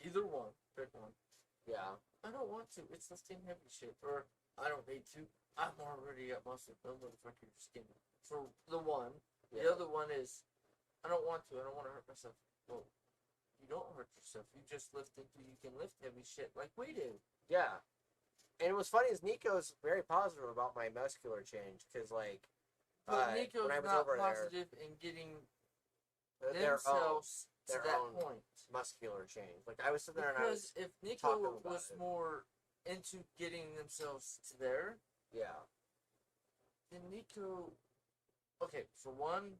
either one, pick one. Yeah. I don't want to. It's lifting heavy shit. Or I don't need to. I'm already at muscle. No motherfucker, you're skinny. For the one. Yeah. The other one is, I don't want to. I don't want to hurt myself. Well, you don't hurt yourself. You just lift until you can lift heavy shit like we do. Yeah. And what's funny is Nico's very positive about my muscular change, because, like, But Nico's when I was not over positive in getting their themselves to that own point. muscular change. Like, I was sitting there and I was, Because if Nico talking about was it. more into getting themselves to there, yeah. then Nico, okay, for one,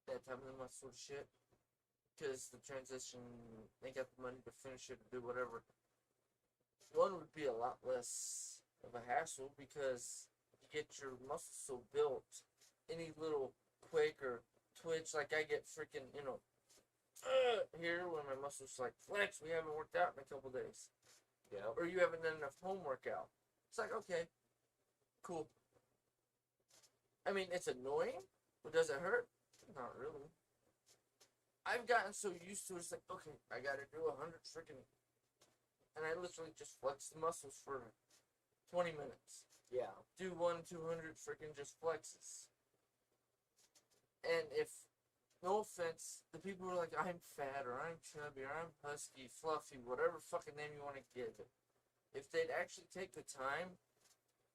that time of the month sort of shit, because the transition, they got the money to finish it and do whatever. One would be a lot less of a hassle because you get your muscles so built. Any little quake or twitch, like I get freaking, you know, here when my muscles like flex, we haven't worked out in a couple days. Yeah. Or you haven't done enough home workout. It's like, okay, cool. I mean, it's annoying, but does it hurt? Not really. I've gotten so used to it, it's like, okay, I gotta do 100 freaking, and I literally just flex the muscles for 20 minutes. Yeah. Do 200 freaking just flexes. And if, no offense, the people who are like, I'm fat, or I'm chubby, or I'm husky, fluffy, whatever fucking name you want to give it, if they'd actually take the time,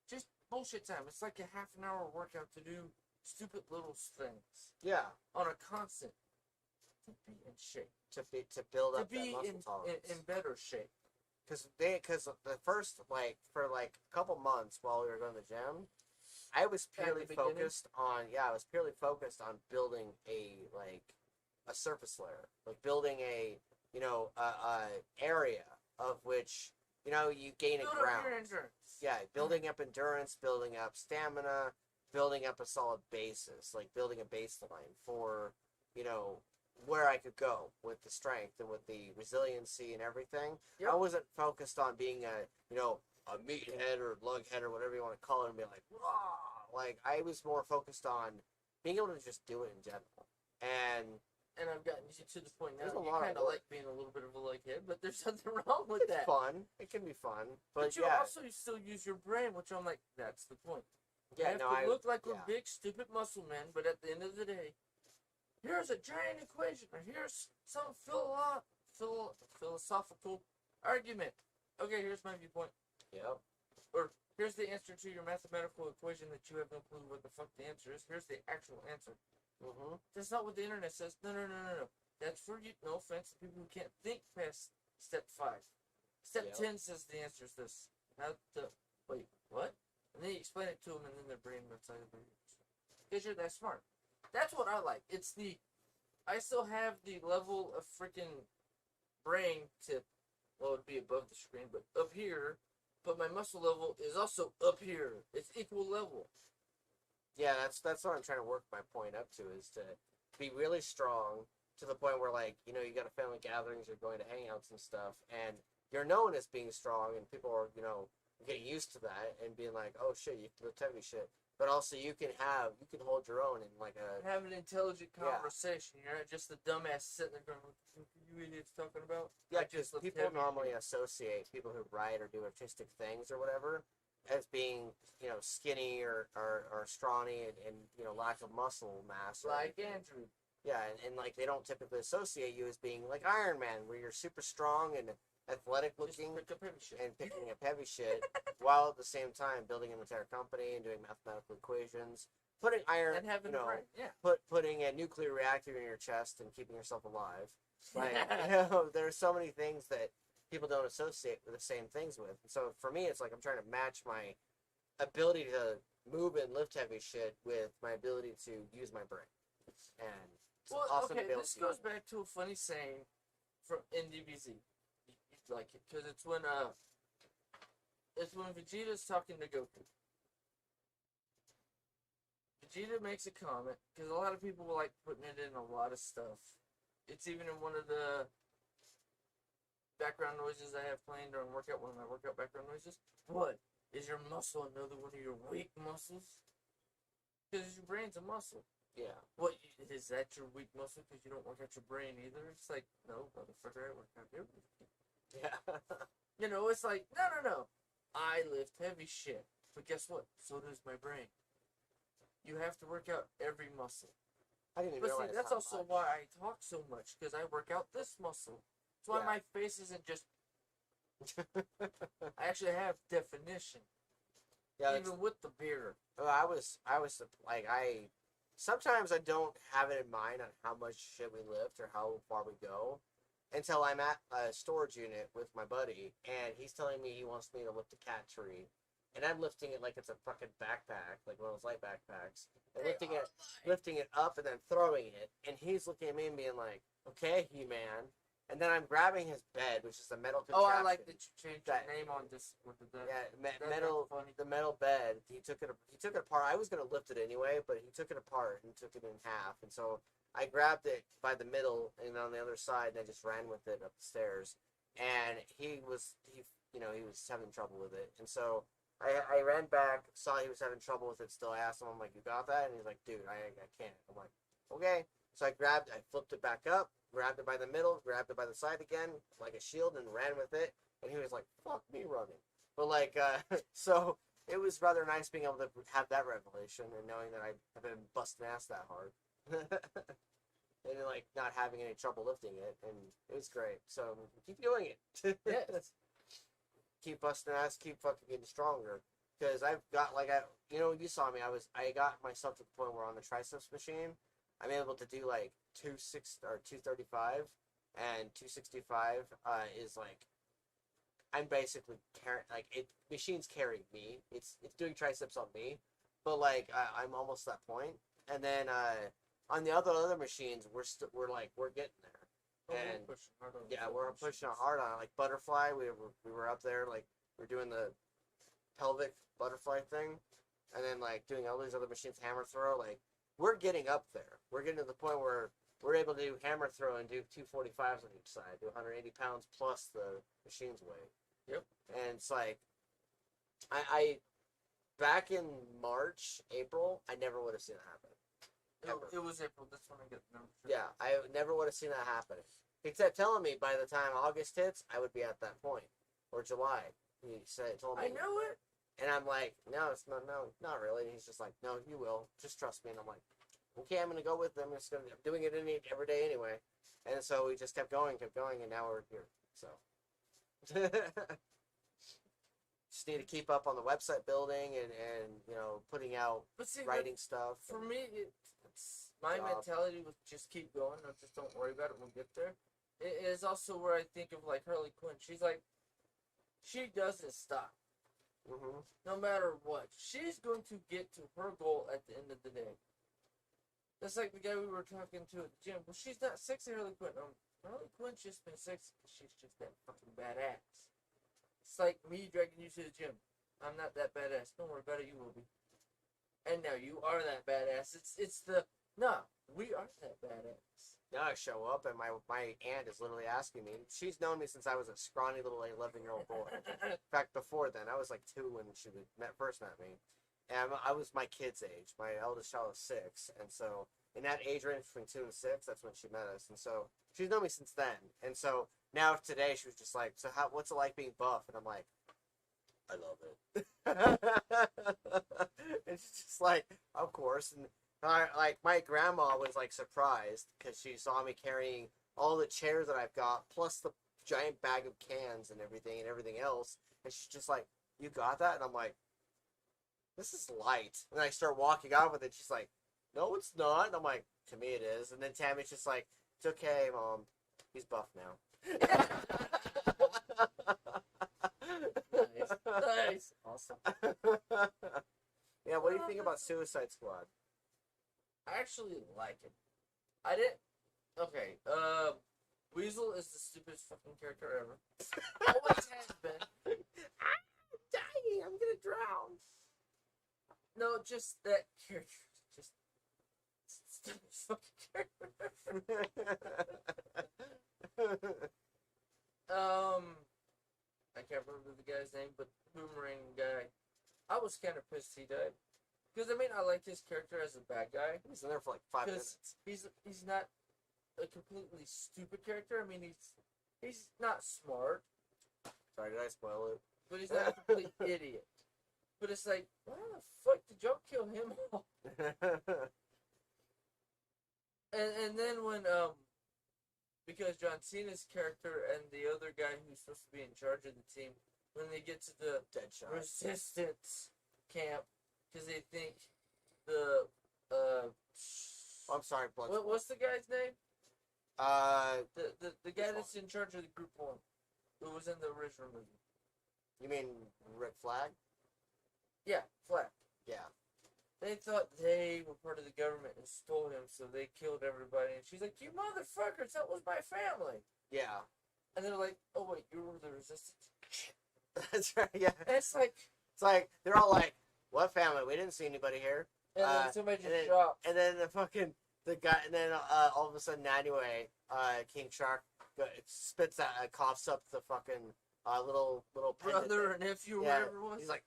just bullshit time. It's like a half an hour workout to do stupid little things. Yeah. On a constant. To be in shape. To build To up that be muscle tolerance. in better shape. Because the first, like, for like a couple months while we were going to the gym, I was purely focused on, I was purely focused on building a surface layer, like building a, you know, a area of which, you know, you gain a ground. Build up your endurance. Yeah, building up endurance, building up stamina, building up a solid basis, like building a baseline for, you know, where I could go with the strength and with the resiliency and everything. Yep. I wasn't focused on being a, you know, a meathead or lughead or whatever you want to call it and be like, rah! Like, I was more focused on being able to just do it in general. And I've gotten to the point now There's a you lot of kind of work. like being a little bit of a lughead, but there's nothing wrong with it's that. fun. It can be fun. But you yeah. also still use your brain, which I'm like, that's the point. Yeah, we no, have to look like we're yeah. big, stupid muscle men, but at the end of the day, here's a giant equation, or here's some philosophical argument. Okay, here's my viewpoint. Yep. Or here's the answer to your mathematical equation that you have no clue what the fuck the answer is. Here's the actual answer. Mm-hmm. That's not what the internet says. No. That's for you. No offense to people who can't think past step 5. Step 10 says the answer is this. Now wait, what? And then you explain it to them, and then their brain runs out of their ears. Because you're that smart. That's what I like. I still have the level of freaking brain to, well, it'd be above the screen, but up here, but my muscle level is also up here. It's equal level. Yeah, that's what I'm trying to work my point up to, is to be really strong to the point where, like, you know, you got a family gatherings, you're going to hangouts and stuff, and you're known as being strong, and people are, you know, getting used to that and being like, oh shit, you can lift heavy shit. But also you can hold your own in like a... Have an intelligent conversation. You're not just the dumbass sitting there going, what the fuck are you idiots talking about? Yeah, because people normally associate people who write or do artistic things or whatever as being, you know, skinny or scrawny and, you know, lack of muscle mass. Like Andrew. Yeah, and like they don't typically associate you as being like Iron Man, where you're super strong and athletic Just looking pick up heavy shit. and picking up heavy shit, while at the same time building an entire company and doing mathematical equations, putting iron, And having you a know, brain, yeah. putting a nuclear reactor in your chest and keeping yourself alive. Like, you know, there are so many things that people don't associate with the same things with. And so for me, it's like I'm trying to match my ability to move and lift heavy shit with my ability to use my brain. And it's Well, awesome okay, to be able this to goes back to a funny saying from NDBZ. You'd like it because it's when Vegeta's talking to Goku. Vegeta makes a comment because a lot of people like putting it in a lot of stuff. It's even in one of the background noises I have playing during workout. One of my workout background noises. What is your muscle? Another one of your weak muscles? Because your brain's a muscle. Yeah. What is that your weak muscle? Because you don't work out your brain either. It's like, no, motherfucker, I work out everything. Yeah. You know, it's like, no. I lift heavy shit. But guess what? So does my brain. You have to work out every muscle. I didn't even But see, realize that's how also much. why I talk so much. Because I work out this muscle. That's why Yeah. my face isn't just... I actually have definition. Yeah, even with the beard. well, I was like, sometimes I don't have it in mind on how much shit we lift or how far we go until I'm at a storage unit with my buddy and he's telling me he wants me to lift a cat tree. And I'm lifting it like it's a fucking backpack, like one of those light backpacks. And lifting it up and then throwing it. And he's looking at me and being like, okay, He-Man. And then I'm grabbing his bed, which is a metal contraption. Oh, I like that you changed your name on this. With the metal, the metal bed. He took it apart. I was gonna lift it anyway, but he took it apart and took it in half. And so I grabbed it by the middle and on the other side, and I just ran with it up the stairs. And he was having trouble with it. And so I ran back, saw he was having trouble with it still. I asked him, I'm like, you got that? And he's like, dude, I can't. I'm like, okay. So I flipped it back up, grabbed it by the middle, grabbed it by the side again, like a shield, and ran with it. And he was like, fuck me running. But like, so it was rather nice being able to have that revelation and knowing that I have been busting ass that hard. And like not having any trouble lifting it. And it was great. So keep doing it. Yes. Keep busting ass, keep fucking getting stronger. Because I've got you saw me. I got myself to the point where on the triceps machine, I'm able to do like 235, and 265 is like I'm basically machine's carrying me. It's doing triceps on me, but like I'm almost that point. And then on the other machines, we're getting there. And we're pushing hard on it. Like butterfly, we were up there, like we're doing the pelvic butterfly thing, and then like doing all these other machines, hammer throw. Like we're getting up there. We're getting to the point where we're able to do hammer throw and do 245s on each side, do 180 pounds plus the machine's weight. Yep. And it's like I back in March, April, I never would have seen it happen. It was April. That's when I get the number. Yeah, I never would have seen that happen. Except telling me by the time August hits, I would be at that point. Or July. He told me. I knew it. And I'm like, no, not really. And he's just like, no, you will. Just trust me. And I'm like, okay, I'm going to go with them. I'm doing it every day anyway. And so we just kept going, and now we're here. So. Just need to keep up on the website building and putting out writing stuff. For me, it's my mentality was just keep going. Just don't worry about it. We'll get there. It is also where I think of like Harley Quinn. She's like, she doesn't stop. Mm-hmm. No matter what, she's going to get to her goal at the end of the day. That's like the guy we were talking to at the gym. Well, she's not sexy, Harley Quinn. Harley Quinn's just been sexy because she's just that fucking badass. It's like me dragging you to the gym. I'm not that badass. Don't worry about it. You will be. And now you are that badass. We are that badass. Now I show up and my aunt is literally asking me. She's known me since I was a scrawny little 11-year-old boy. In fact, before then, I was like 2 when she first met me. And I was my kid's age. My eldest child is 6. And so in that age range between 2 and 6, that's when she met us. And so she's known me since then. And so now today she was just like, so what's it like being buff? And I'm like, I love it. And she's just like, of course. And my grandma was like surprised because she saw me carrying all the chairs that I've got, plus the giant bag of cans and everything else. And she's just like, you got that? And I'm like, this is light. And I start walking out with it. She's like, no, it's not. And I'm like, to me it is. And then Tammy's just like, it's okay, Mom. He's buff now. Nice. Awesome. Yeah, what do you think about Suicide Squad? I actually like it. I didn't. Okay. Weasel is the stupidest fucking character ever. Always has been. I'm dying. I'm gonna drown. No, just that character. Just stupid fucking character. I can't remember the guy's name, but Boomerang guy. I was kind of pissed he died. Because, I mean, I like his character as a bad guy. He's in there for like 5 minutes. He's not a completely stupid character. I mean, he's not smart. Sorry, did I spoil it? But he's not a complete idiot. But it's like, why the fuck did y'all kill him off? And then when, because John Cena's character and the other guy who's supposed to be in charge of the team, when they get to the Deadshot resistance camp, because they think the I'm sorry, Bloodsport. what's the guy's name? The guy that's in charge of the group one, who was in the original movie. You mean Rick Flag? Yeah, Flat. Yeah. They thought they were part of the government and stole him, so they killed everybody. And she's like, "You motherfuckers, that was my family." Yeah. And they're like, "Oh wait, you were the resistance." That's right. Yeah. And it's like they're all like, "What family? We didn't see anybody here." and then somebody just and then, dropped. And then the guy, and then all of a sudden, anyway, King Shark spits out, coughs up the fucking little pendant Brother thing. or nephew, Yeah, whatever it was. he's like,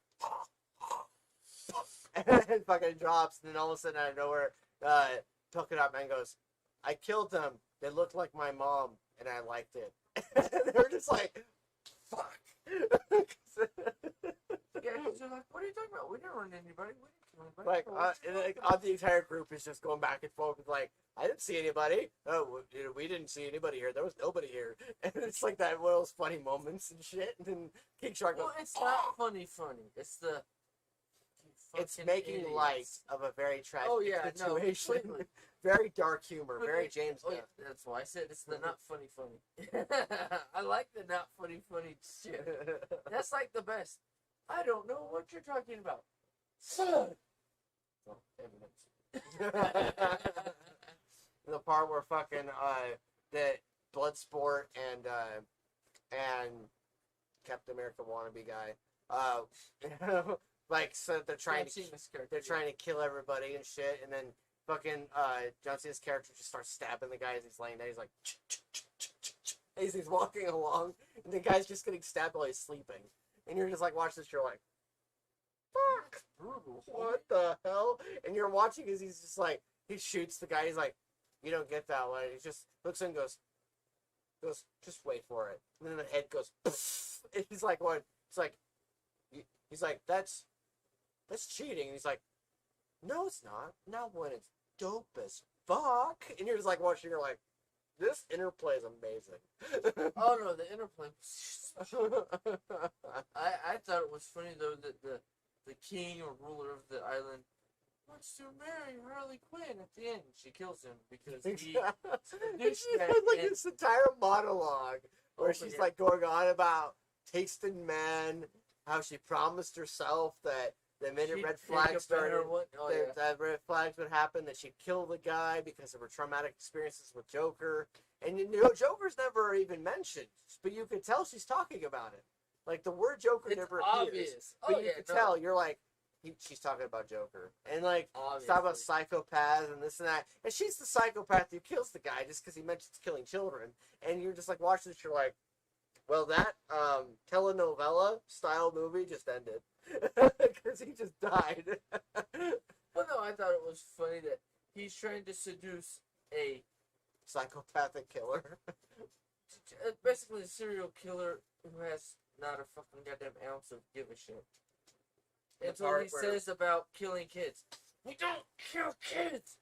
and fucking drops, and then all of a sudden out of nowhere, Polka Dot Man goes, "I killed them. They looked like my mom, and I liked it." And they're just like, "Fuck." Yeah, he's like, "What are you talking about? We didn't run anybody. We didn't kill anybody." Like, What you and talking about?" the entire group is just going back and forth with like, I didn't see anybody. Oh, we didn't see anybody here. There was nobody here. And it's like that one of those funny moments and shit. And then King Shark goes, Well, it's not funny. It's the. it's fucking making idiots. light of a very tragic Oh yeah, no, situation. completely. Very dark humor. But Very it- James Oh Gunn. yeah, that's why I said it's the not funny. I like the not funny shit. That's like the best. I don't know what you're talking about. Son. Well, evidence. The part where fucking the Bloodsport and Captain America wannabe guy like so they're trying to kill everybody and shit, and then fucking John Cena's character just starts stabbing the guy as he's laying there. He's like as he's walking along, and the guy's just getting stabbed while he's sleeping, and you're just like watching this, you're like, fuck, Brutal. what the hell? And you're watching as he's just like, he shoots the guy. He's like, you don't get that one. He just looks and goes, just wait for it. And then the head goes, and he's like, what? He's like, that's cheating. And he's like, no, it's not. Not when it's dope as fuck. And you're just like watching. You're like, this interplay is amazing. Oh no, the interplay. I thought it was funny though that the king or ruler of the island wants to marry Harley Quinn at the end. She kills him because he She had douchebag like and- this entire monologue where Oh, she's yeah. like going on about tasting men, how she promised herself that the minute she'd red pick a flags better started, one. Oh yeah. that red flags would happen, that she'd kill the guy because of her traumatic experiences with Joker. And you know, Joker's never even mentioned, but you could tell she's talking about it. Like the word Joker It's never obvious. appears, Oh but you yeah, can no. tell. You're like, she's talking about Joker, and like she's talking about Obviously. psychopaths and this and that, and she's the psychopath who kills the guy just because he mentions killing children. And you're just like watching this, you're like, well, that telenovela style movie just ended because he just died. Well, no, I thought it was funny that he's trying to seduce a Psychopathic killer. basically a serial killer who has not a fucking goddamn ounce of give a shit. The That's what part he where- says about killing kids. We don't kill kids.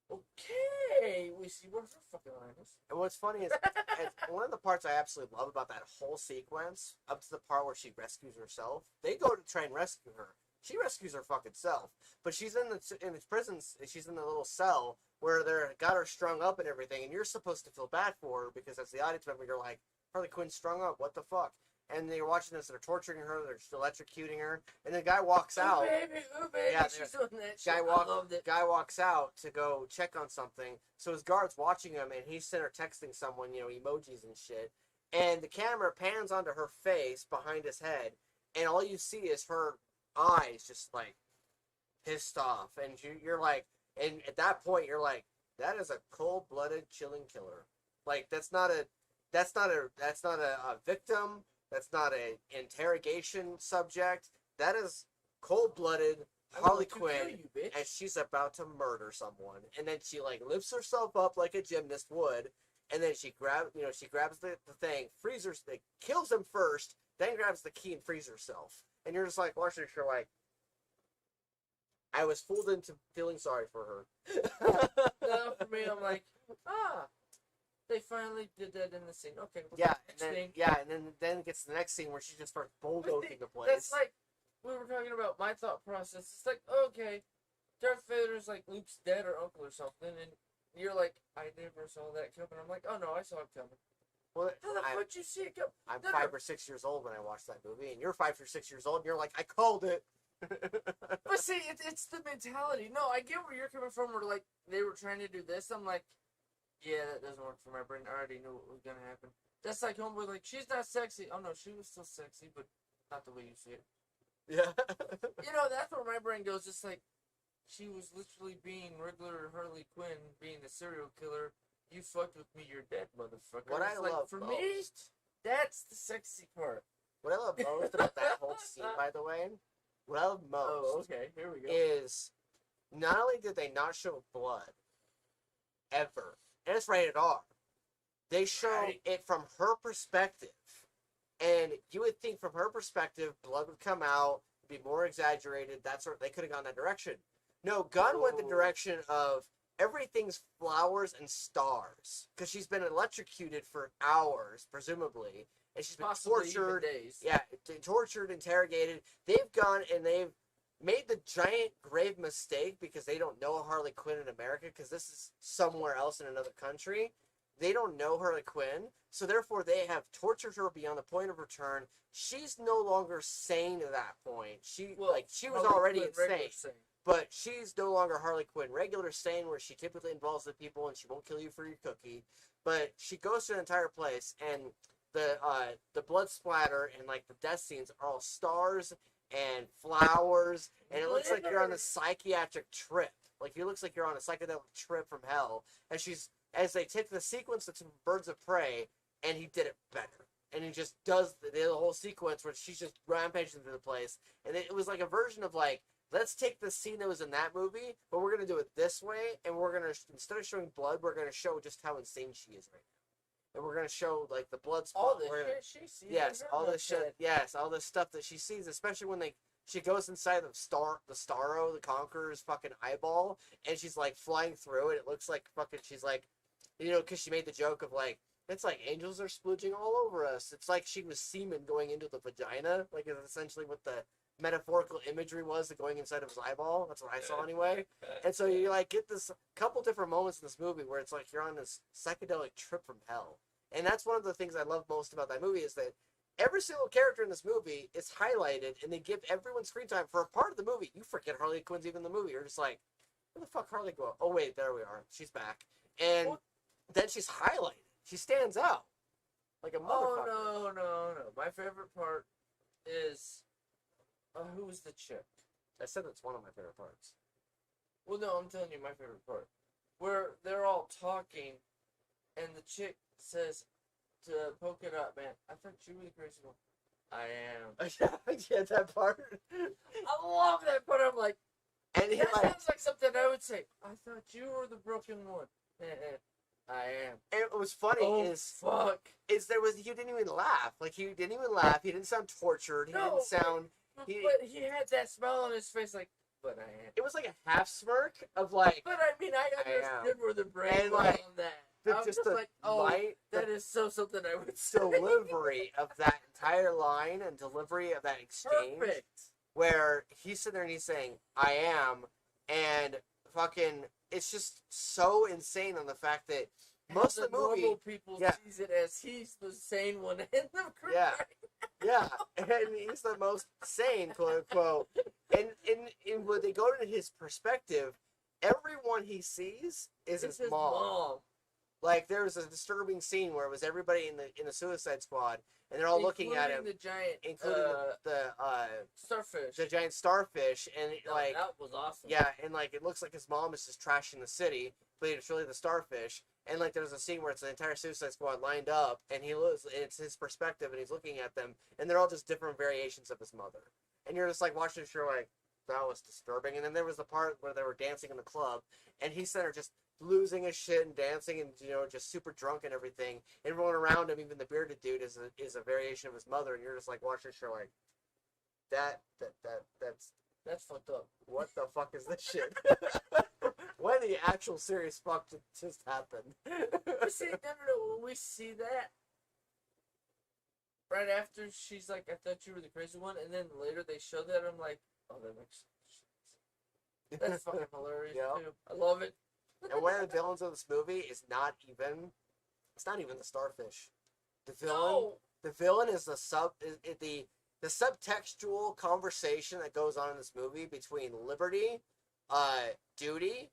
Okay, we see where her fucking line is. And what's funny is, and one of the parts I absolutely love about that whole sequence, up to the part where she rescues herself, they go to try and rescue her. She rescues her fucking self, but she's in the prison. She's in the little cell where they're got her strung up and everything, and you're supposed to feel bad for her because as the audience member, you're like, Harley Quinn's strung up. What the fuck? And you're watching this. They're torturing her. They're electrocuting her, and the guy walks out. Ooh, baby, Yeah, she's doing that shit. I loved it. Guy walks out to go check on something. So his guard's watching him, and he's sitting there texting someone, emojis and shit. And the camera pans onto her face behind his head, and all you see is her eyes just like pissed off. And you're like, and at that point, you're like, that is a cold-blooded, chilling killer. Like that's not a victim. That's not an interrogation subject. That is cold-blooded Harley Quinn, and she's about to murder someone. And then she like lifts herself up like a gymnast would, and then she grabs the thing, frees her, kills him first, then grabs the key and frees herself. And you're just like watching it, you're like, I was fooled into feeling sorry for her. No, for me, I'm like, they finally did that in the scene. Okay. And then it gets to the next scene where she just starts bulldozing the place. That's like we were talking about my thought process. It's like, okay, Darth Vader's like Luke's dad or uncle or something, and you're like, I never saw that coming. I'm like, oh no, I saw it coming. Well, how the fuck did you see it come? I'm 5 or 6 years old when I watched that movie, and you're 5 or 6 years old, and you're like, I called it. But see, it's the mentality. No, I get where you're coming from. Where like they were trying to do this. I'm like, yeah, that doesn't work for my brain. I already knew what was gonna happen. That's like homeboy, like she's not sexy. Oh no, she was still sexy, but not the way you see it. Yeah. That's where my brain goes. Just like she was literally being regular Harley Quinn, being the serial killer. You fucked with me, you're dead, motherfucker. What I love for most, me, that's the sexy part. What I love most about that whole scene, by the way, what I love most here we go. is not only did they not show blood ever, and it's rated R, they show it from her perspective. And you would think from her perspective, blood would come out, be more exaggerated, they could have gone that direction. No, Gunn went the direction of everything's flowers and stars. Because she's been electrocuted for hours, presumably. And she's been tortured. Days. Yeah, tortured, interrogated. They've gone and they've made the giant grave mistake because they don't know Harley Quinn in America because this is somewhere else in another country. They don't know Harley Quinn, so therefore they have tortured her beyond the point of return. She's no longer sane at that point. She was already insane, but she's no longer Harley Quinn regular sane, where she typically involves the people and she won't kill you for your cookie. But she goes to an entire place, and the blood splatter and like the death scenes are all stars and flowers, and it looks like you're on a psychiatric trip. Like it looks like you're on a psychedelic trip from hell, and as they take the sequence of Birds of Prey, and he did it better. And he just does the whole sequence where she's just rampaging through the place. And it was like a version of like, let's take the scene that was in that movie, but we're going to do it this way. And we're going to, instead of showing blood, we're going to show just how insane she is right now. And we're going to show like the blood spot. All the shit she sees. Yes, all this shit. Yes, all this stuff that she sees, especially when she goes inside of the Starro, the Conqueror's fucking eyeball, and she's like flying through it. It looks like fucking, she's like, because she made the joke of like, it's like angels are splooging all over us. It's like she was semen going into the vagina. Like, it's essentially what the metaphorical imagery was, going inside of his eyeball. That's what I saw anyway. And so you like get this couple different moments in this movie where it's like you're on this psychedelic trip from hell. And that's one of the things I love most about that movie, is that every single character in this movie is highlighted, and they give everyone screen time for a part of the movie. You forget Harley Quinn's even in the movie. You're just like, where the fuck Harley go? Oh wait, there we are. She's back. And then she's highlighted. She stands out like a motherfucker. Oh, no. My favorite part is, who was the chick? I said that's one of my favorite parts. Well, no, I'm telling you my favorite part. Where they're all talking, and the chick says to Polka Dot Man, I thought you were the crazy one. I am. Yeah, that part. I love that part. I'm like, and that sounds like something I would say. I thought you were the broken one. I am. And it was funny he didn't even laugh. Like, he didn't even laugh. He didn't sound tortured. He didn't sound... But he had that smile on his face like, but I am. It was like a half smirk of like, But I mean, I understood where the brain And, was like, on that. the, I was just just the like, oh, light, that the is so something I would say. delivery of that entire line and delivery of that exchange. Perfect. Where he's sitting there and he's saying, I am, and fucking, it's just so insane on the fact that most of the movie, normal people yeah. sees it as he's the sane one in the group. Yeah. Yeah, and he's the most sane, quote unquote. And when they go to his perspective, everyone he sees is It's his mom. Like there was a disturbing scene where it was everybody in the Suicide Squad, and they're all looking at him, the giant, including the starfish. the giant starfish, and like that was awesome. yeah, and like it looks like his mom is just trashing the city, but it's really the starfish. And like there's a scene where it's the entire Suicide Squad lined up, and it's his perspective, and he's looking at them, and they're all just different variations of his mother. And you're just like watching the show, like that was disturbing. And then there was the part where they were dancing in the club, and he's there just losing his shit and dancing, and just super drunk and everything. And everyone around him, even the bearded dude, is a variation of his mother, and you're just like watching the show, like that's fucked up. What the fuck is this shit? When the actual serious fuck just happened? You see, no. When we see that, right after she's like, I thought you were the crazy one, and then later they show that, I'm like, oh, that makes sense. That's fucking hilarious, too. I love it. And one of the villains of this movie is not even the starfish. The villain is the subtextual conversation that goes on in this movie between liberty, duty,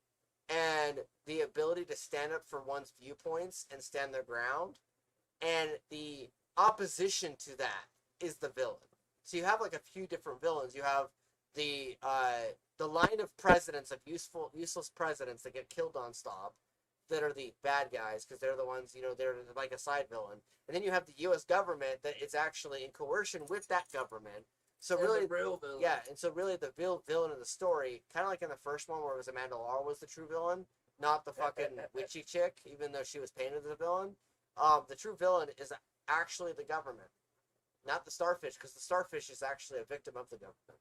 and the ability to stand up for one's viewpoints and stand their ground. And the opposition to that is the villain. So you have like a few different villains. You have the line of presidents, of useless presidents that get killed on stop, that are the bad guys, because they're the ones, they're like a side villain. And then you have the U.S. government that is actually in coercion with that government. So and really, the real villain. Yeah, and so really the real villain of the story, kind of like in the first one where it was Amanda Lahr was the true villain, not the fucking witchy chick, even though she was painted as a villain. The true villain is actually the government, not the starfish, because the starfish is actually a victim of the government.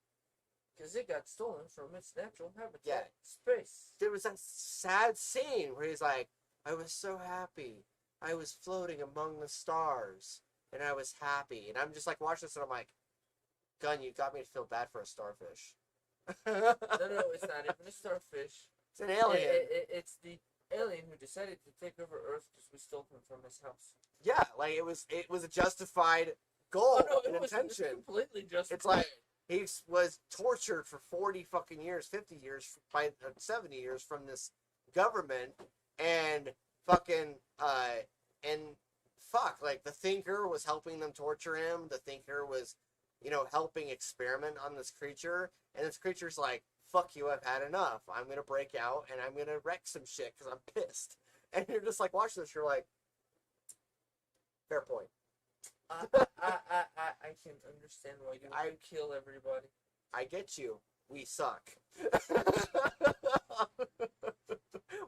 Because it got stolen from its natural habitat, Yeah. space. There was that sad scene where he's like, I was so happy. I was floating among the stars, and I was happy. And I'm just like watching this, and I'm like, Gun, you got me to feel bad for a starfish. No, it's not even a starfish. It's an alien. It's the alien who decided to take over Earth because we stole him from his house. Yeah, like it was a justified goal and It was completely justified. It's like he was tortured for 40 fucking years, 50 years, 70 years from this government, and fucking like the Thinker was helping them torture him. The Thinker was, helping experiment on this creature, and this creature's like, fuck you, I've had enough. I'm gonna break out and I'm gonna wreck some shit because I'm pissed. And you're just like watching this, you're like, fair point. I can understand why you would kill everybody. I get you. We suck.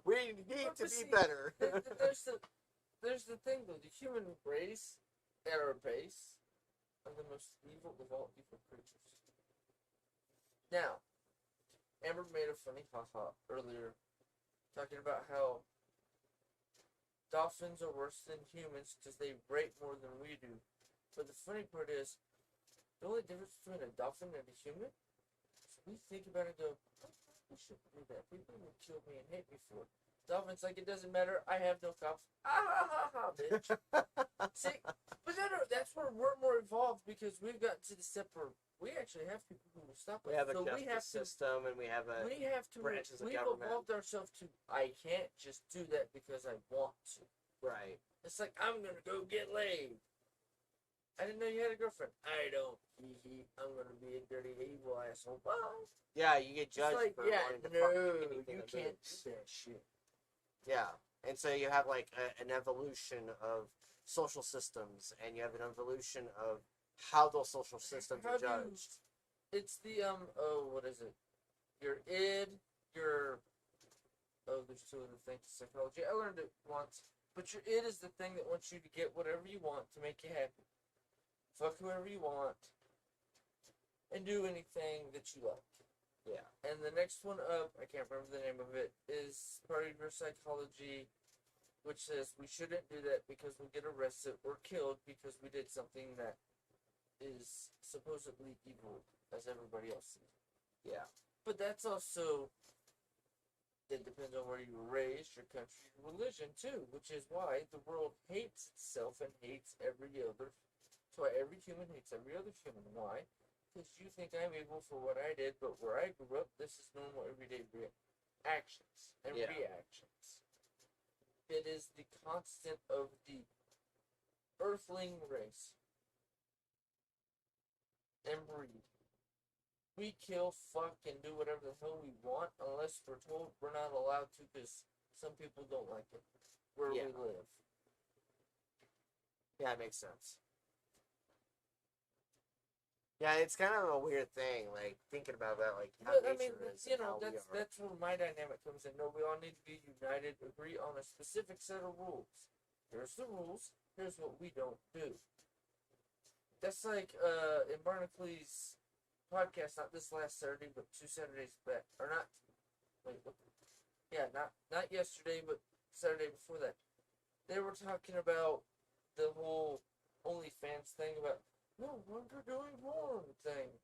We need to be better. There's the thing though. The human race at our base are the most evil of all evil creatures. Now, Amber made a funny haha earlier, talking about how dolphins are worse than humans because they rape more than we do. But the funny part is, the only difference between a dolphin and a human is we think about it and go, I shouldn't do that. People will kill me and hate me for it. Dolphins, like, it doesn't matter. I have no cops. Bitch. See, but no, that's where we're more involved because we've gotten to the step where we actually have people who will stop us. We have a justice system, and we have branches of government. We've evolved ourselves to, I can't just do that because I want to. Right. It's like, I'm going to go get laid. I didn't know you had a girlfriend. I don't. I'm going to be a dirty, evil asshole. Bye. Yeah, you get judged like, for wanting to fuck anything. You can't do that shit. Yeah, and so you have like an evolution of social systems, and you have an evolution of how those social systems are judged. It's the what is it? Your id, there's two other things in psychology. I learned it once, but your id is the thing that wants you to get whatever you want to make you happy. Fuck whoever you want, and do anything that you like. Yeah. And the next one up, I can't remember the name of it, is part of your psychology, which says we shouldn't do that because we'll get arrested or killed because we did something that is supposedly evil, as everybody else sees. Yeah. But that's also, it depends on where you were raised, your country, your religion too, which is why the world hates itself and hates every other. That's why every human hates every other human. Why? Because you think I'm evil for what I did, but where I grew up, this is normal everyday actions and reactions. It is the constant of the earthling race and breed. We kill, fuck, and do whatever the hell we want unless we're told we're not allowed to because some people don't like it where we live. Yeah, it makes sense. Yeah, it's kind of a weird thing, like, thinking about that, like, how But I mean, nature is you and know, how we are. that's where my dynamic comes in. No, we all need to be united, agree on a specific set of rules. Here's the rules. Here's what we don't do. That's like in Barnacle podcast, not this last Saturday, but 2 Saturdays back, or not. Wait, what? Yeah, not yesterday, but Saturday before that. They were talking about the whole OnlyFans thing about no longer doing porn thing.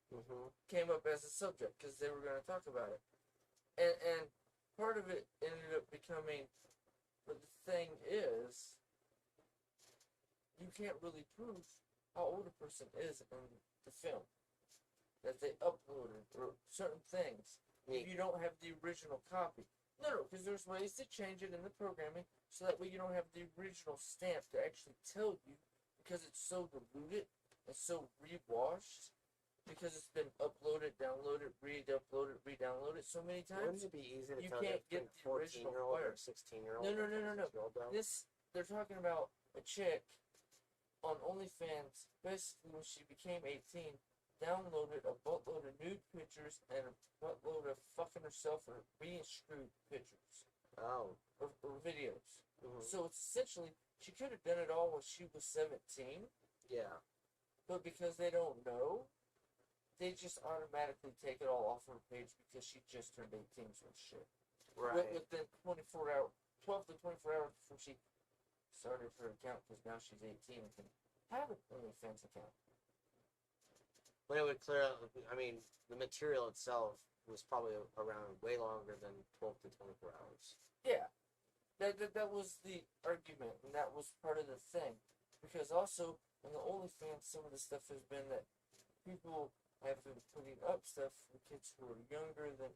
Came up as a subject because they were going to talk about it, and part of it ended up becoming. But the thing is, you can't really prove how old a person is in the film that they uploaded or certain things if you don't have the original copy. No, because there's ways to change it in the programming so that way you don't have the original stamp to actually tell you because it's so diluted and so rewashed because it's been uploaded, downloaded, re-uploaded, re-downloaded so many times. Wouldn't it be easy to you tell can't the get the original 14-year-old or fire. 16-year-old? No. This, they're talking about a chick on OnlyFans, basically when she became 18, downloaded a buttload of nude pictures and a buttload of fucking herself or being screwed pictures. Oh. Or videos. So it's essentially, she could have done it all when she was 17. Yeah. But because they don't know, they just automatically take it all off her page because she just turned 18 or shit. Right. Within 12 to 24 hours before she started her account because now she's 18 and can have an OnlyFans account. But it would clear out, I mean, the material itself was probably around way longer than 12 to 24 hours. Yeah. That was the argument, and that was part of the thing. Because also, in the OnlyFans, some of the stuff has been that people have been putting up stuff for kids who are younger than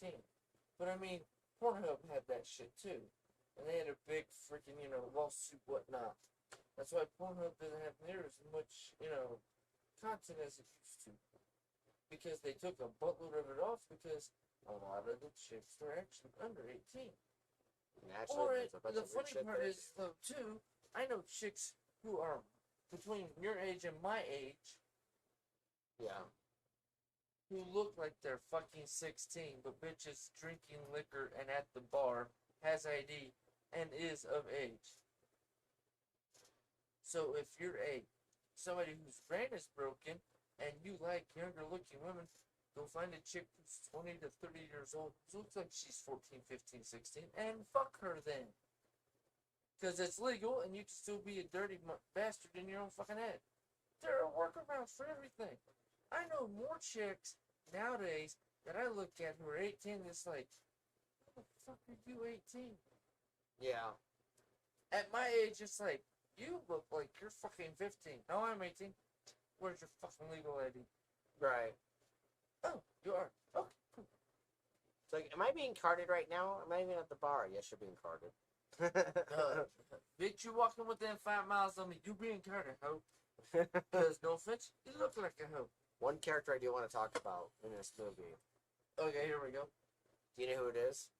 18. But I mean, Pornhub had that shit too. And they had a big freaking, lawsuit, whatnot. That's why Pornhub doesn't have near as much, content as it used to. Because they took a buttload of it off because a lot of the chicks were actually under 18. Naturally, the funny part is, though, too, I know chicks who are between your age and my age. Yeah. Who look like they're fucking 16, but bitches drinking liquor and at the bar, has ID, and is of age. So if you're somebody whose brain is broken, and you like younger looking women, go find a chick who's 20 to 30 years old, who looks like she's 14, 15, 16, and fuck her then. Because it's legal, and you can still be a dirty bastard in your own fucking head. There are workarounds for everything. I know more chicks nowadays that I look at who are 18 that's like, how the fuck are you 18? Yeah. At my age, it's like, you look like you're fucking 15. No, I'm 18. Where's your fucking legal ID? Right. Oh, you are. Okay, cool. It's like, am I being carded right now? Am I even at the bar? Yes, you're being carded. Bitch, you walking within 5 miles of me. You being carded, hoe. Because, no offense, you look like a hoe. One character I do want to talk about in this movie. Okay, here we go. Do you know who it is?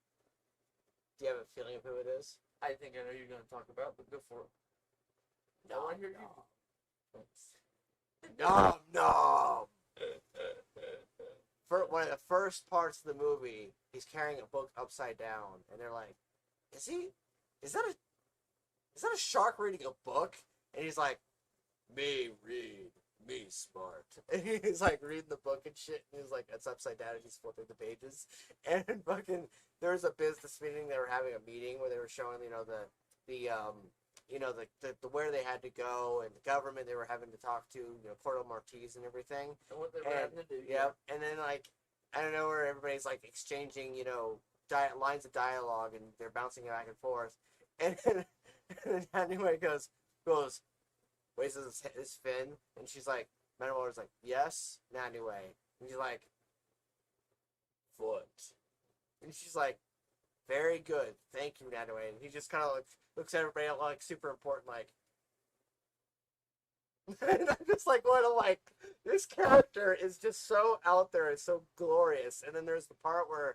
Do you have a feeling of who it is? I think I know you're going to talk about, but go for it. I want to hear you. Thanks. No. For one of the first parts of the movie, he's carrying a book upside down, and they're like, Is that a shark reading a book? And he's like, me read, me smart. And he's like reading the book and shit, and he's like, it's upside down, and he's flipping the pages. And fucking, there was a business meeting. They were having a meeting where they were showing, the where they had to go and the government they were having to talk to, Porto Marquez and everything. And what they were having to do. Yep. And then like, I don't know where everybody's like exchanging, lines of dialogue, and they're bouncing it back and forth. And then anyway goes, raises his fin, and she's like, Manuel's like, yes, anyway. And he's like, foot. And she's like, very good, thank you, anyway. And he just kind of like looks at everybody like super important, like. And I'm just like, this character is just so out there, it's so glorious. And then there's the part where,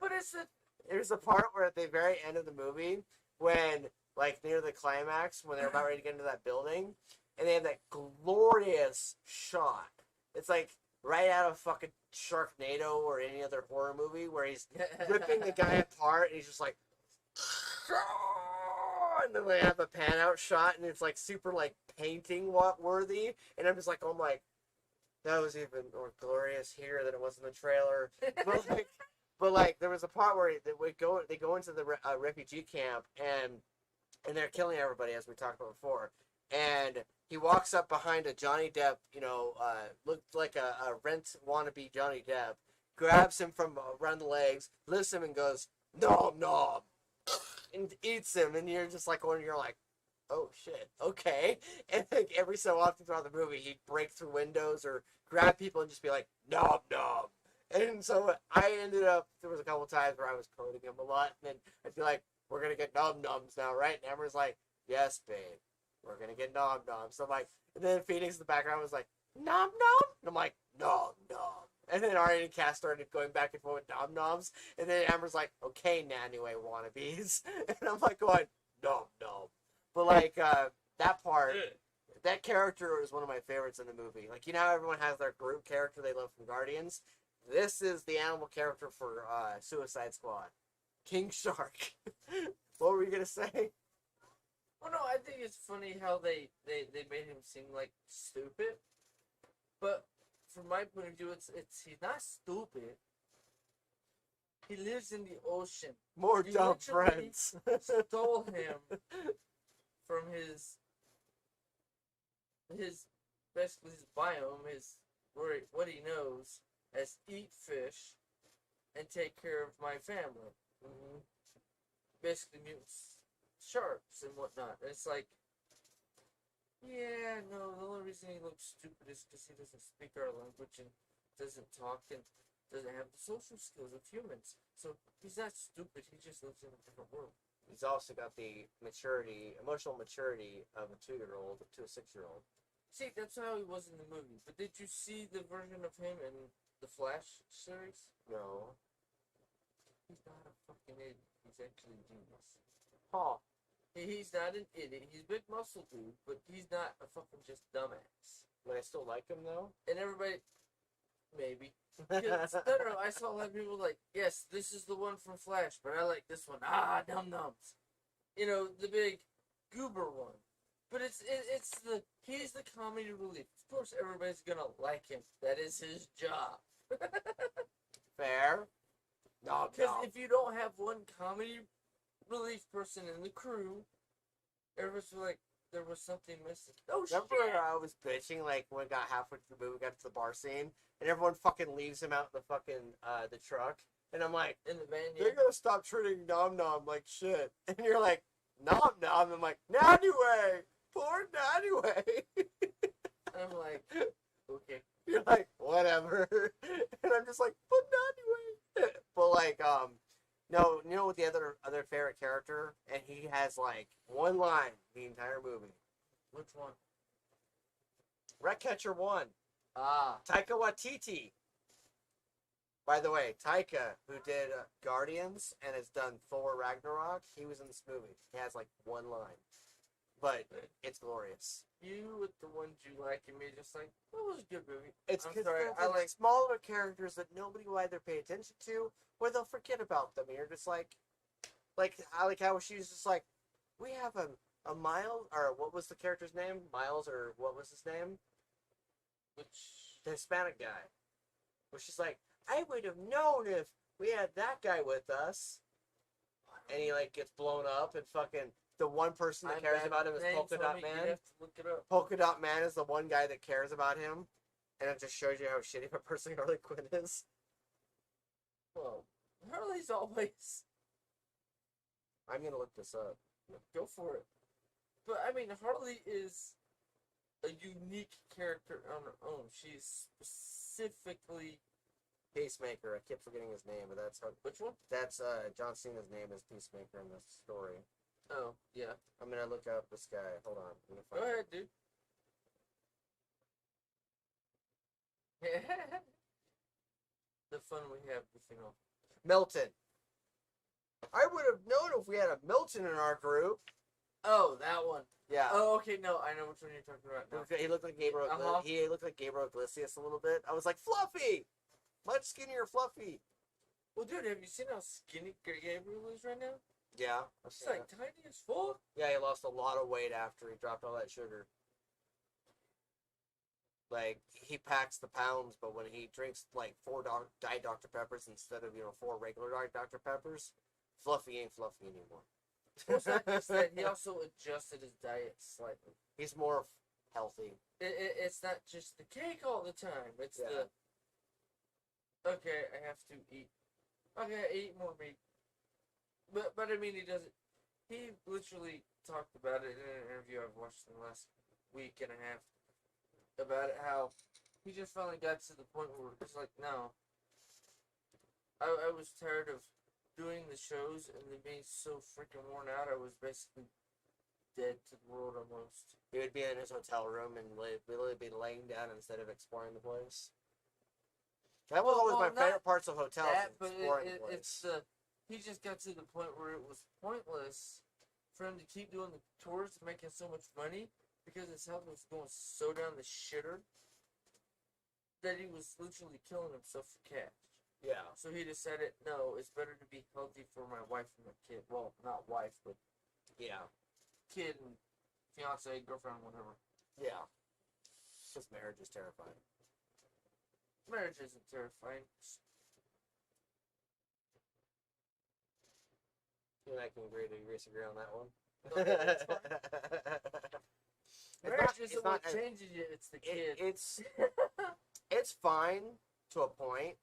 there's a part where at the very end of the movie, when like near the climax, when they're about ready to get into that building, and they have that glorious shot. It's like right out of fucking Sharknado or any other horror movie, where he's ripping the guy apart, and he's just like, and then they have a pan out shot, and it's like super like painting worthy, and I'm just like, oh my, that was even more glorious here than it was in the trailer. But like there was a part where they go into the refugee camp, and they're killing everybody, as we talked about before, and he walks up behind a Johnny Depp, looked like a rent wannabe Johnny Depp, grabs him from around the legs, lifts him, and goes, nom nom, and eats him, and you're just like, you're like, oh shit, okay. And like every so often throughout the movie, he'd break through windows or grab people and just be like, nom nom. And so I ended up, there was a couple times where I was quoting him a lot, and then I'd be like, we're gonna get nom noms now, right? And Amber's like, yes, babe, we're gonna get nom noms. So I'm like, and then Phoenix in the background was like, nom nom? And I'm like, nom nom. And then Ari and Cass started going back and forth with nom noms. And then Amber's like, okay, anyway, wannabes. And I'm like going, nom nom. But like, that part, that character is one of my favorites in the movie. Like, how everyone has their group character they love from Guardians? This is the animal character for Suicide Squad. King Shark. What were you gonna say? Well, no, I think it's funny how they made him seem like stupid, but from my point of view, it's he's not stupid. He lives in the ocean. More dumb friends. Stole him from his basically his biome, what he knows as eat fish and take care of my family. Mm-hmm. Basically mutants, sharks and whatnot. And it's like, yeah, no, the only reason he looks stupid is because he doesn't speak our language and doesn't talk and doesn't have the social skills of humans. So he's not stupid, he just lives in a different world. He's also got the emotional maturity of a 2-year-old to a 6-year-old. See, that's how he was in the movie. But did you see the version of him in the Flash series? No. He's not a fucking idiot. He's actually a genius. Huh. He's not an idiot. He's a big muscle dude, but he's not a fucking just dumbass. But I still like him, though? And everybody... Maybe. No, I saw a lot of people like, yes, this is the one from Flash, but I like this one. Num-nums. The big goober one. But he's the comedy relief. Of course, everybody's gonna like him. That is his job. Fair. No, because if you don't have one comedy relief person in the crew, everyone's like, there was something missing. Oh, remember shit! I was bitching, like, when we got halfway through the movie, got to the bar scene, and everyone fucking leaves him out in the fucking, the truck, and I'm like, in the van, yeah. They're gonna stop treating Nom Nom like shit. And you're like, Nom Nom? I'm like, Nanny-way! Poor Nanny-way! I'm like, okay. You're like, whatever. And I'm just like, but Nanny-way! But, like, no, you know what the other favorite character? And he has, like, one line the entire movie. Which one? Ratcatcher 1. Ah. Taika Waititi. By the way, Taika, who did Guardians and has done Thor Ragnarok, he was in this movie. He has, like, one line. But it's glorious. You with the ones you like and me just like, that was a good movie. It's I'm sorry, I like smaller characters that nobody will either pay attention to or they'll forget about them. And you're just like I like how she was just like, we have a Miles, or what was the character's name? Miles, or what was his name? Which The Hispanic guy. Where she's like, I would have known if we had that guy with us. And he like gets blown up and fucking the one person that cares about him is Polka Dot Man. You have to look it up. Polka Dot Man is the one guy that cares about him. And it just shows you how shitty of a person Harley Quinn is. Well, Harley's always. I'm gonna look this up. Go for it. But I mean, Harley is a unique character on her own. She's specifically Peacemaker. I keep forgetting his name, but that's how. which one? That's John Cena's name is Peacemaker in this story. Oh yeah. I'm gonna look up this guy. Hold on. I'm gonna Go find ahead, dude. The fun we have goofing off. Milton. I would have known if we had a Milton in our group. Oh, that one. Yeah. Oh, okay. No, I know which one you're talking about now. He looked like Gabriel. He looked like Gabriel Iglesias a little bit. I was like, Fluffy, much skinnier, Fluffy. Well, dude, have you seen how skinny Gabriel is right now? Yeah. He's like tiny as fuck. Yeah, he lost a lot of weight after he dropped all that sugar. Like, he packs the pounds, but when he drinks like 4 Diet Dr. Peppers instead of 4 regular Diet Dr. Peppers, Fluffy ain't Fluffy anymore. Well, it's not just that. He also adjusted his diet slightly. He's more healthy. It's not just the cake all the time. It's the okay. I have to eat. Okay, I eat more meat. But I mean, he doesn't. He literally talked about it in an interview I've watched in the last week and a half about it. How he just finally got to the point where it's like, no. I was tired of doing the shows and then being so freaking worn out. I was basically dead to the world almost. He would be in his hotel room and literally be laying down instead of exploring the place. That was always my favorite parts of hotels. But it's he just got to the point where it was pointless for him to keep doing the tours, making so much money because his health was going so down the shitter that he was literally killing himself for cash. Yeah. So he decided, no, it's better to be healthy for my wife and my kid. Well, not wife, but kid and fiance, girlfriend, whatever. Yeah. Because marriage is terrifying. Marriage isn't terrifying. You and I can agree to disagree on that one. Okay, that's fine. Marriage isn't what changes you, it's the kid. It's fine to a point.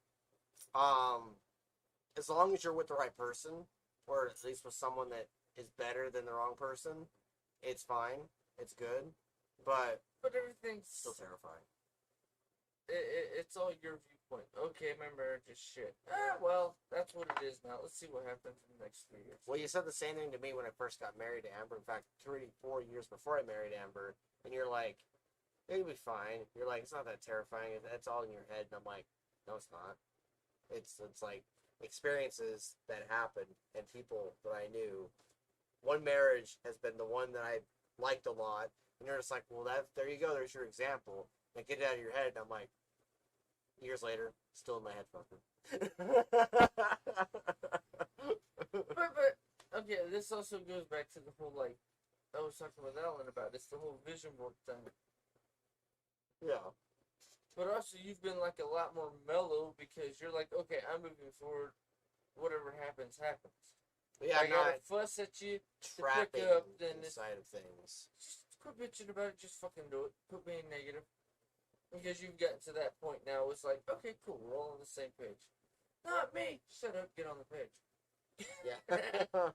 As long as you're with the right person, or at least with someone that is better than the wrong person, it's fine. It's good. But everything's still terrifying. It's all your viewpoint. Okay, my marriage is shit. Well, that's what it is now. Let's see what happens in the next 3 years. Well, you said the same thing to me when I first got married to Amber. In fact, 3-4 years before I married Amber. And you're like, it'll be fine. You're like, it's not that terrifying. It's all in your head. And I'm like, no, it's not. It's like experiences that happened and people that I knew. One marriage has been the one that I liked a lot. And you're just like, well, there you go. There's your example. And get it out of your head. And I'm like, years later, still in my head fucking. but okay, this also goes back to the whole, like, I was talking with Alan about. It's the whole vision board thing. Yeah. But also, you've been, like, a lot more mellow because you're like, okay, I'm moving forward. Whatever happens, happens. Yeah, I gotta fuss at you to pick up, then inside of things. Just quit bitching about it. Just fucking do it. Quit being negative. Because you've gotten to that point now. It's like, okay, cool. We're all on the same page. Not me. Shut up. Get on the page. Yeah.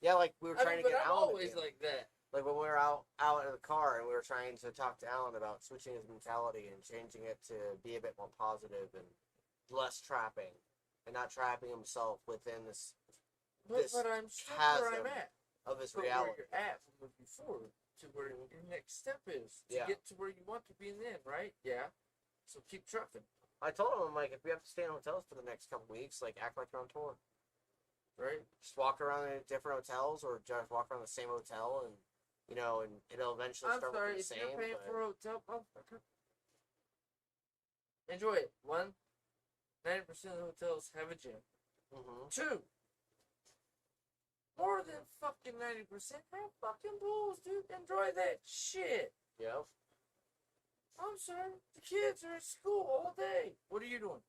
Yeah, like we were trying to get I'm Alan. always like that. Like when we were out in the car and we were trying to talk to Alan about switching his mentality and changing it to be a bit more positive and less trapping and not trapping himself within this But I'm stuck where I'm at. Of his Where reality. you're at moving forward to where your next step is to get to where you want to be in the end, right? Yeah. So keep trucking. I told him, I'm like, if we have to stay in hotels for the next couple weeks, like act like you're on tour. Right? Just walk around in different hotels or just walk around the same hotel and and it'll eventually start with the same. I'm sorry, if you're paying for a hotel, motherfucker, enjoy it. 90% of the hotels have a gym. 2, more than fucking 90% have fucking pools, dude. Enjoy that shit. Yep. I'm sorry, the kids are at school all day. What are you doing?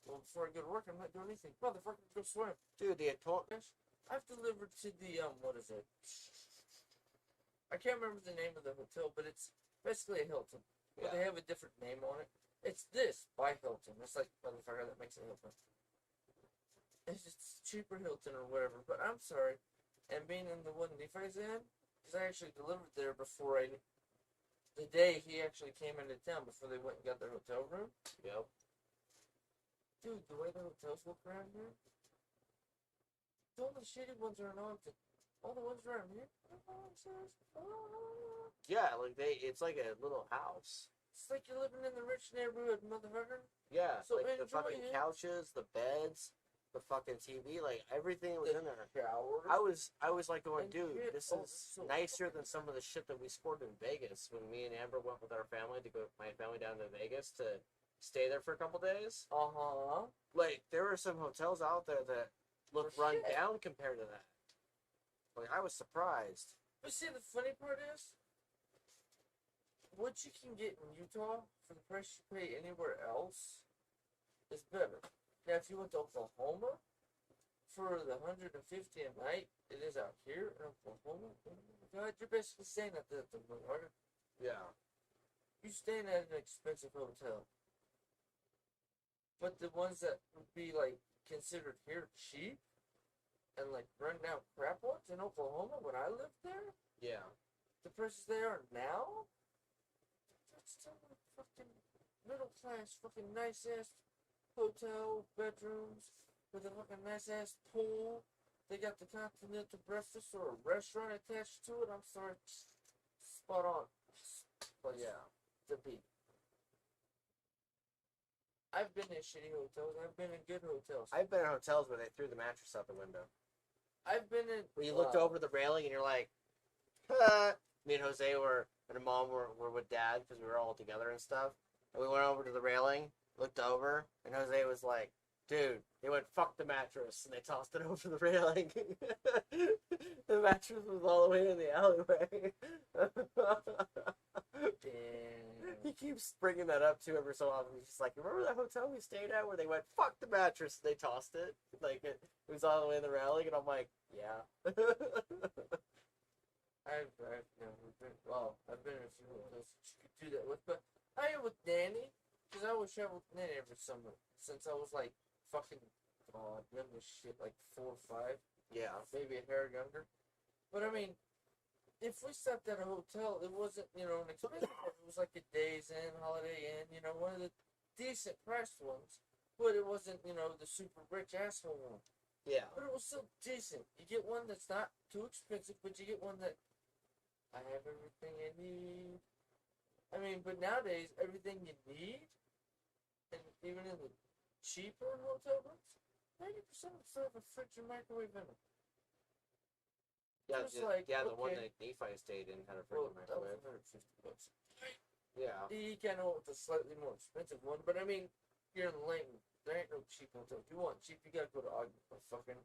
Well, before I go to work, I'm not doing anything. Motherfucker, go swim. Dude, I've delivered to the, what is it? I can't remember the name of the hotel, but it's basically a Hilton. But they have a different name on it. It's this by Hilton. It's like, motherfucker, that makes it Hilton. It's just cheaper Hilton or whatever. But I'm sorry. And being in the one Nephi's in, because I actually delivered there before the day he actually came into town before they went and got their hotel room. Yep. Dude, the way the hotels look around here, the only shitty ones are in Ogden. All the ones around here, Yeah, like it's like a little house. it's like you're living in the rich neighborhood, motherfucker. Yeah, So like the enjoy fucking it. couches, the beds, the fucking TV, like everything was in there. Shower. I was like going, And dude, shit. this Oh, is so nicer than some of the shit that we scored in Vegas when me and Amber went with our family to go, my family down to Vegas to stay there for a couple days. Uh-huh. Like there were some hotels out there that look Oh, run shit. down compared to that. Like I was surprised. But see, the funny part is, what you can get in Utah for the price you pay anywhere else is better. Now, if you went to Oklahoma for the $150 a night, it is out here in Oklahoma. Oh my God, you're basically staying at the motherfucker. Yeah. You're staying at an expensive hotel. But the ones that would be like considered here cheap and like run down crap ones in Oklahoma when I lived there, Yeah. the prices they are now, that's still like fucking middle class, fucking nice ass hotel bedrooms with a fucking nice ass pool. They got the continental breakfast or a restaurant attached to it. I'm sorry, spot on. But Yeah. the beat. I've been in shitty hotels. I've been in good hotels. I've been in hotels where they threw the mattress out the window. I've been in. Where you looked over the railing and you're like, me and Jose and mom were with dad because we were all together and stuff. And we went over to the railing, looked over, and Jose was like, dude, they went, fuck the mattress, and they tossed it over the railing. The mattress was all the way in the alleyway. He keeps bringing that up too every so often. He's just like, remember that hotel we stayed at where they went, fuck the mattress, and they tossed it? Like, it was all the way in the railing, and I'm like, yeah. I've never been. Well, I've been in a few hotels that you could do that with, but I am with Danny because I always travel with Danny every summer since I was like fucking young as shit, like 4 or 5, Yeah. maybe a hair younger. But I mean, if we stopped at a hotel, it wasn't an expensive one. It was like a Days Inn, Holiday Inn, one of the decent priced ones, but it wasn't the super rich asshole one. Yeah. But it was still decent. You get one that's not too expensive, but you get one that I have everything I need. I mean, but nowadays, everything you need, and even in the cheaper hotel rooms, 90% of them still have a fridge and microwave in it. Yeah, Just like, the one okay. that Nephi stayed in had a Well, freaking that was microwave. $150. Yeah. You can go with a slightly more expensive one, but I mean, you're in Layton. There ain't no cheap hotel. If you want cheap, you gotta go to Ogden. Fucking,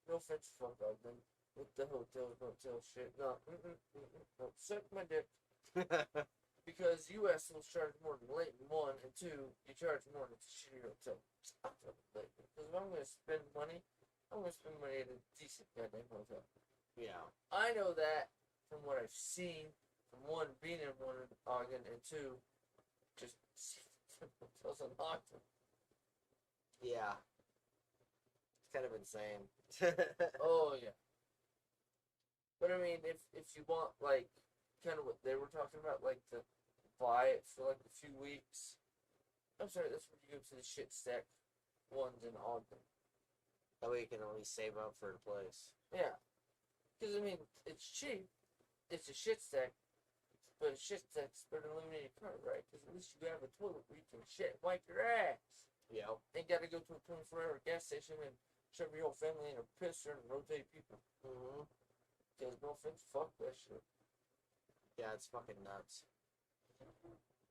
no offense, fuck Ogden. With the hotel shit. No, no, suck my dick. Because US will charge more than Layton, 1, and 2, you charge more than it's a shitty hotel. I'm fucking Layton. Because if I'm gonna spend money, I'm gonna spend money at a decent goddamn hotel. Yeah. I know that from what I've seen, from 1, being in one in Ogden, and 2, just hotels in Ogden. Yeah. It's kind of insane. Oh yeah. But I mean, if you want like kind of what they were talking about, like to buy it for like a few weeks. I'm sorry, that's when you go to the shit stack ones in Ogden. That way you can at least save up for a place. Yeah, because I mean it's cheap. It's a shit stack, but a shit stack's better than living in your car, right? Because at least you have a toilet where you can shit and wipe your ass. Yep. Ain't got to go to a 24-hour gas station and shove your whole family in a pisser and rotate people. Mm-hmm. Because no offense, fuck that shit. Yeah, it's fucking nuts.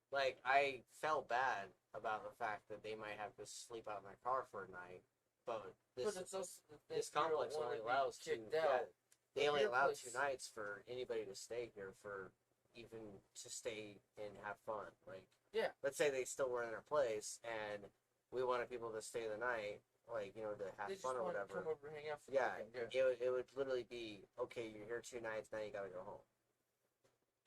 Like, I felt bad about the fact that they might have to sleep out in their car for a night, but But it's also the thing, this you don't complex wanna only be allows kicked yeah, out. they only Your allow place- 2 nights for anybody to stay here for even to stay and have fun. Like, Yeah. let's say they still were in their place and we wanted people to stay the night, like, you know, to have They just fun or want to whatever. come over and hang out for Yeah, the weekend. it would literally be, okay, you're here 2 nights, now you gotta go home.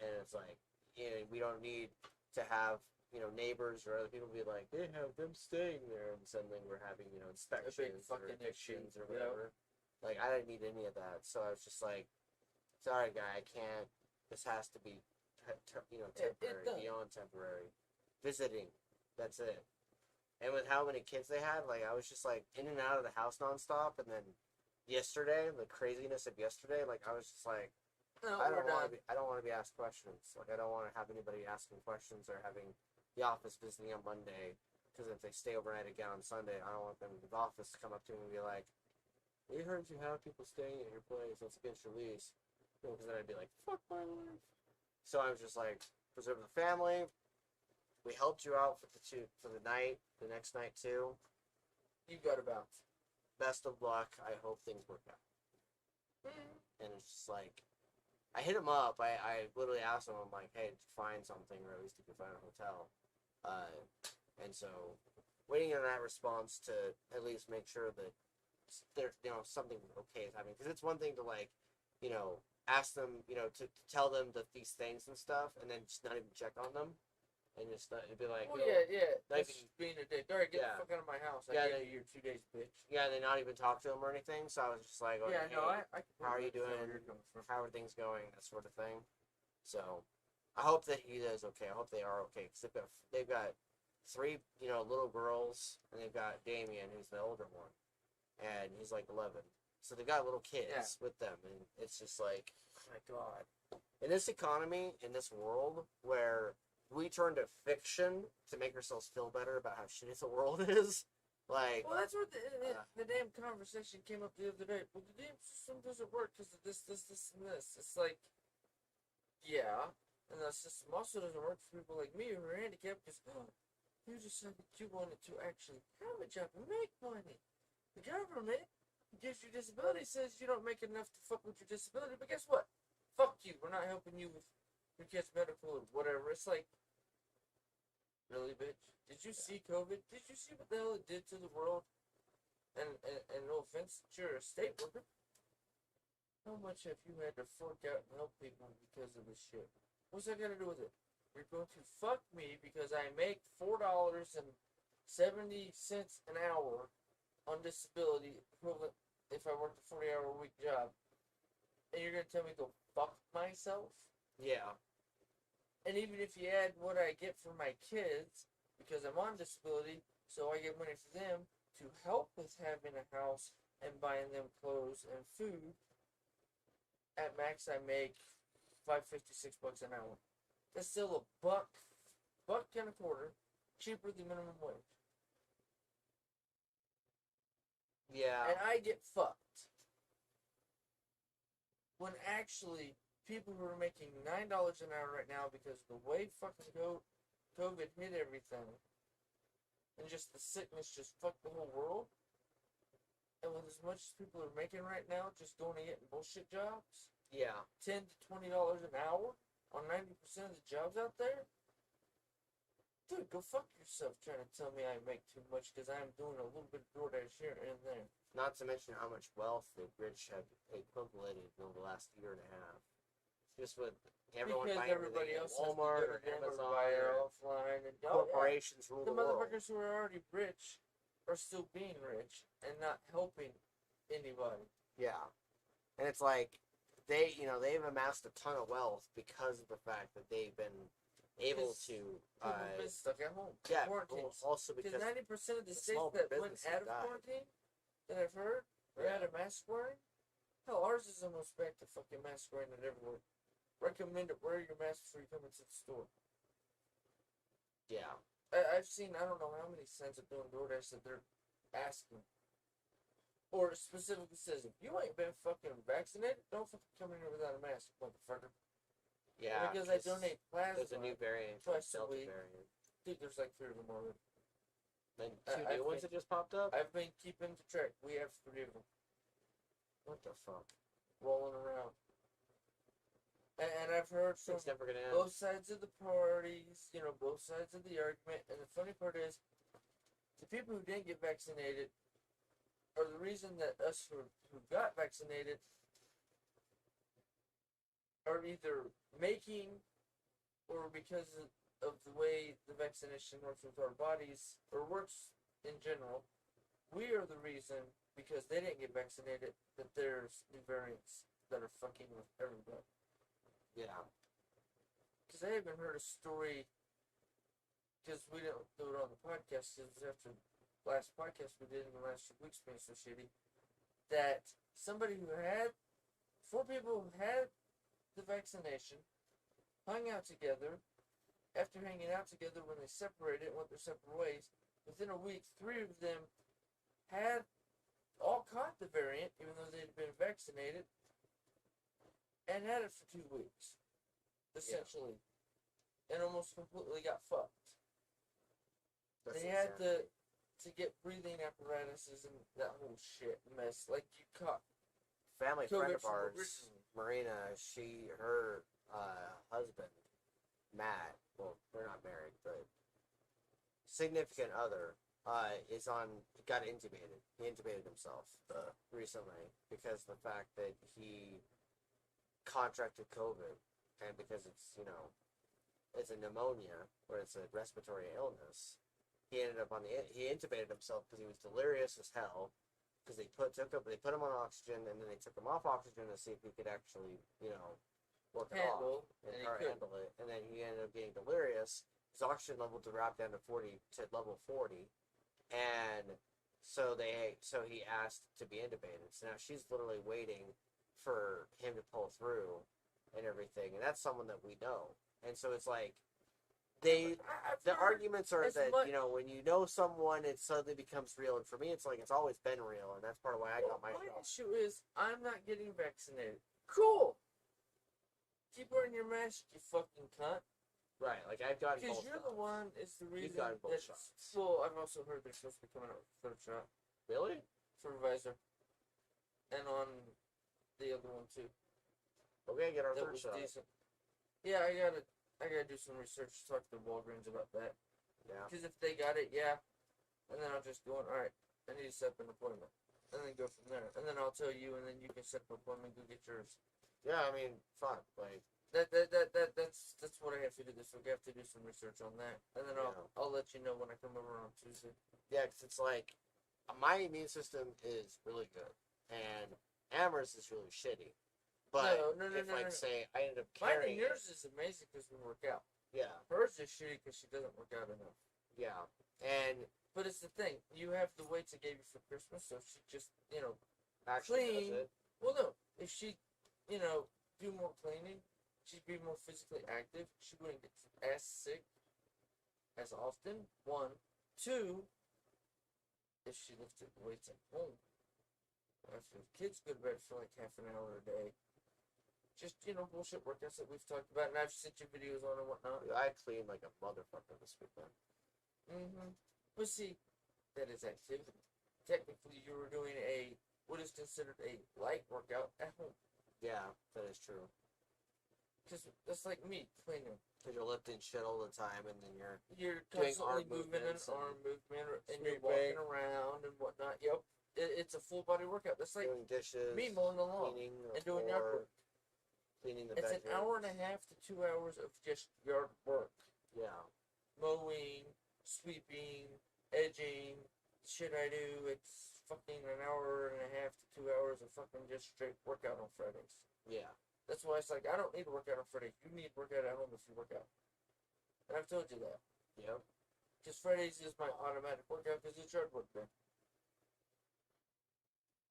And it's like, you know, we don't need to have, you know, neighbors or other people be like, they have them staying there, and suddenly we're having, you know, inspections or fucking evictions or issue, whatever. Like, I didn't need any of that, so I was just like, sorry, guy, I can't. This has to be, you know, temporary, beyond temporary. Visiting, that's it. And with how many kids they had, like, I was just like in and out of the house nonstop, and then yesterday, the craziness of yesterday, like, I was just like, No, I don't want to be asked questions. Like, I don't want to have anybody asking questions or having the office visiting on Monday, because if they stay overnight again on Sunday, I don't want them in the office to come up to me and be like, we heard you have people staying at your place. That's against your lease. Because then I'd be like, fuck my life. So I was just like, preserve the family. We helped you out for the night, the next night too. You got to bounce. Best of luck. I hope things work out. And it's just like, I hit him up. I literally asked him, I'm like, hey, did you find something, or at least did you find a hotel? And so, waiting on that response to at least make sure that there, you know, something okay is happening. Because it's one thing to, like, you know, ask them, you know, to tell them that these things and stuff, and then just not even check on them, and just it'd be like, oh yeah, like, that's just being a dick. All right, get the fuck out of my house. I gave you your 2 days, bitch. Yeah, they not even talk to them or anything. So I was just like, yeah, hey, no, I how are you doing? How are things going? That sort of thing. So I hope that he is okay. I hope they are okay, because they've got 3, you know, little girls, and they've got Damien, who's the older one, and he's like 11. So they've got little kids with them, and it's just like, oh my god. In this economy, in this world, where we turn to fiction to make ourselves feel better about how shitty the world is, like... Well, that's where the damn conversation came up the other day. Well, the damn system doesn't work because of this, and this. It's like, yeah, and the system also doesn't work for people like me who are handicapped because you decided you wanted to actually have a job and make money. The government gives you disability, says you don't make enough to fuck with your disability, but guess what? Fuck you. We're not helping you with your kid's medical or whatever. It's like, really, bitch? Did you see COVID? Did you see what the hell it did to the world? And no offense, you're a state worker. How much have you had to fork out and help people because of this shit? What's that got to do with it? You're going to fuck me because I make $4.70 an hour on disability equivalent if I work a 40-hour-a-week job. And you're going to tell me to fuck myself? Yeah. And even if you add what I get for my kids, because I'm on disability, so I get money for them to help with having a house and buying them clothes and food, at max I make $5.56 an hour. That's still a buck and a quarter cheaper than minimum wage. Yeah. And I get fucked. When actually, people who are making $9 an hour right now because of the way fucking COVID hit everything, and just the sickness just fucked the whole world, and with as much as people are making right now, just going and getting bullshit jobs, yeah, $10 to $20 an hour on 90% of the jobs out there, dude, go fuck yourself trying to tell me I make too much because I'm doing a little bit of DoorDash here and there. Not to mention how much wealth the rich have accumulated over the last year and a half. Just with everyone because buying everybody everything else at Walmart or has to Amazon buy it or offline, and corporations rule the the world. motherfuckers who are already rich are still being rich and not helping anybody. Yeah, and it's like they've amassed a ton of wealth because of the fact that they've been able to been stuck at home. Yeah, quarantine. also because 90% of the states that went out of quarantine that I've heard are out of mask wearing. Hell, ours is almost back to fucking mask wearing it everywhere. Recommend it. Wear your mask before you come into the store. Yeah. I've seen, I don't know how many signs of doing DoorDash that they're asking. Or it specifically says, if you ain't been fucking vaccinated, don't fucking come in here without a mask, motherfucker. Yeah. And because I donate plasma. There's a new variant. Twice a Delta week. variant. Dude, there's like 3 of them already. And 2 new ones that just popped up? I've been keeping track. We have 3 of them. What the fuck? Rolling around. And And I've heard from It's never gonna end. both sides of the parties, both sides of the argument. And the funny part is, the people who didn't get vaccinated are the reason that us who got vaccinated are either making, or because of the way the vaccination works with our bodies, or works in general, we are the reason, because they didn't get vaccinated, that there's new variants that are fucking with everybody. Yeah. Because I even heard a story, because we didn't do it on the podcast, because after the last podcast we did in the last 2 weeks being so shitty, that somebody who had, 4 people who had the vaccination, hung out together. After hanging out together, when they separated and went their separate ways, within a week, 3 of them had all caught the variant, even though they'd been vaccinated, and had it for 2 weeks, essentially, and almost completely got fucked. That's they insane. had to get breathing apparatuses and that whole shit mess. Like, you caught Family COVID friend of from ours, originally. Marina, her husband, Matt, well, they're not married, but significant other, got intubated. He intubated himself recently because of the fact that he contracted COVID, and because it's, it's a pneumonia, or it's a respiratory illness, he ended up he intubated himself because he was delirious as hell, because they put him on oxygen, and then they took him off oxygen to see if he could actually, work it off or handle it, and then he ended up getting delirious. His oxygen level dropped down to level 40, and so he asked to be intubated. So now she's literally waiting for him to pull through and everything, and that's someone that we know. And so it's like the arguments are that when you know someone, it suddenly becomes real. And for me, it's like it's always been real, and that's part of why I got my shot. issue is I'm not getting vaccinated. Cool. Keep wearing your mask, you fucking cunt. Right, like I've gotten both shots. Because you're the one is the reason. You've gotten both shots. Well, I've also heard they're supposed to be coming out with a 3rd shot. Really? For Pfizer. And on the other one too. But we gotta get our that 3rd was shot. Decent. Yeah, I gotta do some research, talk to Walgreens about that. Yeah. Because if they got it, yeah. And then I'll just go, alright, I need to set up an appointment. And then go from there. And then I'll tell you, and then you can set up an appointment, go get yours. Yeah, I mean, fun. Like that's what I have to do this week. I have to do some research on that, and then I'll let you know when I come over on Tuesday. Yeah, because it's like my immune system is really good, and Amber's is really shitty. But say I ended up carrying mine and yours is amazing because we work out. Yeah. Hers is shitty because she doesn't work out enough. Yeah, and but it's the thing, you have the weights I gave you for Christmas, so she just actually clean. does it. Well, no, if she do more cleaning, she'd be more physically active. She wouldn't get as sick as often. 1, 2, if she lifted weights at home. After the kids go to bed for like half an hour a day. Just, bullshit workouts that we've talked about, and I've sent you videos on and whatnot. I cleaned like a motherfucker this weekend. But see, that is activity. Technically, you were doing what is considered a light workout at home. Yeah, that is true. Because that's like me cleaning. Because you're lifting shit all the time, and then you're constantly moving an arm movement, and you're walking around and whatnot. Yep, it's a full body workout. That's like doing dishes, me mowing the lawn and doing yard work. Cleaning the bedroom. It's an hour and a half to 2 hours of just yard work. Yeah, mowing, sweeping, edging, shit I do. It's fucking an hour and a half to 2 hours of fucking just straight workout on Fridays. Yeah. That's why it's like, I don't need to work out on Friday. You need to work out at home if you work out. And I've told you that. Yep. Because Fridays is my automatic workout because it's yard work day.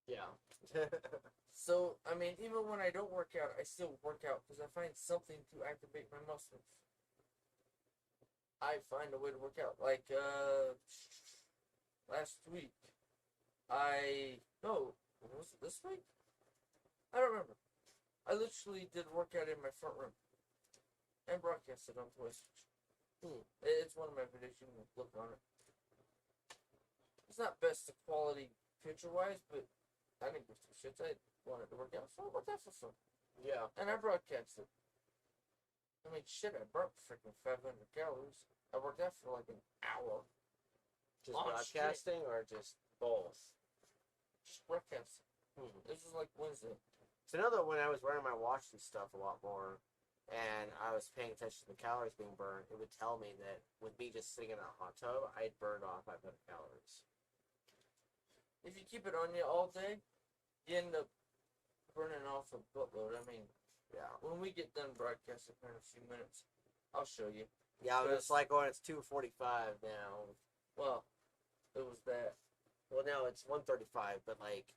Yeah. So, I mean, even when I don't work out, I still work out because I find something to activate my muscles. I find a way to work out. Like, last week, was it this week? I don't remember. I literally did a workout in my front room and broadcasted on Twitch. It's one of my videos. You can look on it. It's not best quality picture-wise, but I didn't give two shits. I wanted to work out, so I worked out for fun. Yeah. And I broadcasted. I mean, shit, I burnt freaking 500 calories. I worked out for like an hour. Just Oh, broadcasting or just both? Just broadcasting. Hmm. This was like Wednesday. So I know that when I was wearing my watch and stuff a lot more, and I was paying attention to the calories being burned, it would tell me that with me just sitting in a hot tub, I had burned off 500 calories. If you keep it on you all day, you end up burning off a buttload. I mean, Yeah. when we get done broadcasting in a few minutes, I'll show you. Yeah, but it's like when it's 2:45 now. Well, it was that. Well, now it's 1:35, but like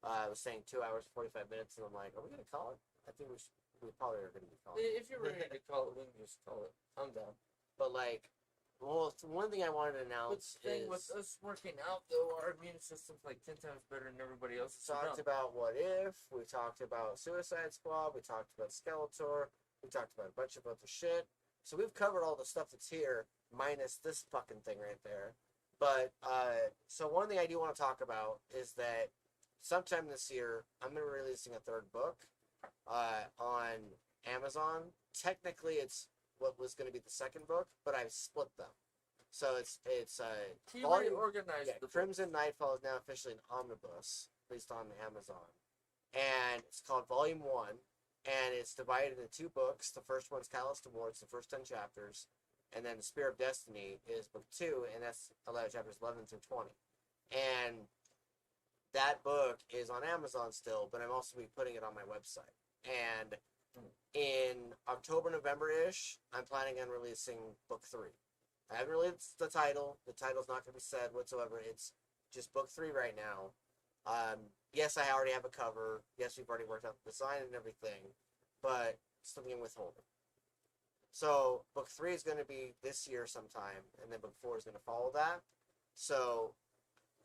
I was saying 2 hours 45 minutes, and I'm like, are we gonna call it? I think we probably are gonna be calling it. If you're ready to call it, we can just call it. I'm down. But like, well, one thing I wanted to But announce the thing is with us working out, though, our immune system's like 10 times better than everybody else's. we talked about What If, we talked about Suicide Squad, we talked about Skeletor, we talked about a bunch of other shit. So we've covered all the stuff that's here, minus this fucking thing right there. But so one thing I do want to talk about is that sometime this year I'm gonna be releasing a third book on Amazon. Technically, it's what was going to be the second book, but I've split them. So it's He volume. reorganized Yeah, the Crimson Nightfall is now officially an omnibus based on Amazon, and it's called Volume 1, and it's divided into two books. The first one's Catalyst Awards, the first 10 chapters, and then The Spear of Destiny is book 2, and that's 11 chapters 11 through 20. And that book is on Amazon still, but I'm also be putting it on my website. And in October, November-ish, I'm planning on releasing book 3. I haven't released the title. The title's not going to be said whatsoever. It's just book 3 right now. Yes, I already have a cover. Yes, we've already worked out the design and everything, but something in withholding. So book 3 is going to be this year sometime, and then book 4 is going to follow that. So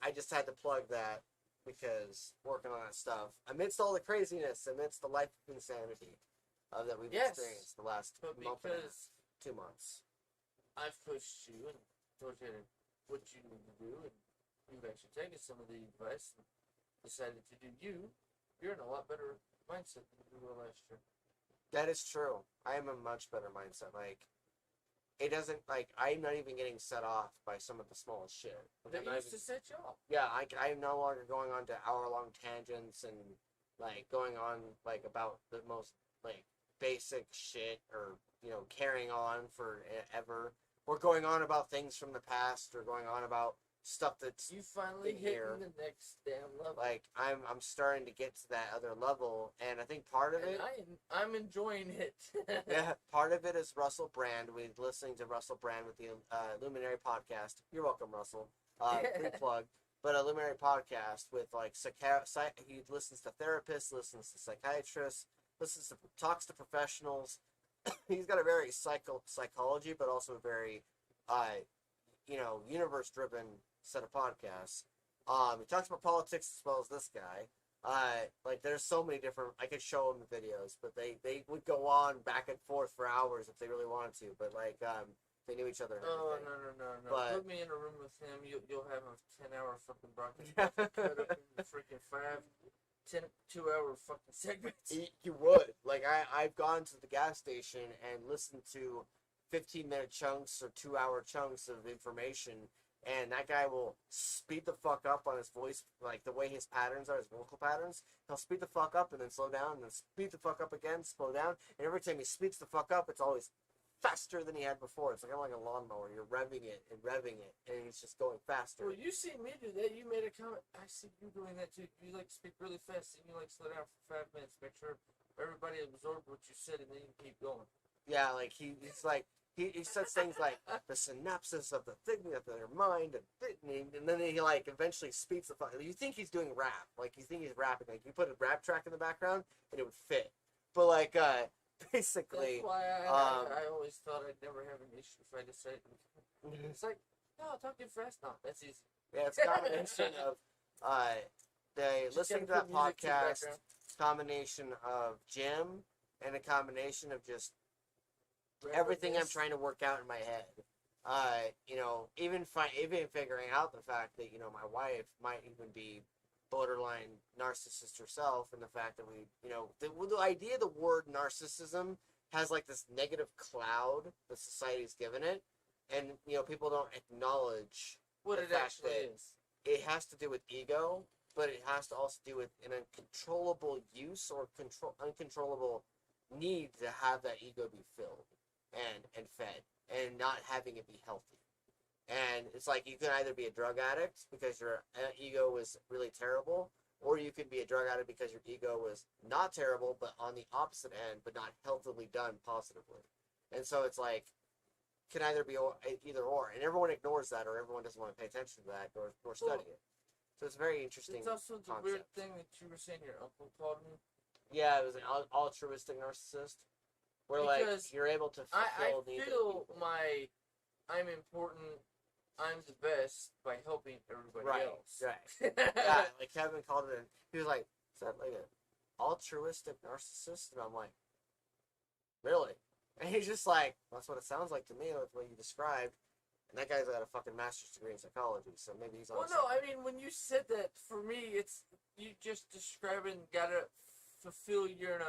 I just had to plug that because working on that stuff, amidst all the craziness, amidst the life insanity that we've experienced the last but month and a half, because 2 months. I've pushed you and told you what you need to do, and you've actually taken some of the advice and decided to do you, you're in a lot better mindset than you were last year. That is true. I am a much better mindset. Like, it doesn't, like, I'm not even getting set off by some of the smallest shit. Like, That used to set you off. Yeah, I'm no longer going on to hour-long tangents and, like, going on, like, about the most, like, basic shit or, you know, carrying on forever. Or going on about things from the past or going on about stuff that's You finally in hit here. the next damn level. Like, I'm starting to get to that other level, and I think part of it... I'm enjoying it. Yeah, part of it is Russell Brand. We're listening to Russell Brand with the Luminary podcast. You're welcome, Russell. Free plug. But a Luminary podcast with like he listens to therapists, listens to psychiatrists, talks to professionals. He's got a very psychology, but also a very universe-driven set of podcasts. He talks about politics as well as this guy. Like there's so many different. I could show them the videos, but they would go on back and forth for hours if they really wanted to. But like they knew each other. And everything. No. But, put me in a room with him. You'll have a 10-hour fucking broadcast cut up into freaking 2-hour fucking segments. You would. Like I've gone to the gas station and listened to 15-minute chunks or 2-hour chunks of information. And that guy will speed the fuck up on his voice, like the way his patterns are, his vocal patterns. He'll speed the fuck up and then slow down, and then speed the fuck up again, slow down. And every time he speeds the fuck up, it's always faster than he had before. It's like I'm like a lawnmower. You're revving it, and it's just going faster. Well, you see me do that. You made a comment. I see you doing that too. You like speak really fast, and you like slow down for 5 minutes. Make sure everybody absorbs what you said, and then you keep going. Yeah, like he's like. He says things like the synopsis of the thing of their mind, and then he like eventually speaks the fuck. You think he's doing rap, like you think he's rapping, like you put a rap track in the background and it would fit. But like basically, that's why I always thought I'd never have an issue if I decided. It's like no, talk too fast. No, that's easy. Yeah, it's a combination of the listening to that podcast, combination of Jim, and a combination of just. Everything I'm trying to work out in my head. Even figuring out the fact that, my wife might even be borderline narcissist herself, and the fact that the idea of the word narcissism has like this negative cloud that society's given it, and people don't acknowledge what the it fact actually that is. it has to do with ego, but it has to also do with an uncontrollable use or uncontrollable need to have that ego be filled and fed and not having it be healthy. And it's like you can either be a drug addict because your ego was really terrible, or you can be a drug addict because your ego was not terrible, but on the opposite end, but not healthily done positively. And so it's like, can either be either or. And everyone ignores that, or everyone doesn't want to pay attention to that or study it. So it's very interesting. It's also the concept. weird thing that you were saying your uncle called me. Yeah, it was an altruistic narcissist. Where Because like you're able to fulfill I needs of feel people. I'm important, I'm the best by helping everybody else. Right. Yeah, like Kevin called it. He was like, "Is that like an altruistic narcissist?" And I'm like, "Really?" And he's just like, "That's what it sounds like to me, with what you described." And that guy's got a fucking master's degree in psychology, so maybe he's on. Well, no, I mean when you said that, for me, it's you just describing gotta fulfill your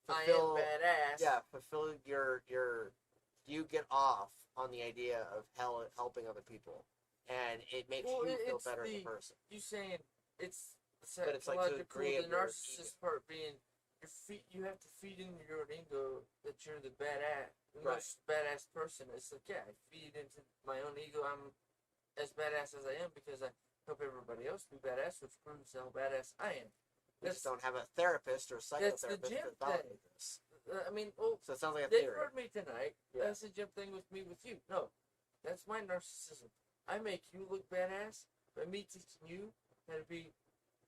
I am badass. Yeah, fulfill your you get off on the idea of helping other people, and it makes you feel better as a person. You saying it's But it's like to the psychological, degree the of your narcissist part being you have to feed into your own ego that you're the badass, most badass person. It's like, yeah, I feed into my own ego. I'm as badass as I am because I help everybody else be badass, which proves how badass I am. We just don't have a therapist or psychotherapist that's the gym to validate this. I mean, well, So it sounds like a they theory. heard me tonight. Yeah. That's the gym thing with me with you. No, that's my narcissism. I make you look badass by me teaching you how to be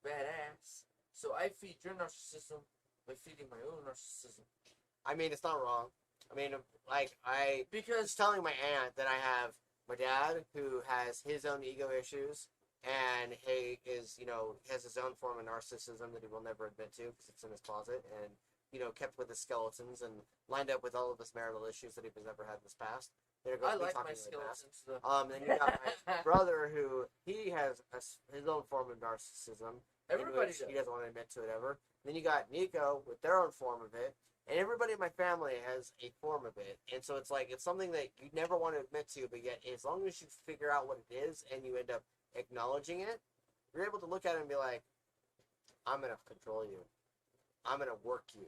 badass. So I feed your narcissism by feeding my own narcissism. I mean, it's not wrong. I mean, like, I was Because telling my aunt that I have my dad who has his own ego issues, and he is, has his own form of narcissism that he will never admit to because it's in his closet, and, kept with his skeletons and lined up with all of his marital issues that he's ever had in his past. I like my skeletons though. Then you got my brother who, he has his own form of narcissism. Everybody does. He doesn't want to admit to it ever. Then you got Nico with their own form of it. And everybody in my family has a form of it. And so it's like, it's something that you never want to admit to, but yet as long as you figure out what it is and you end up acknowledging it, you're able to look at it and be like, I'm going to control you. I'm going to work you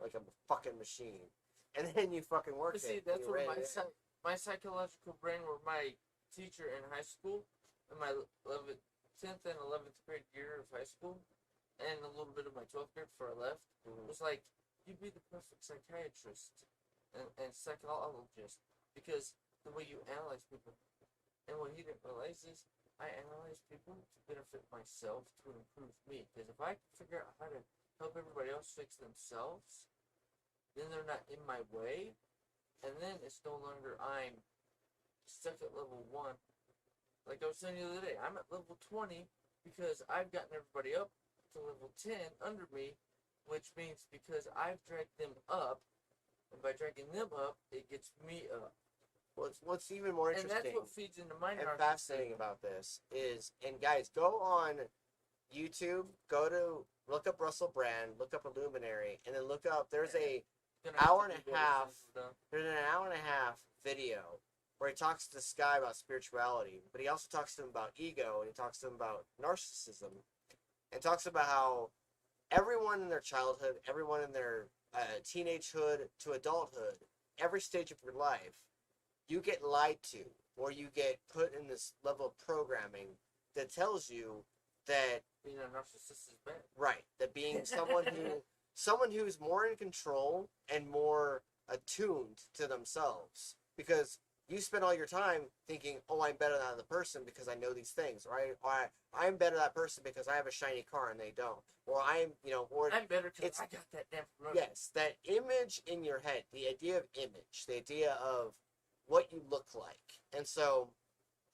like a fucking machine. And then you fucking work it. See, that's what my psychological brain, were my teacher in high school, in my 10th and 11th grade year of high school, and a little bit of my 12th grade before I left, was like, you'd be the perfect psychiatrist and psychologist, because the way you analyze people. And what he didn't realize is, I analyze people to benefit myself, to improve me. Because if I can figure out how to help everybody else fix themselves, then they're not in my way, and then it's no longer I'm stuck at level 1. Like I was saying the other day, I'm at level 20 because I've gotten everybody up to level 10 under me, which means because I've dragged them up, and by dragging them up, it gets me up. What's even more interesting and that's what feeds into my and fascinating about this is, and guys, go on YouTube, look up Russell Brand, look up Illuminary, and then look up, there's an hour and a half video where he talks to this guy about spirituality, but he also talks to him about ego, and he talks to him about narcissism, and talks about how everyone in their childhood, everyone in their teenagehood to adulthood, every stage of your life, you get lied to, or you get put in this level of programming that tells you that being a narcissist is bad. Right, that being someone who's more in control and more attuned to themselves, because you spend all your time thinking, oh, I'm better than that other person because I know these things, right? Or I'm better than that person because I have a shiny car and they don't. Or I'm better because I got that damn promotion. Yes, that image in your head, the idea of image, the idea of what you look like. And so,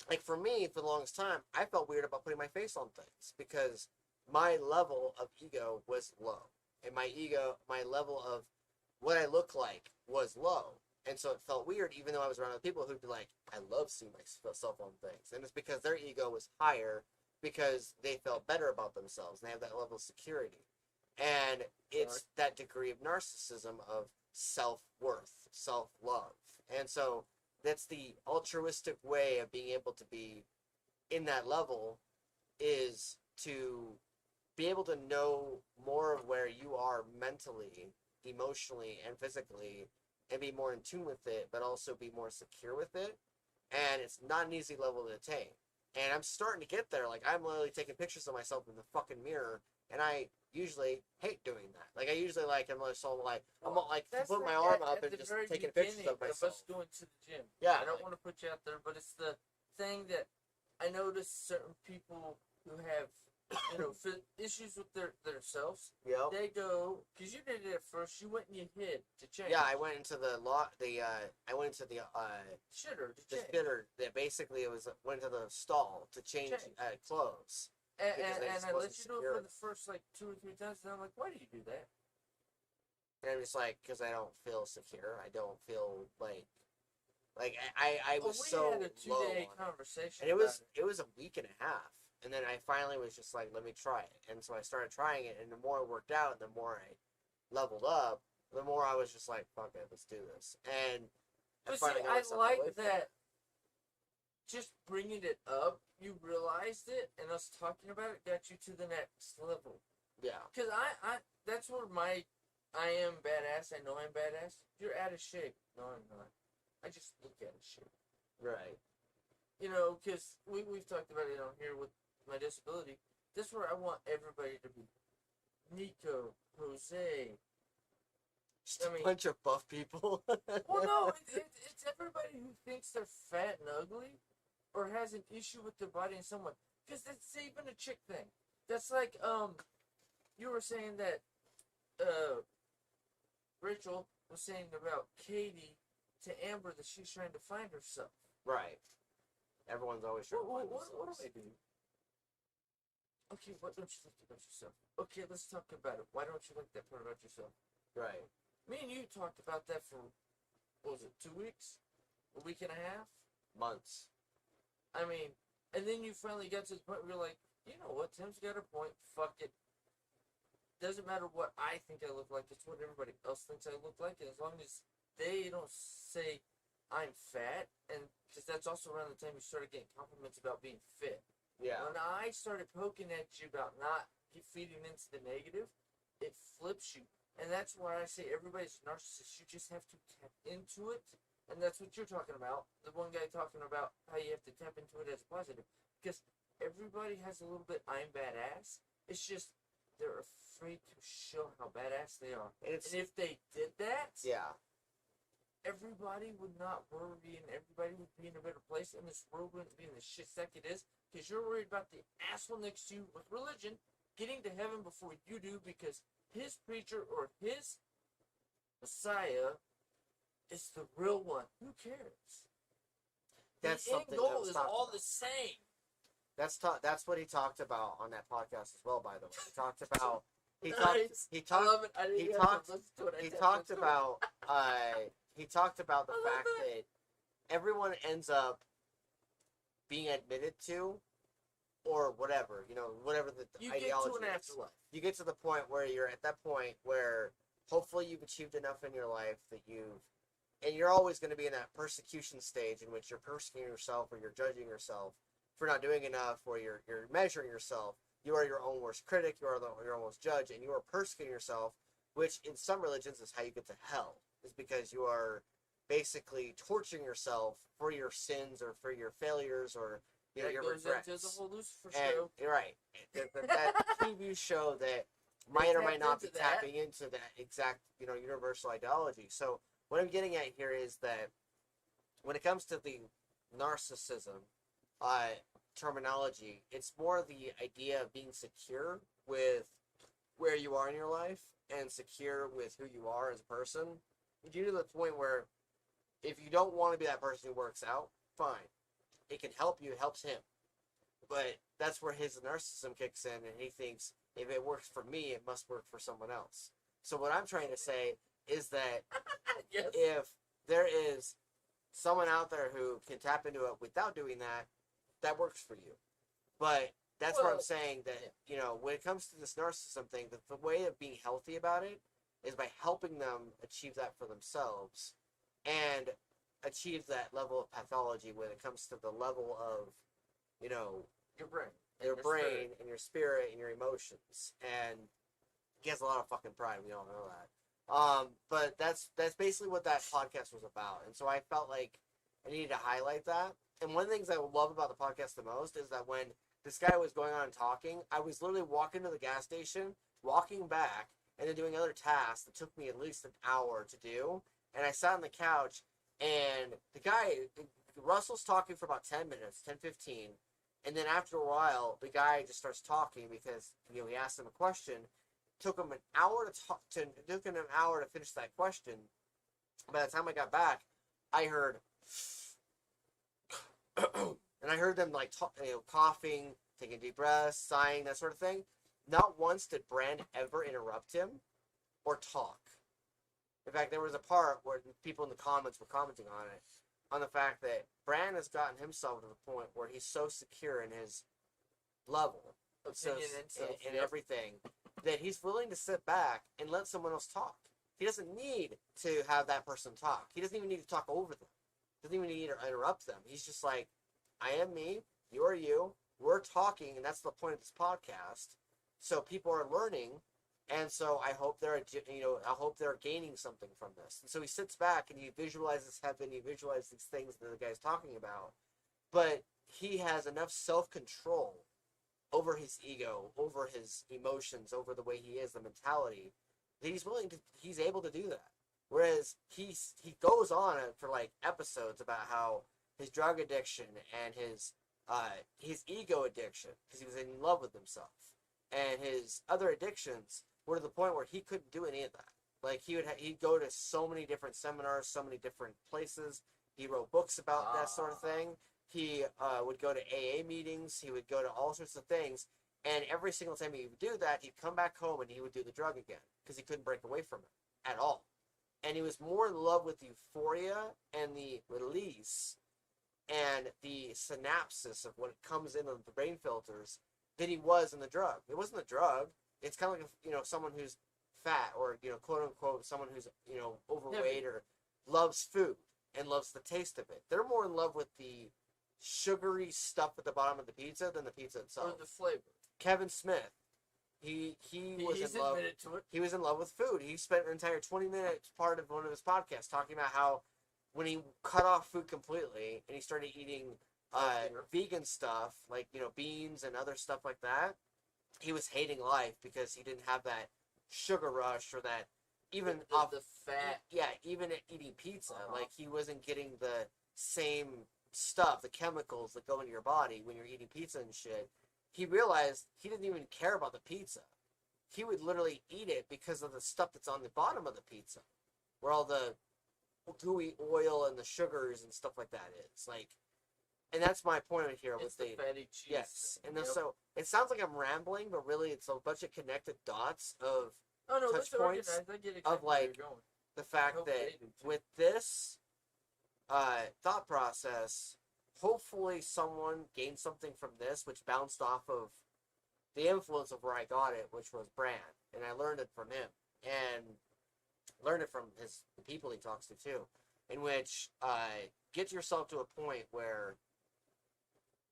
like for me, for the longest time, I felt weird about putting my face on things because my level of ego was low. And my level of what I look like was low. And so it felt weird, even though I was around other people who'd be like, I love seeing myself on things. And it's because their ego was higher because they felt better about themselves. And they have that level of security. And it's that degree of narcissism of self-worth, self-love. And so that's the altruistic way of being able to be in that level, is to be able to know more of where you are mentally, emotionally, and physically, and be more in tune with it, but also be more secure with it. And it's not an easy level to attain. And I'm starting to get there. Like, I'm literally taking pictures of myself in the fucking mirror, and I usually hate doing that. Like, I usually like, I'm so like, I'm like, put my arm up and just taking pictures of myself. Us going to the gym. Yeah. I don't want to put you out there, but it's the thing that I notice certain people who have, issues with their selves. Yep. They go, because you did it at first. You went and you hid to change. Yeah, I went into the shitter to the change. spitter. That basically it was went to the stall to change. Clothes. And I let you do it for the first like 2 or 3 times, and I'm like, why do you do that? And I'm just like, because I don't feel secure. I don't feel like I was so had a 2-day low conversation, and it was a week and a half, and then I finally was just like, let me try it, and so I started trying it, and the more it worked out, the more I leveled up, the more I was just like, fuck it, let's do this, and but see, I like that. Just bringing it up, you realized it, and us talking about it got you to the next level. Yeah. Because I that's where I am badass. I know I'm badass. You're out of shape. No, I'm not. I just look out of shape. Right. Because we've talked about it on here with my disability. That's where I want everybody to be. Nico, Jose. Just a bunch of buff people. Well, no, it's everybody who thinks they're fat and ugly, or has an issue with their body in some way. Because that's even a chick thing. That's like, you were saying that, Rachel was saying about Katie to Amber that she's trying to find herself. Right. Everyone's always trying to find themselves. What do I do? Okay, what don't you like about yourself? Okay, let's talk about it. Why don't you like that part about yourself? Right. Me and you talked about that for, what was it, 2 weeks? A week and a half? Months. I mean, and then you finally got to the point where you're like, you know what, Tim's got a point, fuck it. Doesn't matter what I think I look like, it's what everybody else thinks I look like, and as long as they don't say I'm fat, and because that's also around the time you started getting compliments about being fit. Yeah. When I started poking at you about not feeding into the negative, it flips you. And that's why I say everybody's a narcissist. You just have to tap into it. And that's what you're talking about. The one guy talking about how you have to tap into it as positive. Because everybody has a little bit I'm badass. It's just they're afraid to show how badass they are. And if they did that, yeah, everybody would not worry and everybody would be in a better place. And this world wouldn't be in the shit sack it is. Because you're worried about the asshole next to you with religion getting to heaven before you do, because his preacher or his Messiah is the real one. Who cares? That's the end goal is all the same. That's what he talked about on that podcast as well. By the way, he talked about he talked about the fact that everyone ends up being admitted to, or whatever, whatever the ideology get to an is. afterlife. You get to the point where you're at that point where hopefully you've achieved enough in your life that and you're always going to be in that persecution stage in which you're persecuting yourself, or you're judging yourself for not doing enough, or you're measuring yourself. You are your own worst critic, you are your own worst judge, and you are persecuting yourself, which in some religions is how you get to hell, is because you are basically torturing yourself for your sins or for your failures, or your regrets. Into the whole Lucifer show. You're right. That TV show that might or might not be tapping into that exact, universal ideology. So what I'm getting at here is that when it comes to the narcissism terminology, it's more the idea of being secure with where you are in your life and secure with who you are as a person. Due to the point where if you don't want to be that person who works out, fine. It can help you, it helps him. But that's where his narcissism kicks in, and he thinks, if it works for me, it must work for someone else. So what I'm trying to say is that yes. If there is someone out there who can tap into it without doing that, that works for you. But that's where I'm saying that, when it comes to this narcissism thing, the way of being healthy about it is by helping them achieve that for themselves and achieve that level of pathology when it comes to the level of, you know, Your brain. your brain spirit. and your spirit and your emotions. And he has a lot of fucking pride. We all know that. But that's basically what that podcast was about. And so I felt like I needed to highlight that. And one of the things I love about the podcast the most is that when this guy was going on and talking, I was literally walking to the gas station, walking back, and then doing other tasks that took me at least an hour to do. And I sat on the couch, and the guy, Russell's talking for about 10 minutes, 10, 15. And then after a while, the guy just starts talking because, you know, he asked him a question. Took him an hour took him an hour to finish that question. By the time I got back, I heard, and I heard them like coughing, taking deep breaths, sighing, that sort of thing. Not once did Brand ever interrupt him or talk. In fact, there was a part where people in the comments were commenting on it, on the fact that Brand has gotten himself to the point where he's so secure in his level, in everything, that he's willing to sit back and let someone else talk. He doesn't need to have that person talk. He doesn't even need to talk over them. He doesn't even need to interrupt them. He's just like, I am me, you are you, we're talking, and that's the point of this podcast. So people are learning, and so I hope they're gaining something from this. And so he sits back and he visualizes heaven, he visualizes these things that the guy's talking about, but he has enough self-control over his ego, over his emotions, over the way he is, the mentality, that he's able to do that. Whereas he goes on for like episodes about how his drug addiction and his ego addiction, because he was in love with himself, and his other addictions were to the point where he couldn't do any of that. Like he'd go to so many different seminars, so many different places. He wrote books about that sort of thing. He would go to AA meetings. He would go to all sorts of things. And every single time he would do that, he'd come back home and he would do the drug again because he couldn't break away from it at all. And he was more in love with the euphoria and the release and the synapses of what comes in on the brain filters than he was in the drug. It wasn't the drug. It's kind of like, you know, someone who's fat or, you know, quote unquote, someone who's, you know, overweight or loves food and loves the taste of it. They're more in love with the sugary stuff at the bottom of the pizza than the pizza itself. Or the flavor. Kevin Smith, he's in love. To it. He was in love with food. He spent an entire 20 minutes part of one of his podcasts talking about how when he cut off food completely and he started eating vegan stuff like, you know, beans and other stuff like that, he was hating life because he didn't have that sugar rush or that even the fat. Yeah, even eating pizza, like he wasn't getting the same stuff, the chemicals that go into your body when you're eating pizza and shit. He realized he didn't even care about the pizza. He would literally eat it because of the stuff that's on the bottom of the pizza, where all the gooey oil and the sugars and stuff like that is. Like, and that's my point here with the fatty cheese. Yes, and so it sounds like I'm rambling, but really it's a bunch of connected dots of touch points I get exactly of where like you're going. the fact that with this thought process, hopefully someone gained something from this, which bounced off of the influence of where I got it, which was Brand, and I learned it from him, and learned it from the people he talks to too, in which get yourself to a point where,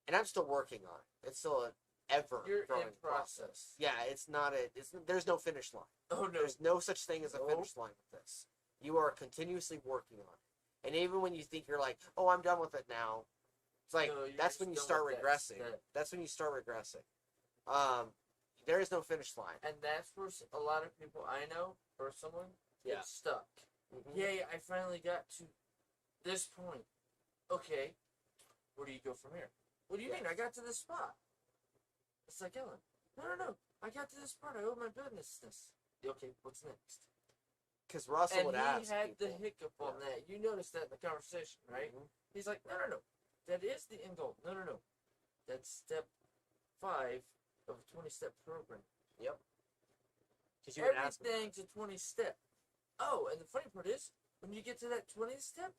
and I'm still working on it. It's still an ever-growing process. Yeah, there's no finish line. Oh, no. There's no such thing as a finish line with this. You are continuously working on it. And even when you think you're like, oh, I'm done with it now, it's like, that's when you start regressing. That's when you start regressing. There is no finish line. And that's where a lot of people I know, personally, get stuck. Mm-hmm. Yay, I finally got to this point. Okay, where do you go from here? What do you mean? I got to this spot. It's like, Ellen, no. I got to this part. I owe my business this. Okay, what's next? Because Russell would ask. And he had people. the hiccup on that. You noticed that in the conversation, right? Mm-hmm. He's like, no. That is the end goal. No. That's step 5 of a 20-step program. Yep. Everything's a 20-step. Oh, and the funny part is, when you get to that 20th step,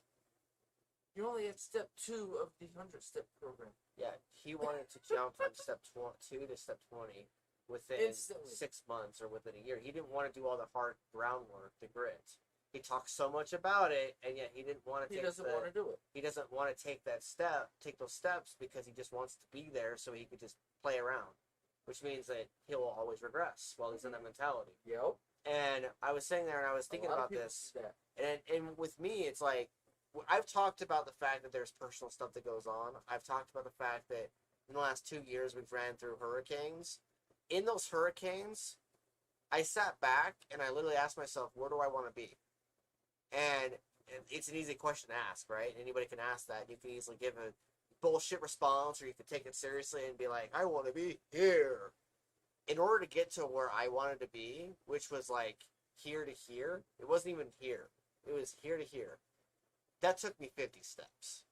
you're only at step 2 of the 100-step program. Yeah, he wanted to jump from step 2 to step 20, within Instantly. 6 months or within a year. He didn't want to do all the hard groundwork, the grit. He talked so much about it, and yet he didn't want to He take doesn't want to do it. he doesn't want to take those steps because he just wants to be there so he could just play around, which means that he'll always regress while he's in that mentality. Yep. And I was sitting there and I was thinking about this, do that. and with me, it's like I've talked about the fact that there's personal stuff that goes on. I've talked about the fact that in the last 2 years we've ran through hurricanes. In those hurricanes, I sat back and I literally asked myself, where do I want to be? And it's an easy question to ask, right? Anybody can ask that. You can easily give a bullshit response, or you could take it seriously and be like, I want to be here. In order to get to where I wanted to be, which was like here to here, it wasn't even here. It was here to here. That took me 50 steps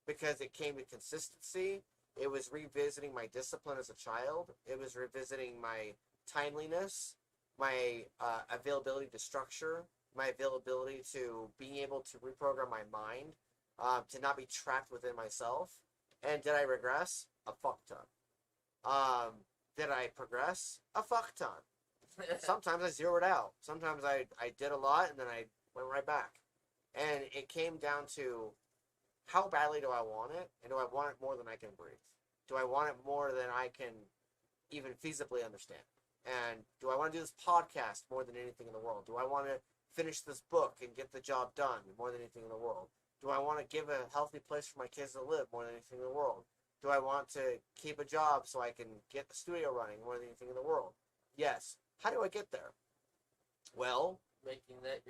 because it came to consistency. It was revisiting my discipline as a child. It was revisiting my timeliness, my availability to structure, my availability to being able to reprogram my mind, to not be trapped within myself. And did I regress? A fuck ton. Did I progress? A fuck ton. Sometimes I zeroed out. Sometimes I did a lot and then I went right back. And it came down to how badly do I want it? And do I want it more than I can breathe? Do I want it more than I can even feasibly understand? And do I want to do this podcast more than anything in the world? Do I want to finish this book and get the job done more than anything in the world? Do I want to give a healthy place for my kids to live more than anything in the world? Do I want to keep a job so I can get the studio running more than anything in the world? Yes. How do I get there? Well, making that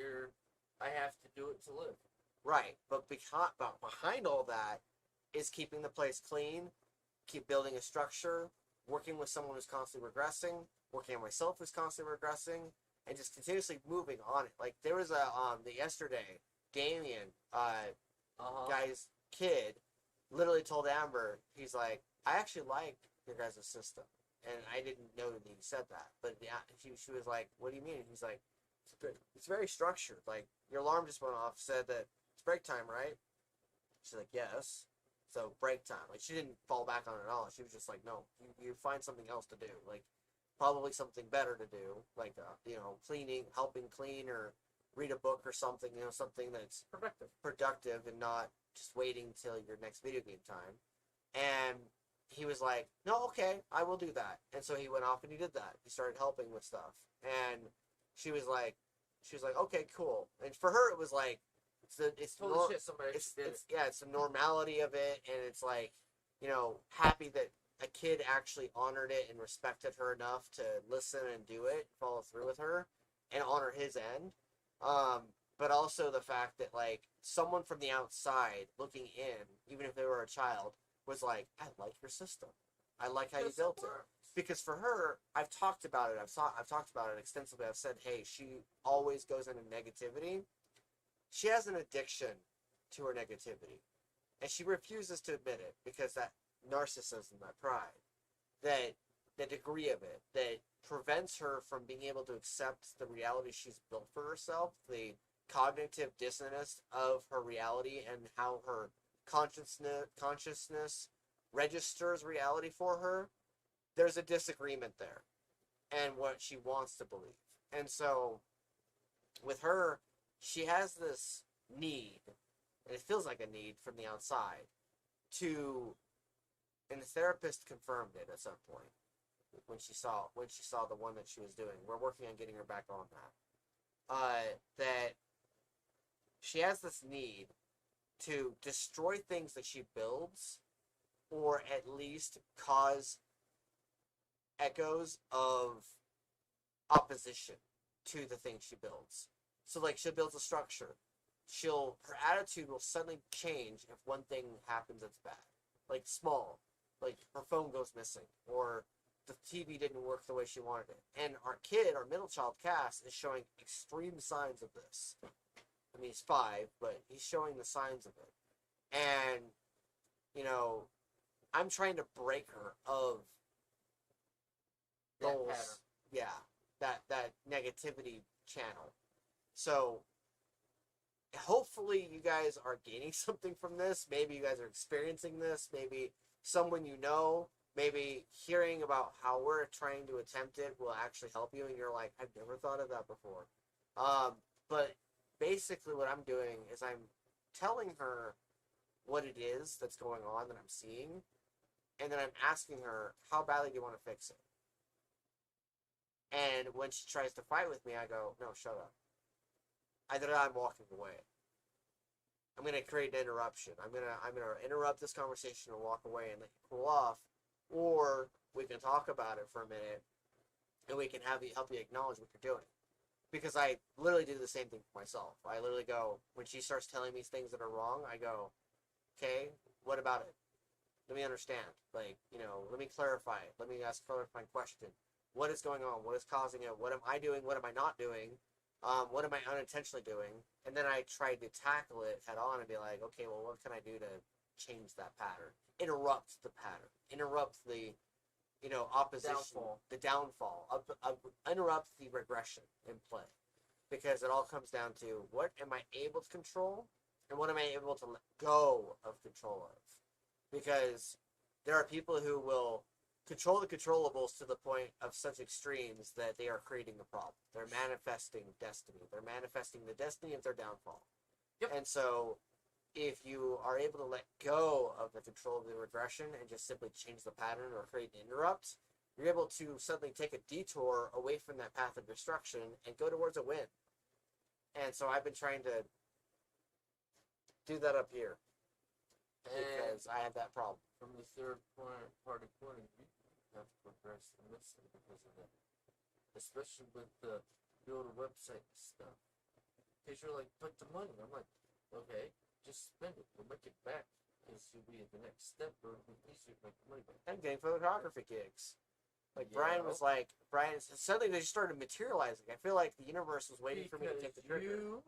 I have to do it to live. Right. But behind all that is keeping the place clean, keep building a structure, working with someone who's constantly regressing, working on myself who's constantly regressing, and just continuously moving on it. Like there was yesterday, Damien, guy's kid, literally told Amber, he's like, I actually like your guys' system. And I didn't know that he said that. But she was like, what do you mean? And he's like, it's very structured. Like, your alarm just went off, said that it's break time, right? She's like, yes. So break time. Like, she didn't fall back on it at all. She was just like, no, you find something else to do. Like, probably something better to do. Like, cleaning, helping clean, or read a book or something, something that's productive and not just waiting till your next video game time. And he was like, no, okay, I will do that. And so he went off and he did that. He started helping with stuff. And she was like, okay, cool. And for her, it was like, it's the normality of it. And it's like, happy that a kid actually honored it and respected her enough to listen and do it, follow through with her, and honor his end. But also the fact that, like, someone from the outside looking in, even if they were a child, was like, I like your system. I like how you built it. Because for her, I've talked about it. I've talked about it extensively. I've said, hey, she always goes into negativity. She has an addiction to her negativity. And she refuses to admit it because that narcissism, that pride, that the degree of it, that prevents her from being able to accept the reality she's built for herself, the cognitive dissonance of her reality and how her consciousness registers reality for her. There's a disagreement there and what she wants to believe. And so with her, she has this need, and it feels like a need from the outside, and the therapist confirmed it at some point when she saw the one that she was doing. We're working on getting her back on that. That she has this need to destroy things that she builds, or at least cause echoes of opposition to the things she builds. So, like, she builds a structure. Her attitude will suddenly change if one thing happens that's bad. Like, small. Like, her phone goes missing, or the TV didn't work the way she wanted it. And our middle child, Cass, is showing extreme signs of this. I mean, he's 5, but he's showing the signs of it. And, I'm trying to break her of those, that negativity channel. So, hopefully you guys are gaining something from this. Maybe you guys are experiencing this. Maybe someone maybe hearing about how we're trying to attempt it will actually help you, and you're like, I've never thought of that before. But basically what I'm doing is I'm telling her what it is that's going on that I'm seeing, and then I'm asking her, how badly do you want to fix it? And when she tries to fight with me, I go, no, shut up. Either I'm walking away. I'm gonna create an interruption. I'm gonna interrupt this conversation and walk away and let you cool off, or we can talk about it for a minute, and we can help you acknowledge what you're doing. Because I literally do the same thing for myself. I literally go, when she starts telling me things that are wrong, I go, okay, what about it? Let me understand. Like, let me clarify it. Let me ask a clarifying question. What is going on? What is causing it? What am I doing? What am I not doing? What am I unintentionally doing? And then I try to tackle it head on and be like, okay, well, what can I do to change that pattern? Interrupt the pattern. Interrupt the, opposition. The downfall. Interrupt the regression in play. Because it all comes down to, what am I able to control? And what am I able to let go of control of? Because there are people who will control the controllables to the point of such extremes that they are creating the problem. They're manifesting destiny. They're manifesting the destiny of their downfall. Yep. And so if you are able to let go of the control of the regression and just simply change the pattern or create an interrupt, you're able to suddenly take a detour away from that path of destruction and go towards a win. And so I've been trying to do that up here. Because I have that problem. From the third party point of view, you have to progress and listen because of that. Especially with the build a website stuff. Because you're like, but the money. I'm like, okay, just spend it. We'll make it back. Because you'll be at the next step or it'll be easier to make the money back. And getting photography gigs. Like, yeah. Brian, suddenly they just started materializing. I feel like the universe was waiting for me to take the trigger. You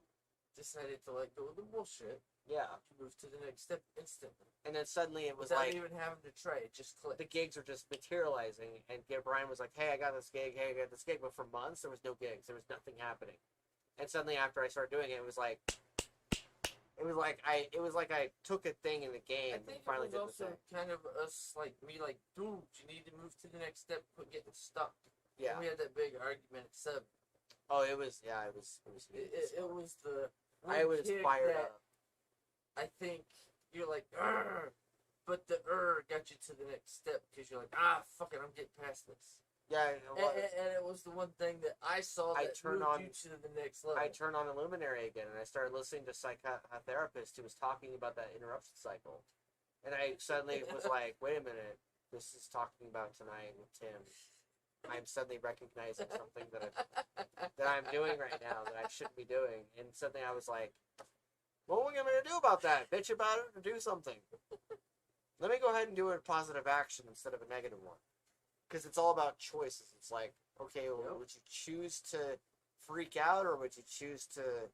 decided to let go of the bullshit. Yeah. To move to the next step instantly. And then suddenly it was without even having to try, it just clicked. The gigs are just materializing, and Brian was like, hey, I got this gig, but for months there was no gigs, there was nothing happening. And suddenly after I started doing it, it was like I took a thing in the game and finally did the thing. Kind of us, like, me, like, dude, you need to move to the next step, quit getting stuck. Yeah. And we had that big argument at 7. Oh, it was the... I was fired up. I think you're like, but the got you to the next step because you're like, fuck it, I'm getting past this. Yeah, and it was the one thing that I saw that moved you to the next level. I turned on Illuminary again, and I started listening to a therapist who was talking about that interruption cycle. And I suddenly was like, wait a minute, this is talking about tonight with Tim. I'm suddenly recognizing something that I'm doing right now that I shouldn't be doing. And suddenly I was like, what are we going to do about that? Bitch about it or do something? Let me go ahead and do a positive action instead of a negative one. Because it's all about choices. It's like, okay, well, would you choose to freak out or would you choose to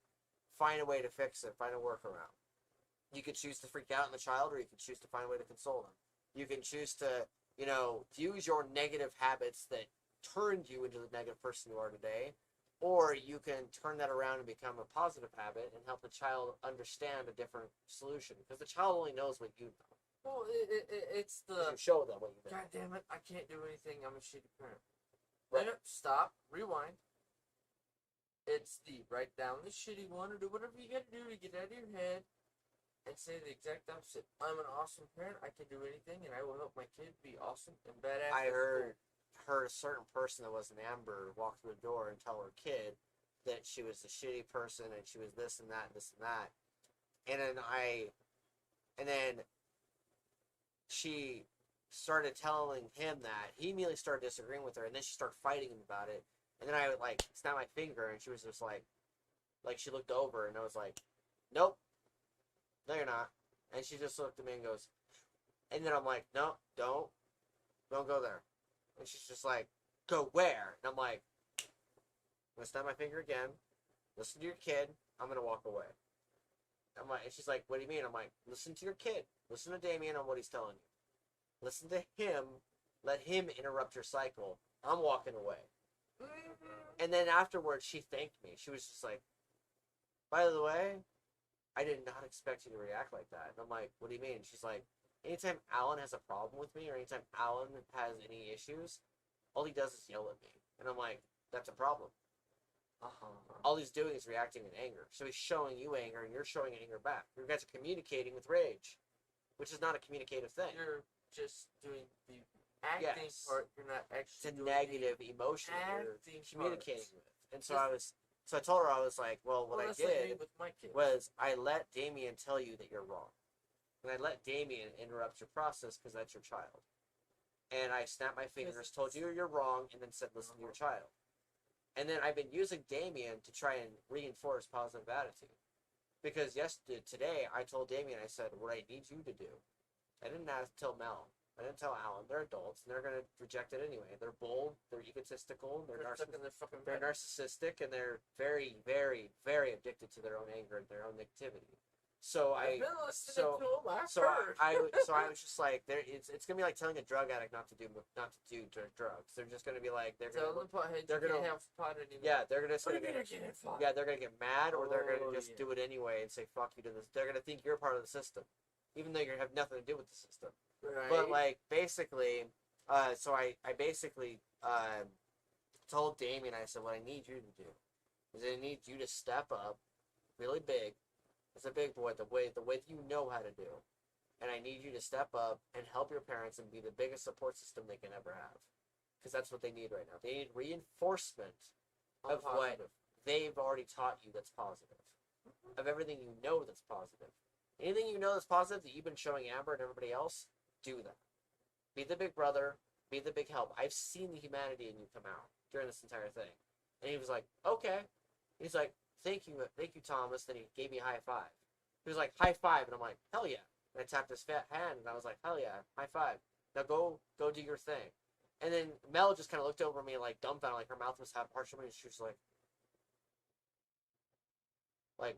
find a way to fix it, find a workaround? You could choose to freak out on the child or you could choose to find a way to console them. You can choose to, use your negative habits that turned you into the negative person you are today. Or you can turn that around and become a positive habit and help the child understand a different solution. Because the child only knows what you know. Well, it's the... You show them what you know. God damn it, I can't do anything. I'm a shitty parent. Right. Stop. Rewind. It's the write down the shitty one or do whatever you gotta do to get out of your head and say the exact opposite. I'm an awesome parent. I can do anything and I will help my kid be awesome and badass. I heard a certain person that was an Amber walk through the door and tell her kid that she was a shitty person and she was this and that and this and that. And then she started telling him that. He immediately started disagreeing with her and then she started fighting him about it. And then I would snap my finger and she was just like she looked over and I was like, nope, no you're not. And she just looked at me and goes, and then I'm like, no, don't go there. And she's just like, go where? And I'm like, I'm going to snap my finger again. Listen to your kid. I'm going to walk away. I'm like, and she's like, what do you mean? I'm like, listen to your kid. Listen to Damien on what he's telling you. Listen to him. Let him interrupt your cycle. I'm walking away. And then afterwards, she thanked me. She was just like, by the way, I did not expect you to react like that. And I'm like, what do you mean? She's like, anytime Alan has a problem with me or anytime Alan has any issues, all he does is yell at me. And I'm like, that's a problem. All he's doing is reacting in anger. So he's showing you anger and you're showing anger back. You guys are communicating with rage, which is not a communicative thing. You're just doing the acting part. You're not actually it's a negative emotion you're communicating with. And so I told her, I was like, well, what I did with my kids. was I let Damien tell you that you're wrong. And I let Damien interrupt your process because that's your child. And I snapped my fingers, told you you're wrong, and then said, listen to your child. And then I've been using Damien to try and reinforce positive attitude. Because today I told Damien, I said, what I need you to do. I didn't tell Mel. I didn't tell Alan. They're adults, and they're going to reject it anyway. They're bold, they're egotistical, they're narcissistic, and they're very, very, very addicted to their own anger and their own negativity. So I was just like, it's gonna be like telling a drug addict not to do drugs. They're just gonna be like, they're gonna have pot anymore. Yeah, they're gonna get mad, or they're gonna just do it anyway and say fuck you to this. They're gonna think you're part of the system, even though you have nothing to do with the system. Right. But like basically, so I basically told Damien, I said, what I need you to do is I need you to step up really big. As a big boy, the way that you know how to do. And I need you to step up and help your parents and be the biggest support system they can ever have. Because that's what they need right now. They need reinforcement of what they've already taught you that's positive. Of everything you know that's positive. Anything you know that's positive that you've been showing Amber and everybody else, do that. Be the big brother. Be the big help. I've seen the humanity in you come out during this entire thing. And he was like, okay. He's like, Thank you, Thomas. Then he gave me a high five. He was like, high five. And I'm like, hell yeah. And I tapped his fat hand, and I was like, hell yeah, high five. Now go do your thing. And then Mel just kind of looked over me like dumbfounded, like her mouth was half parched, and she was like,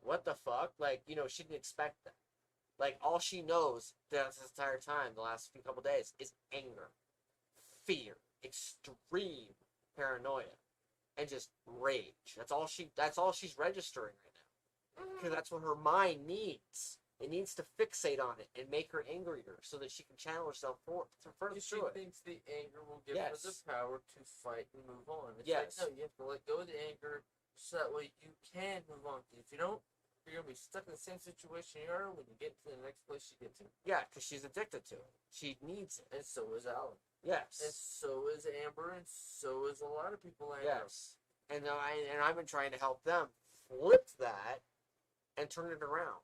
what the fuck? Like, she didn't expect that. Like, all she knows this entire time, the last couple days, is anger, fear, extreme paranoia. And just rage. That's all she's registering right now. Because that's what her mind needs. It needs to fixate on it and make her angrier so that she can channel herself further through it. She thinks the anger will give her the power to fight and move on. It's like, no, you have to let go of the anger so that way you can move on. If you don't, you're going to be stuck in the same situation you are when you get to the next place you get to. Yeah, because she's addicted to it. She needs it. And so is Alan. Yes. And so is Amber, and so is a lot of people I know. Yes. And I've been trying to help them flip that and turn it around.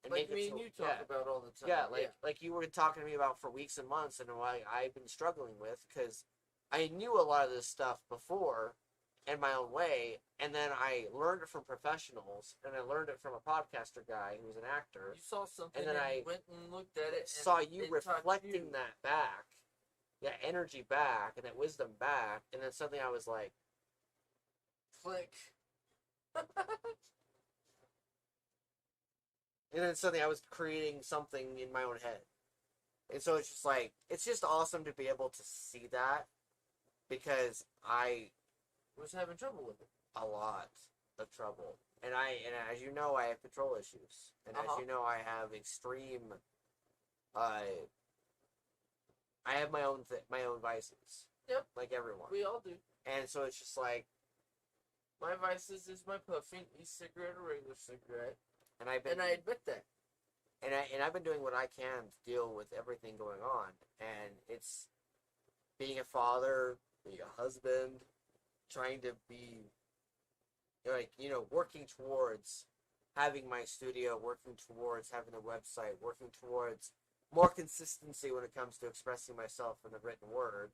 And like me and you talk about all the time. Yeah, like you were talking to me about for weeks and months, and why I've been struggling with, because I knew a lot of this stuff before in my own way, and then I learned it from professionals, and I learned it from a podcaster guy who was an actor. You saw something, and then I went and looked at it, and saw you reflecting that back. That energy back and that wisdom back, and then suddenly I was like, click. And then suddenly I was creating something in my own head. And so it's just like, it's just awesome to be able to see that, because I was having trouble with it. A lot of trouble. And as you know, I have control issues. And as you know, I have extreme, I have my own vices. Yep. Like everyone. We all do. And so it's just like, my vices is my puffing, e-cigarette or regular cigarette. And I admit that. And I've been doing what I can to deal with everything going on. And it's being a father, being a husband, trying to be working towards having my studio, working towards having a website, working towards more consistency when it comes to expressing myself in the written word.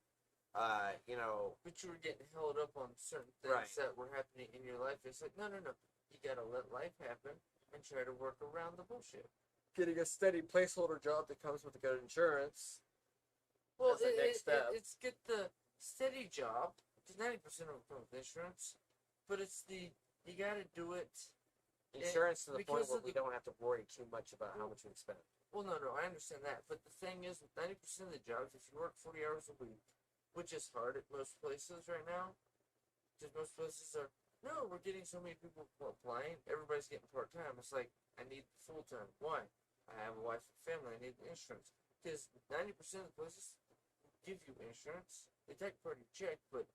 But you were getting held up on certain things that were happening in your life. It's like, no. You gotta let life happen and try to work around the bullshit. Getting a steady placeholder job that comes with a good insurance. Well, it's get the steady job, because 90% of it comes with insurance, but it's you gotta do it. Insurance to the point where we don't have to worry too much about how much we spend. Well, no, I understand that, but the thing is, with 90% of the jobs, if you work 40 hours a week, which is hard at most places right now, because most places are, no, we're getting so many people applying, everybody's getting part-time. It's like, I need full-time. Why? I have a wife and family, I need the insurance. Because 90% of the places give you insurance. They take part of your check, but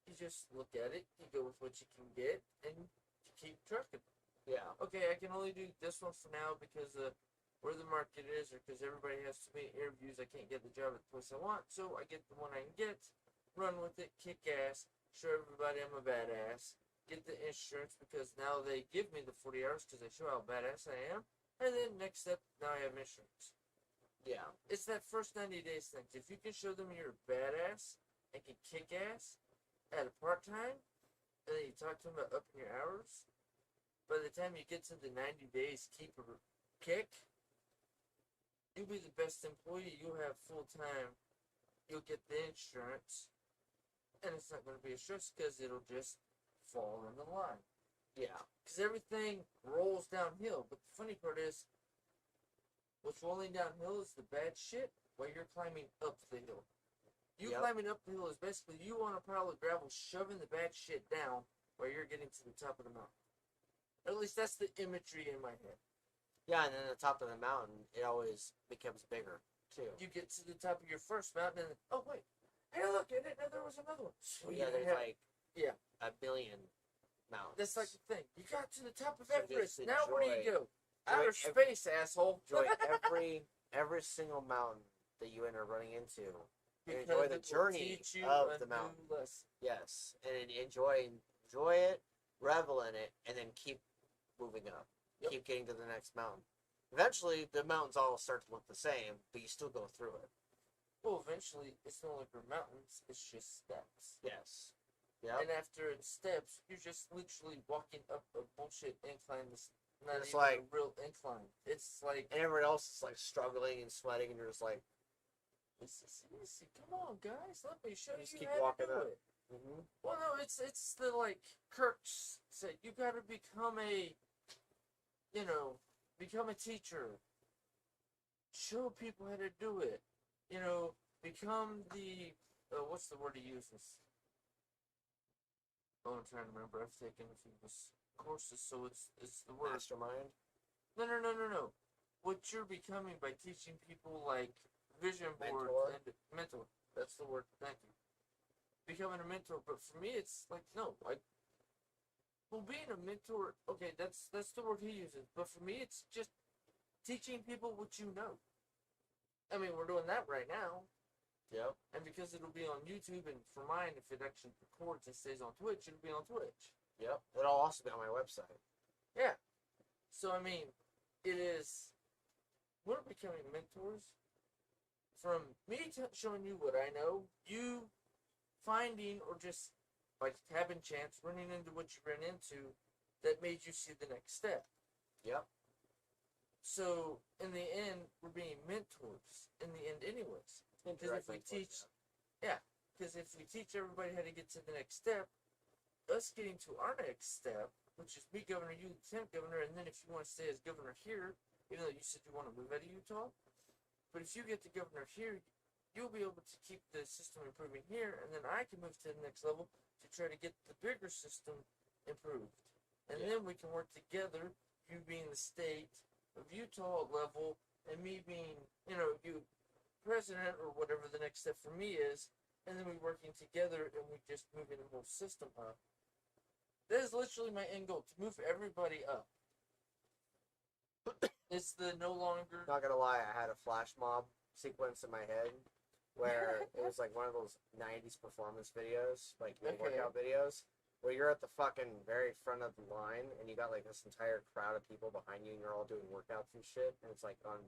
you just look at it, you go with what you can get, and you keep trucking. Yeah. Okay, I can only do this one for now because where the market is, or because everybody has too many interviews, I can't get the job at the place I want, so I get the one I can get, run with it, kick ass, show everybody I'm a badass, get the insurance because now they give me the 40 hours because they show how badass I am, and then next step, now I have insurance. Yeah. It's that first 90 days thing. If you can show them you're a badass and can kick ass at a part-time, and then you talk to them about upping your hours, by the time you get to the 90 days keep or kick, you'll be the best employee, you'll have full-time, you'll get the insurance, and it's not going to be a stress because it'll just fall in the line. Yeah. Because everything rolls downhill, but the funny part is, what's rolling downhill is the bad shit while you're climbing up the hill. You climbing up the hill is basically you on a pile of gravel shoving the bad shit down while you're getting to the top of the mountain. At least that's the imagery in my head. Yeah, and then the top of the mountain, it always becomes bigger, too. You get to the top of your first mountain and, oh wait, hey look, I didn't know there was another one. Sweet. Yeah, there's like yeah, a billion mountains. that's like the thing. You got to the top of So Everest. just Now where do you go? enjoy Outer space, asshole. Enjoy every single mountain that you end up running into. And Because enjoy the it will journey teach you of a the mountain. new lesson. Yes, and enjoy it, revel in it, and then keep moving up. Yep. Keep getting to the next mountain. Eventually, the mountains all start to look the same, but you still go through it. Well, eventually, it's no longer mountains, it's just steps. Yes. Yeah. And after it's steps, you're just literally walking up a bullshit incline that's not It's even like- a real incline. It's like, And everyone else is like struggling and sweating, and you're just like, this is easy. Come on, guys, let me show Just you keep how walking to do up. it. Well, no, it's the, like, Kirk's said, you gotta become a, become a teacher. Show people how to do it. Become the, what's the word he uses? Oh, I'm trying to remember. I've taken a few of his courses, so it's the word. mastermind. No. What you're becoming by teaching people, like, vision boards Mentor. and mentor. That's the word. Thank you. Becoming a mentor, but for me, it's like, no, well, being a mentor, okay, that's the word he uses, but for me, it's just teaching people what you know. I mean, we're doing that right now, Yep. and because it'll be on YouTube, and for mine, if it actually records and stays on Twitch, it'll be on Twitch. Yep. It'll also be on my website. Yeah. So, I mean, we're becoming mentors from me showing you what I know, you finding or just like having chance running into what you ran into that made you see the next step. Yep. So in the end, we're being mentors in the end anyways. Because if we teach everybody how to get to the next step, us getting to our next step, which is be governor, you lieutenant governor, and then if you want to stay as governor here, even though you said you want to move out of Utah, but if you get the governor here, you'll be able to keep the system improving here, and then I can move to the next level to try to get the bigger system improved. And then we can work together, you being the state of Utah level, and me being, you president or whatever the next step for me is, and then we working together and we just moving the whole system up. That is literally my end goal, to move everybody up. It's the no longer... Not gonna lie, I had a flash mob sequence in my head where it was like one of those 90s performance videos, like workout videos, where you're at the fucking very front of the line and you got like this entire crowd of people behind you and you're all doing workouts and shit, and it's like on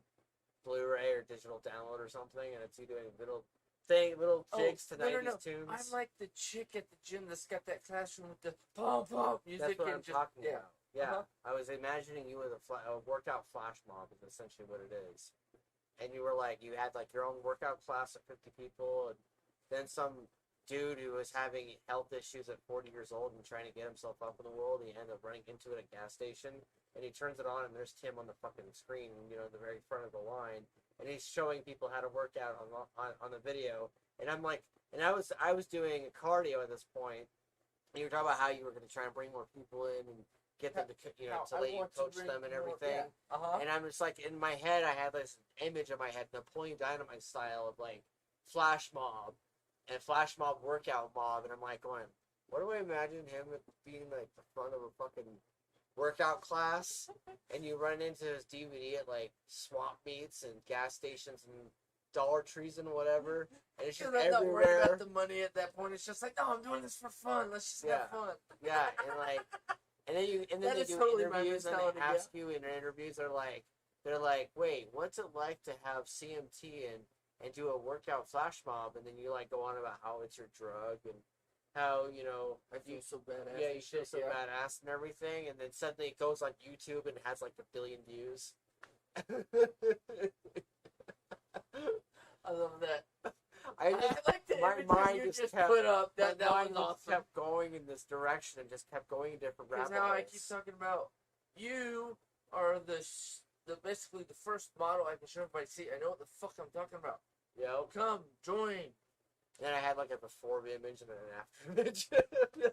Blu-ray or digital download or something, and it's you doing little jigs to 90s tunes. I'm like the chick at the gym that's got that classroom with the pom-pom music. That's what I'm talking yeah. about. Yeah, I was imagining you with a workout flash mob is essentially what it is. And you were like, you had like your own workout class of 50 people, and then some dude who was having health issues at 40 years old and trying to get himself up in the world, and he ended up running into it at a gas station, and he turns it on, and there's Tim on the fucking screen, the very front of the line, and he's showing people how to work out on the video, and I'm like, and I was doing cardio at this point, and you were talking about how you were going to try and bring more people in, and get them to how to I let you want to coach bring them and more- everything. yeah. Uh-huh. And I'm just like, in my head, I had this image in my head, Napoleon Dynamite style of like Flash Mob and Flash Mob workout mob, and I'm like going, what do I imagine him being like the front of a fucking workout class, and you run into his DVD at like swamp meets and gas stations and Dollar Trees and whatever, and it's just I'm not worried everywhere. about the money at that point. It's just like, no, I'm doing this for fun. Let's just have fun. Yeah, and like, and then That they is do totally my interviews and mentality, they ask you in interviews, they're like, wait, what's it like to have CMT and do a workout flash mob, and then you like go on about how it's your drug and how I feel so badass. yeah, and you feel shit, so badass and everything, and then suddenly it goes on YouTube and has like 1 billion views. I love that. I I like that my every time mind you just just kept- put up my that was mind just awesome. kept going in this direction and just kept going in different Because rabbit now holes. I keep talking about you are the basically the first model I can show everybody. See, I know what the fuck I'm talking about. Yep. Come join. And then I had like a before image and an after image.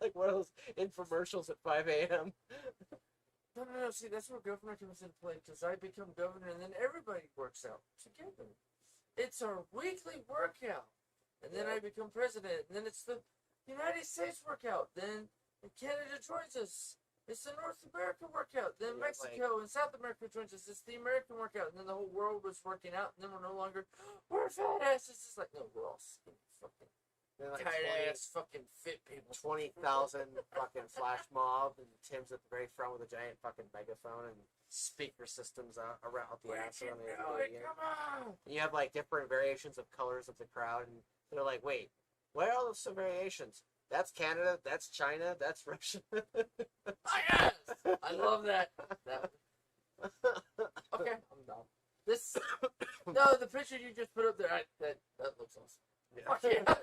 Like one of those infomercials at 5 a.m. No. See, that's where governor comes into play. Because I become governor, and then everybody works out together. It's our weekly workout, and then I become president, and then it's the United States workout. Then Canada joins us. It's the North American workout. Then Yeah, Mexico and South America joins us. It's the American workout, and then the whole world was working out, and then we're no longer we're fat asses. It's like no, we're all skinny, fucking Then like tight ass, fucking fit people. 20,000 fucking flash mob, and Tim's at the very front with a giant fucking megaphone and speaker systems around the We ass can around the do it, stadium. come on! And you have like different variations of colors of the crowd, and they're like, wait, what are all those variations? That's Canada, that's China, that's Russia. Oh, yes! I love that. Okay, I'm done. This no, the picture you just put up there, that looks awesome. Fuck yeah.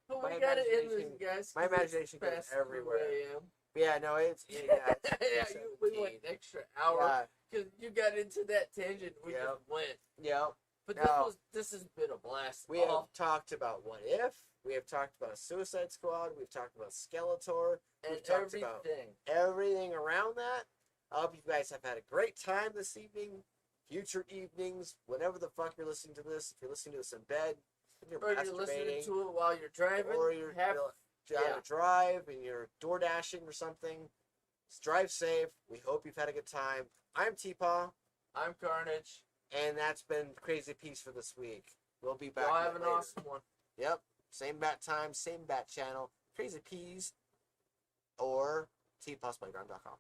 But My we gotta end this, imagination- guys. my 'cause it's imagination goes past everywhere. 2 a.m. Yeah, no, it's We went an extra hour Yeah, because you got into that tangent. We Yep. just went. yeah. But No. this has been a blast. We have talked about What If. We have talked about Suicide Squad. We've talked about Skeletor. and We've talked about everything. everything around that. I hope you guys have had a great time this evening. Future evenings, whenever the fuck you're listening to this. If you're listening to this in bed, if you're Or you're listening masturbating, to it while you're driving. or you're have, on yeah. a drive and you're door dashing or something, just drive safe. We hope you've had a good time. I'm TPAW, I'm Karnage. and that's been Crazy Peace for this week. We'll be back Y'all have an later. awesome one. Yep. Same bat time, same bat channel. Crazy Peas or tpawsplayground.com.